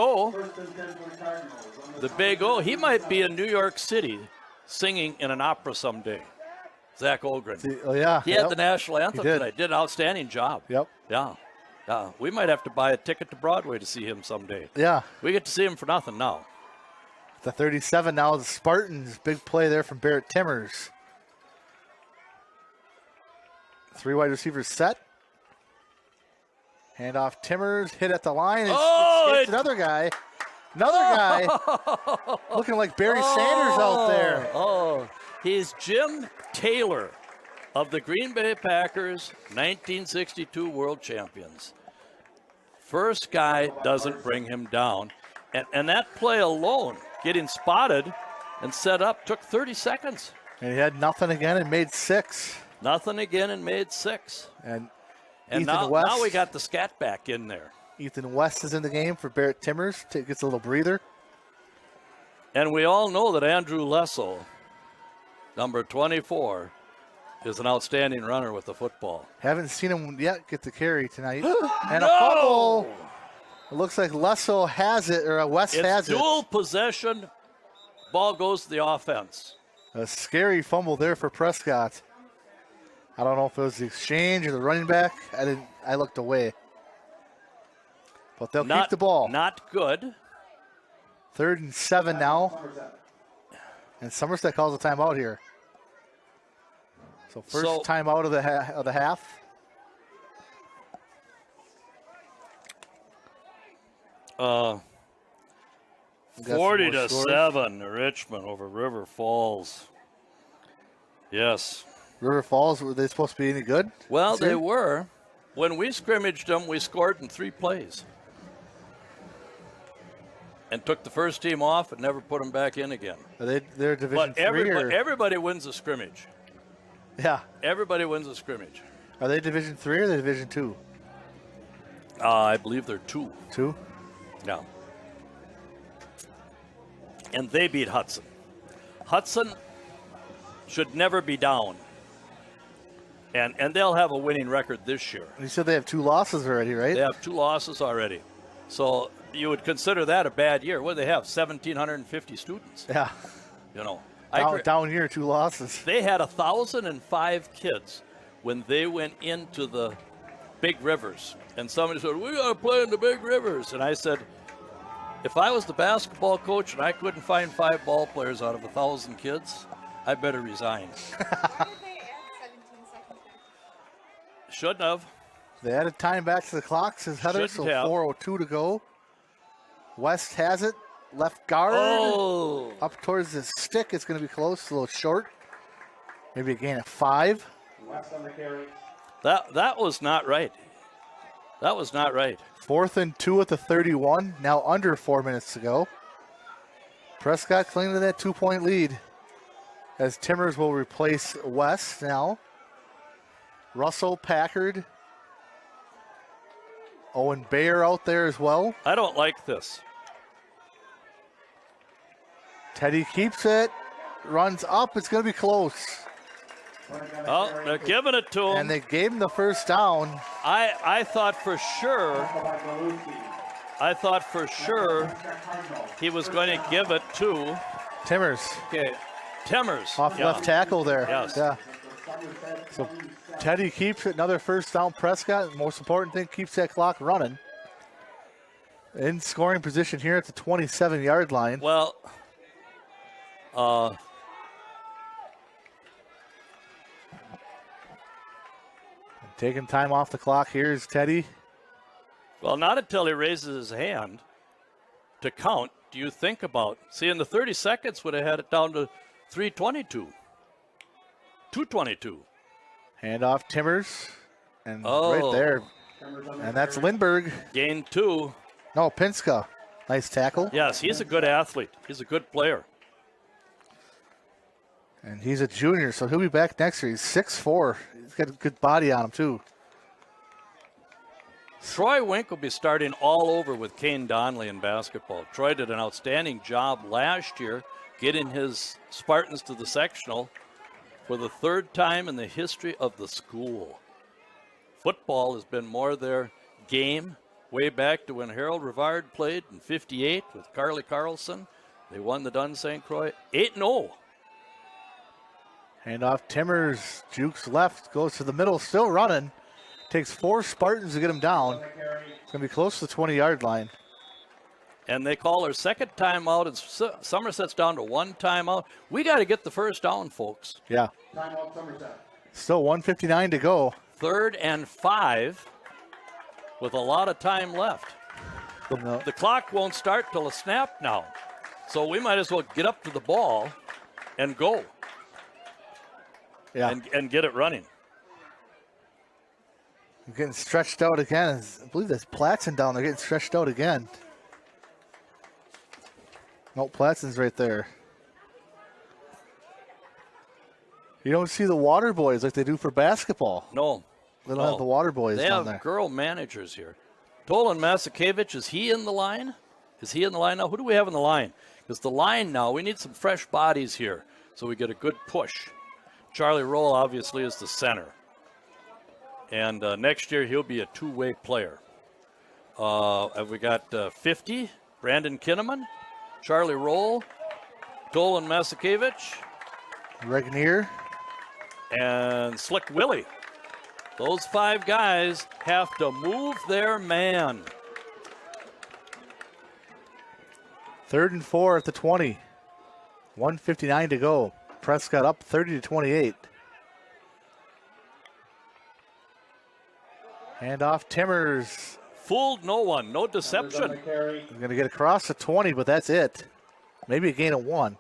O, he might be in New York City singing in an opera someday. Zach Olgren. Oh, yeah. He had the national anthem He did. tonight. Did an outstanding job. Yep. Yeah. We might have to buy a ticket to Broadway to see him someday. Yeah. We get to see him for nothing now. The 37 now, the Spartans. Big play there from Barrett Timmers. 3 wide receivers set. Handoff Timmers, hit at the line. It's another guy. Looking like Barry Sanders out there. Oh, he's Jim Taylor of the Green Bay Packers, 1962 world champions. First guy doesn't bring him down. And that play alone, getting spotted and set up, took 30 seconds. And he had nothing again and made 6. Nothing again and made 6. And And Ethan West. now we got the scat back in there. Ethan West is in the game for Barrett Timmers. Gets a little breather. And we all know that Andrew Lessel, number 24, is an outstanding runner with the football. Haven't seen him yet get the carry tonight. And a fumble. It looks like Lessel has it, or West has It's dual it. possession. Ball goes to the offense. A scary fumble there for Prescott. I don't know if it was the exchange or the running back. I looked away. But they'll keep the ball. Not good. 3rd and 7 now. And Somerset calls a timeout here. So first timeout of the half. Uh, We got some 40 more to scores. 7, Richmond over River Falls. Yes. River Falls, were they supposed to be any good? Well, See? they were. When we scrimmaged them, we scored in 3 plays. And took the first team off and never put them back in again. They're Division But 3 or? everybody wins a scrimmage. Yeah. Everybody wins a scrimmage. Are they Division 3 or they Division 2? I believe they're 2. 2? Yeah. And they beat Hudson. Hudson should never be down. And they'll have a winning record this year. You said they have 2 losses already, right? They have 2 losses already. So you would consider that a bad year. What do they have? 1,750 students. Yeah. You know. Down here, 2 losses. They had 1,005 kids when they went into the big rivers. And somebody said, we got to play in the big rivers. And I said, if I was the basketball coach and I couldn't find 5 ball players out of 1,000 kids, I better resign. Shouldn't have. They added time back to the clock, says Heather, Shouldn't so have. 4:02 to go. West has it. Left guard. Oh. Up towards the stick. It's going to be close, a little short. Maybe a gain of 5. West on the carry. That was not right. That was not right. 4th and 2 at the 31. Now under 4 minutes to go. Prescott clinging to that 2-point lead as Timmers will replace West now. Russell, Packard. Owen Bayer out there as well. I don't like this. Teddy keeps it. Runs up. It's going to be close. Oh, they're giving it to him. And they gave him the first down. I thought for sure he was going to give it to Timmers Timmers. off left tackle there. Yes. Yeah. So Teddy keeps it. Another first down. Prescott, most important thing, keeps that clock running. In scoring position here at the 27-yard line. Well, Taking time off the clock. Here's Teddy. well, not until he raises his hand to count do you think about. See, in the 30 seconds would have had it down to 3:22. 2:22. Handoff Timmers. And Oh. right there. And that's Lindbergh. Gain 2. No, Pinska. Nice tackle. Yes, he's a good athlete. He's a good player. And he's a junior, so he'll be back next year. He's 6'4". He's got a good body on him, too. Troy Wink will be starting all over with Kane Donnelly in basketball. Troy did an outstanding job last year getting his Spartans to the sectional for the 3rd time in the history of the school. Football has been more their game way back to when Harold Rivard played in 58 with Carly Carlson. They won the Dunn St. Croix 8-0. Handoff Timmers. Jukes left. Goes to the middle. Still running. Takes 4 Spartans to get him down. It's going to be close to the 20-yard line. And they call their second timeout, and Somerset's down to 1 timeout. We got to get the first down, folks. Yeah. Timeout Somerset. Still 1:59 to go. 3rd and 5 with a lot of time left. No. The clock won't start till a snap now. So we might as well get up to the ball and go Yeah. and get it running. I'm getting stretched out again. I believe that's Platson down there getting stretched out again. No, Platson's right there. You don't see the water boys like they do for basketball. No. They don't have the water boys They down have there. girl managers here. Tolan Masakevich, is he in the line? Is he in the line now? Who do we have in the line? Because the line now, we need some fresh bodies here so we get a good push. Charlie Roll obviously is the center. And next year he'll be a two-way player. Have we got 50? Brandon Kinnaman, Charlie Roll, Tolan Masakevich, Regnier. and Slick Willie. Those 5 guys have to move their man. 3rd and 4 at the 20. 1:59 to go. Prescott up 30-28. Handoff Timmers. Fooled no one, no deception. He's going to get across the 20, but that's it. Maybe a gain of 1.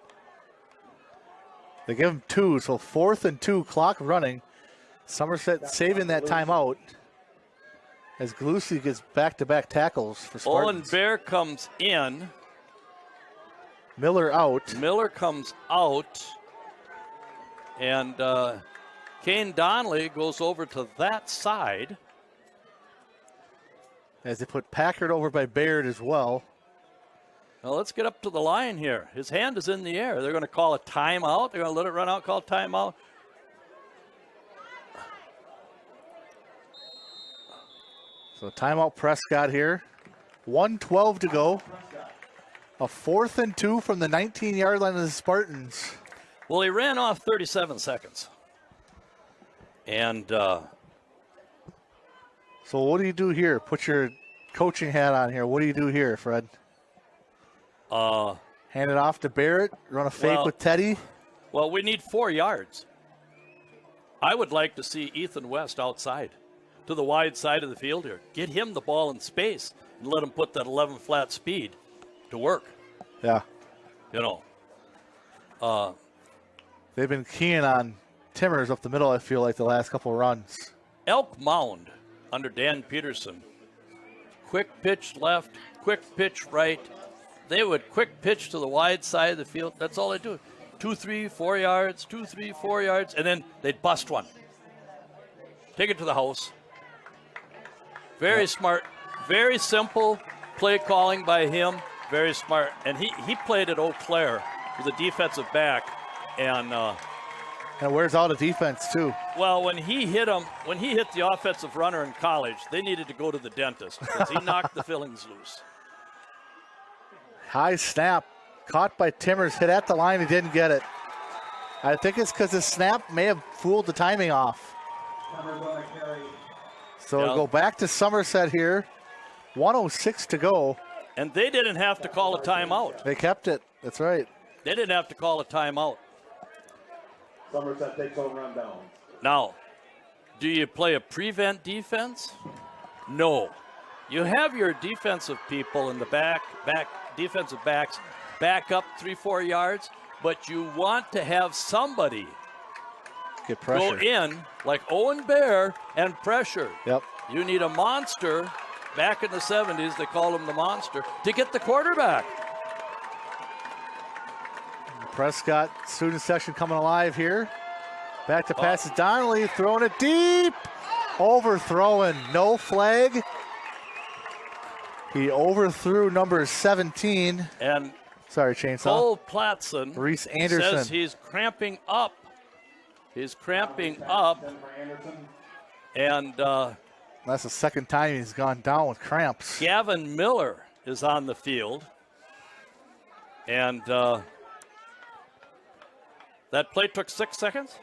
They give him 2, so 4th and 2, clock running. Somerset saving that timeout as Galusi gets back-to-back tackles for Owen Spartans. Bear comes in. Miller out. Miller comes out. And Kane Donnelly goes over to that side. As they put Packard over by Baird as well. Now let's get up to the line here. His hand is in the air. They're going to call a timeout. They're going to let it run out, call timeout. So timeout Prescott here. 1:12 to go. A 4th and 2 from the 19-yard line of the Spartans. Well, he ran off 37 seconds. And so what do you do here? Put your coaching hat on here. What do you do here, Fred? Hand it off to Barrett, run a fake with Teddy. Well, we need 4 yards. I would like to see Ethan West outside to the wide side of the field here. Get him the ball in space and let him put that 11 flat speed to work. Yeah. You know. They've been keying on Timmers up the middle, I feel like, the last couple of runs. Elk Mound under Dan Peterson. Quick pitch left, quick pitch right. They would quick pitch to the wide side of the field. That's all they do. 2, 3, 4 yards, 2, 3, 4 yards, and then they'd bust one. Take it to the house. Very smart, very simple play calling by him. Very smart. And he played at Eau Claire with a defensive back. And wears out a defense, too. Well, when he hit the offensive runner in college, they needed to go to the dentist because he knocked the fillings loose. High snap, caught by Timmers, hit at the line, he didn't get it. I think it's because the snap may have fooled the timing off. So we'll go back to Somerset here. 1:06 to go. And they didn't have to call a timeout. They kept it, that's right. They didn't have to call a timeout. Somerset takes over on down. Now, do you play a prevent defense? No. You have your defensive people in the back defensive backs back up 3-4 yards, but you want to have somebody get pressure. Go in like Owen Bear and pressure. Yep. You need a monster. Back in the 70s, they called him the monster to get the quarterback. Prescott student section coming alive here. Back to passes Donnelly, throwing it deep. Overthrowing, no flag. He overthrew number 17. And sorry, Chainsaw. Cole Platson Reese Anderson says he's cramping up. He's cramping up. And that's the second time he's gone down with cramps. Gavin Miller is on the field. And that play took 6 seconds.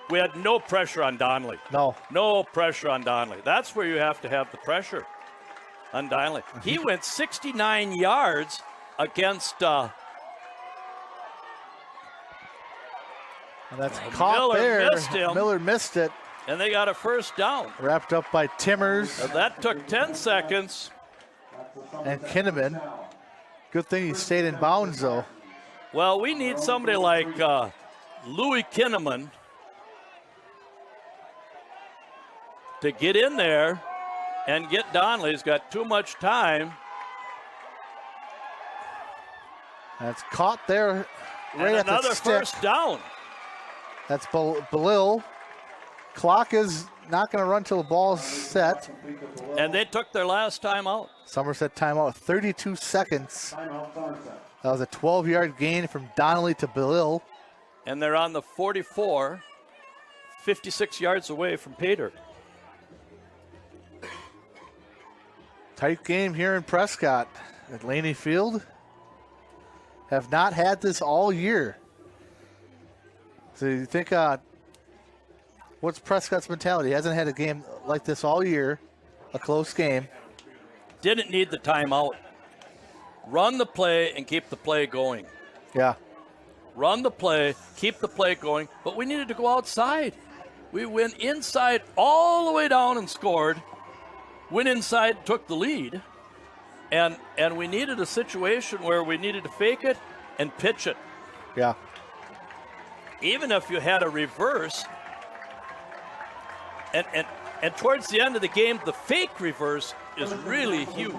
We had no pressure on Donnelly. No pressure on Donnelly. That's where you have to have the pressure on Donnelly. He went 69 yards against and that's caught Miller there. missed him. Miller missed it. And they got a first down. Wrapped up by Timmers. And that took 10 seconds. And Kinnaman. Good thing he stayed in bounds, though. Well, we need somebody like Louis Kinnaman to get in there and get Donnelly. He's got too much time. That's caught there right at the another stick. First down. That's Belil. Clock is not going to run till the ball's set. And they took their last time out. Somerset timeout, 32 seconds. That was a 12-yard gain from Donnelly to Belil. And they're on the 44, 56 yards away from Pater. Tight game here in Prescott at Laney Field. Have not had this all year. So you think, what's Prescott's mentality? He hasn't had a game like this all year, a close game. Didn't need the timeout. Run the play and keep the play going. Yeah. Run the play, keep the play going, but we needed to go outside. We went inside all the way down and scored. Went inside, took the lead, and we needed a situation where we needed to fake it and pitch it. Yeah. Even if you had a reverse, and towards the end of the game, the fake reverse is really huge.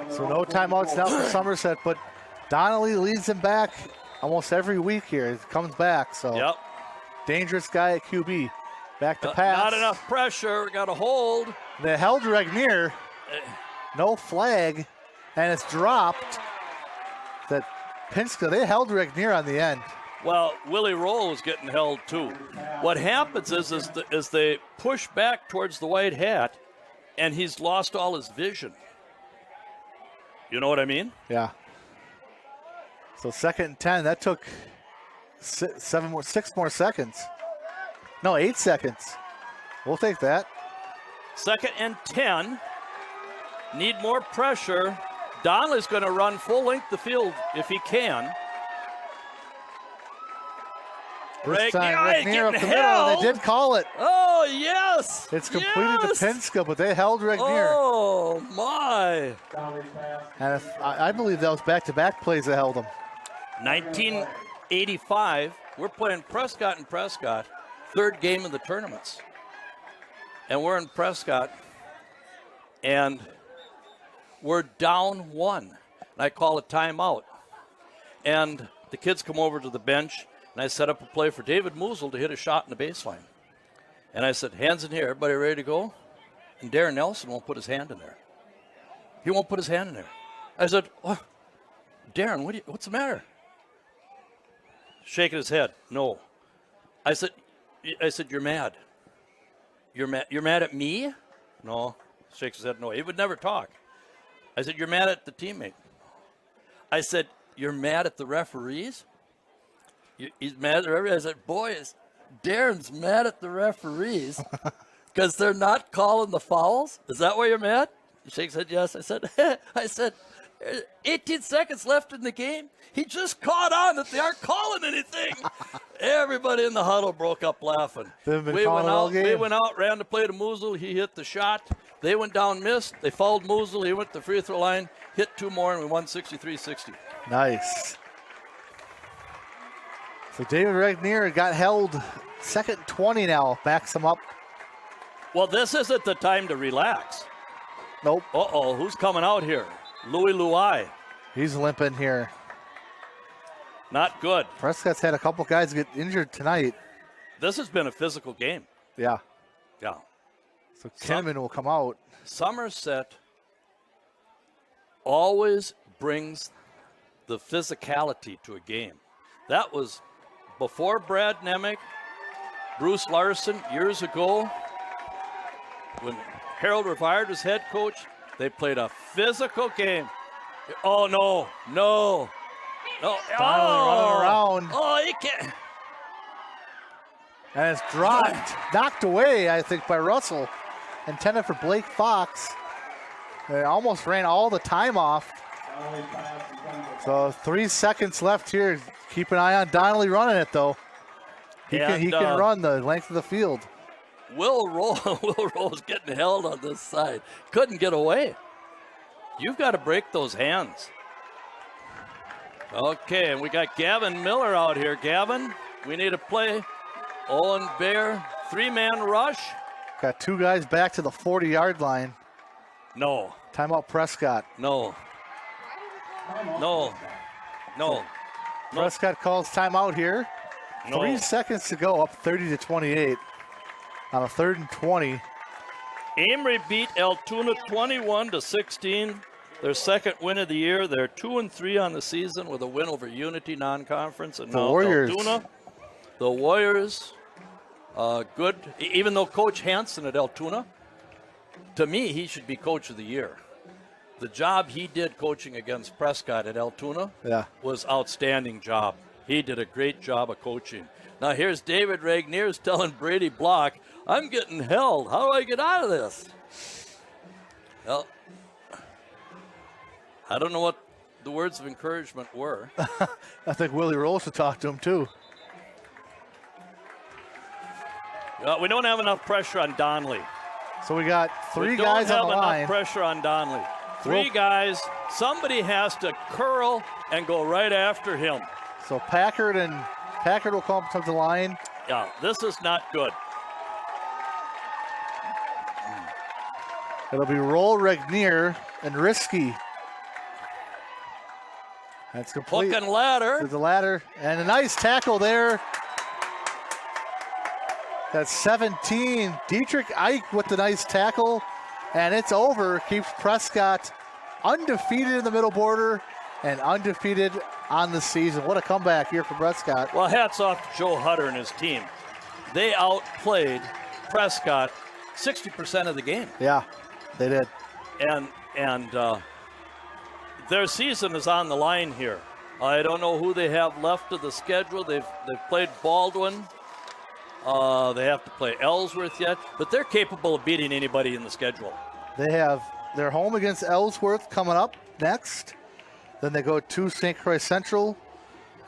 So no timeouts now for Somerset, but Donnelly leads him back almost every week here. He comes back, so yep. Dangerous guy at QB. Back to pass. Not enough pressure. Got a hold. They held Regnier. No flag, and it's dropped. That Pinska, they held Regnier on the end. Well, Willie Roll was getting held too. What happens is they push back towards the white hat, and he's lost all his vision. You know what I mean? Yeah. So 2nd and 10. That took 6 more seconds. No, 8 seconds. We'll take that. 2nd and 10. Need more pressure. Donnelly's going to run full length the field if he can. This time, Regnier Regnier up the getting middle. held. They did call it. Oh, yes. It's completed yes. to Pinska, but they held Regnier. Oh, my. And I believe that was back-to-back plays that held him. 1985, we're playing Prescott and Prescott, 3rd game of the tournaments. And we're in Prescott, and we're down 1. And I call a timeout. And the kids come over to the bench, and I set up a play for David Moosel to hit a shot in the baseline. And I said, hands in here, everybody ready to go? And Darren Nelson won't put his hand in there. He won't put his hand in there. I said, oh, Darren, what's the matter? Shaking his head, no. I said, you're mad. You're mad at me? No. Shakes his head, no. He would never talk. I said, you're mad at the teammate. I said, you're mad at the referees? He's mad at the referees. I said, boys, Darren's mad at the referees because they're not calling the fouls. Is that why you're mad? He shakes his head, yes. I said, 18 seconds left in the game. He just caught on that they aren't calling anything. Everybody in the huddle broke up laughing. They've been calling all game. We went out, ran to play to Moosel. He hit the shot. They went down, missed. They fouled Moosel. He went to the free throw line, hit 2 more, and we won 63-60. Nice. So David Regnier got held 2nd and 20 now. Backs him up. Well, this isn't the time to relax. Nope. Uh-oh, who's coming out here? Louis Luai. He's limping here. Not good. Prescott's had a couple guys get injured tonight. This has been a physical game. Yeah. Yeah. So Kinnaman will come out. Somerset always brings the physicality to a game. That was before Brad Nemec, Bruce Larson years ago. When Harold Revard was head coach, they played a physical game. Oh, no. Running around. Oh, he can't. And it's dropped. Knocked away, I think, by Russell. Intended for Blake Fox. They almost ran all the time off. So 3 seconds left here. Keep an eye on Donnelly running it, though. He can run the length of the field. Will Roll's getting held on this side. Couldn't get away. You've got to break those hands. Okay, and we got Gavin Miller out here. Gavin, we need a play. Owen Bear, 3-man rush. Got 2 guys back to the 40-yard line. No. Timeout Prescott. No. Prescott calls timeout here. No. 3 seconds to go, up 30-28 on a 3rd and 20. Amory beat Altoona 21-16. Their second win of the year. They're 2-3 on the season with a win over Unity non-conference. And now Warriors. Altoona. The Warriors, good. Even though Coach Hansen at Altoona, to me, he should be Coach of the Year. The job he did coaching against Prescott at Altoona was outstanding job. He did a great job of coaching. Now here's David Regnier telling Brady Block, I'm getting held. How do I get out of this? Well, I don't know what the words of encouragement were. I think Willie Roll should talk to him too. We don't have enough pressure on Donnelly. So we got 3 guys on the line. We don't have enough pressure on Donnelly. 3 guys. Somebody has to curl and go right after him. So Packard will come up to the line. Yeah, this is not good. It'll be Roll, Regnier, and Risky. That's complete. Hook and ladder. To the ladder. And a nice tackle there. That's 17. Dietrich Ike with the nice tackle, and it's over. Keeps Prescott undefeated in the middle border and undefeated on the season. What a comeback here for Prescott. Well, hats off to Joe Hutter and his team. They outplayed Prescott 60% of the game. Yeah, they did. And their season is on the line here. I don't know who they have left of the schedule. They've played Baldwin. They have to play Ellsworth yet, but they're capable of beating anybody in the schedule. They're home against Ellsworth coming up next. Then they go to St. Croix Central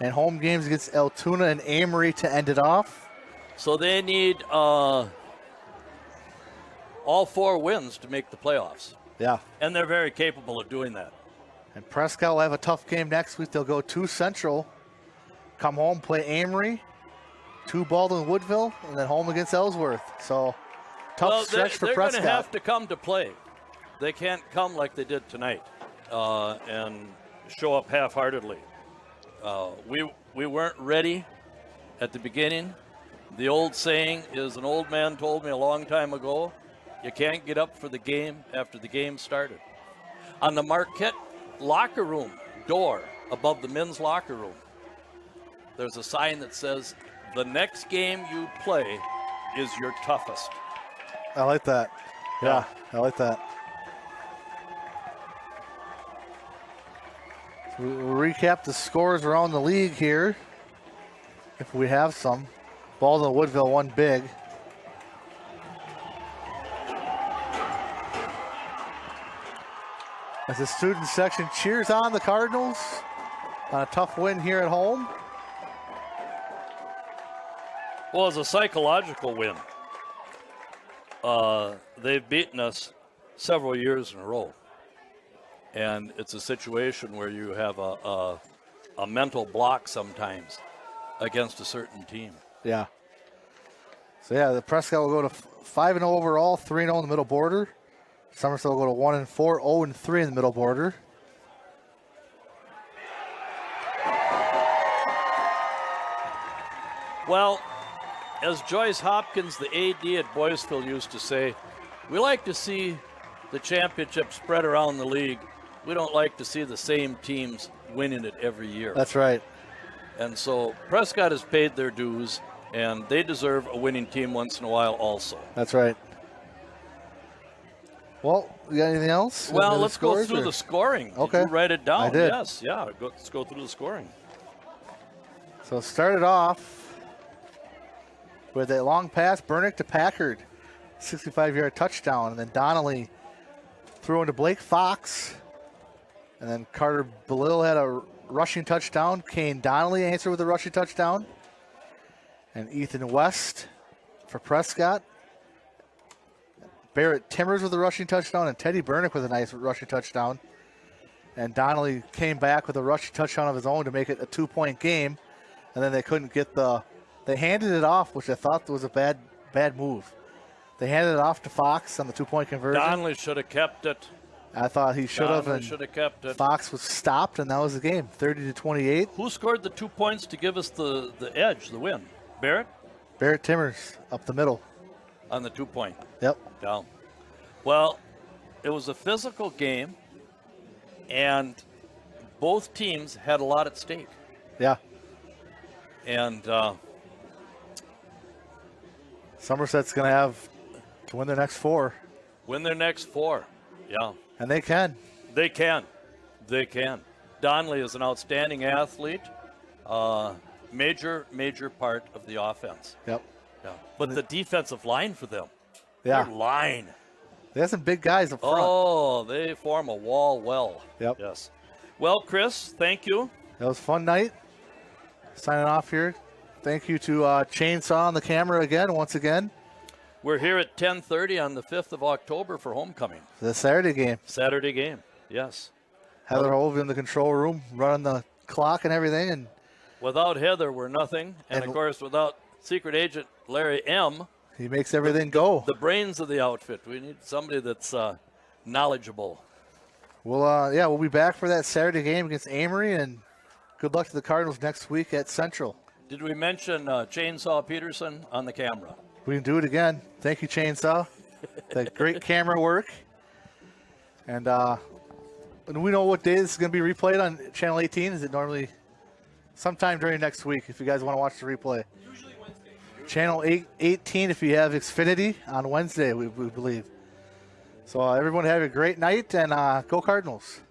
and home games against Altoona and Amory to end it off. So they need all 4 wins to make the playoffs. Yeah. And they're very capable of doing that. And Prescott will have a tough game next week. They'll go to Central, come home, play Amory, to Baldwin Woodville, and then home against Ellsworth. So tough stretch for Prescott. They're going to have to come to play. They can't come like they did tonight and show up half-heartedly. We weren't ready at the beginning. The old saying is, an old man told me a long time ago, you can't get up for the game after the game started. On the Marquette locker room door above the men's locker room, there's a sign that says, the next game you play is your toughest. I like that. Yeah, I like that. We'll recap the scores around the league here, if we have some. Baldwin Woodville won big. As the student section cheers on the Cardinals on a tough win here at home. Well, it's a psychological win. They've beaten us several years in a row. And it's a situation where you have a mental block sometimes against a certain team. Yeah. So, yeah, the Prescott will go to 5-0 overall, 3-0 in the middle border. Somerset will go to 1-4, 0-3 in the middle border. Well, as Joyce Hopkins, the AD at Boyceville, used to say, we like to see the championship spread around the league. We don't like to see the same teams winning it every year. That's right. And so Prescott has paid their dues, and they deserve a winning team once in a while also. That's right. Well, you got anything else? Well, let's go through the scoring. Okay. Did you write it down? I did. Yes, yeah. Let's go through the scoring. So it started off with a long pass, Bernick to Packard, 65-yard touchdown. And then Donnelly threw into Blake Fox. And then Carter Belil had a rushing touchdown. Kane Donnelly answered with a rushing touchdown. And Ethan West for Prescott. Barrett Timmers with a rushing touchdown, and Teddy Bernick with a nice rushing touchdown. And Donnelly came back with a rushing touchdown of his own to make it a 2-point game. And then they couldn't get they handed it off, which I thought was a bad move. They handed it off to Fox on the 2-point conversion. Donnelly should have kept it. I thought he should have. Donnelly should have kept it. Fox was stopped, and that was the game, 30-28. Who scored the 2 points to give us the edge, the win? Barrett? Barrett Timmers up the middle. On the 2-point. Yep. Down. Well, it was a physical game, and both teams had a lot at stake. Yeah. And Somerset's going to have to win their next 4. Win their next 4. Yeah. And they can. They can. They can. Donnelly is an outstanding athlete. Major part of the offense. Yep. Yeah. But the defensive line for them. Yeah. Their line. They have some big guys up front. Oh, they form a wall well. Yep. Yes. Well, Chris, thank you. That was a fun night. Signing off here. Thank you to Chainsaw on the camera again, once again. We're here at 10:30 on the 5th of October for homecoming. The Saturday game. Saturday game, yes. Heather Hove in the control room, running the clock and everything. And without Heather, we're nothing. And of course, without Secret Agent Larry M., he makes everything go. The brains of the outfit. We need somebody that's knowledgeable. We'll be back for that Saturday game against Amory, and good luck to the Cardinals next week at Central. Did we mention Chainsaw Peterson on the camera? We can do it again. Thank you, Chainsaw. That great camera work. And we know what day this is going to be replayed on Channel 18. Is it normally sometime during next week if you guys want to watch the replay? Usually Wednesday. Channel 18 if you have Xfinity on Wednesday, we believe. So everyone have a great night, and go Cardinals.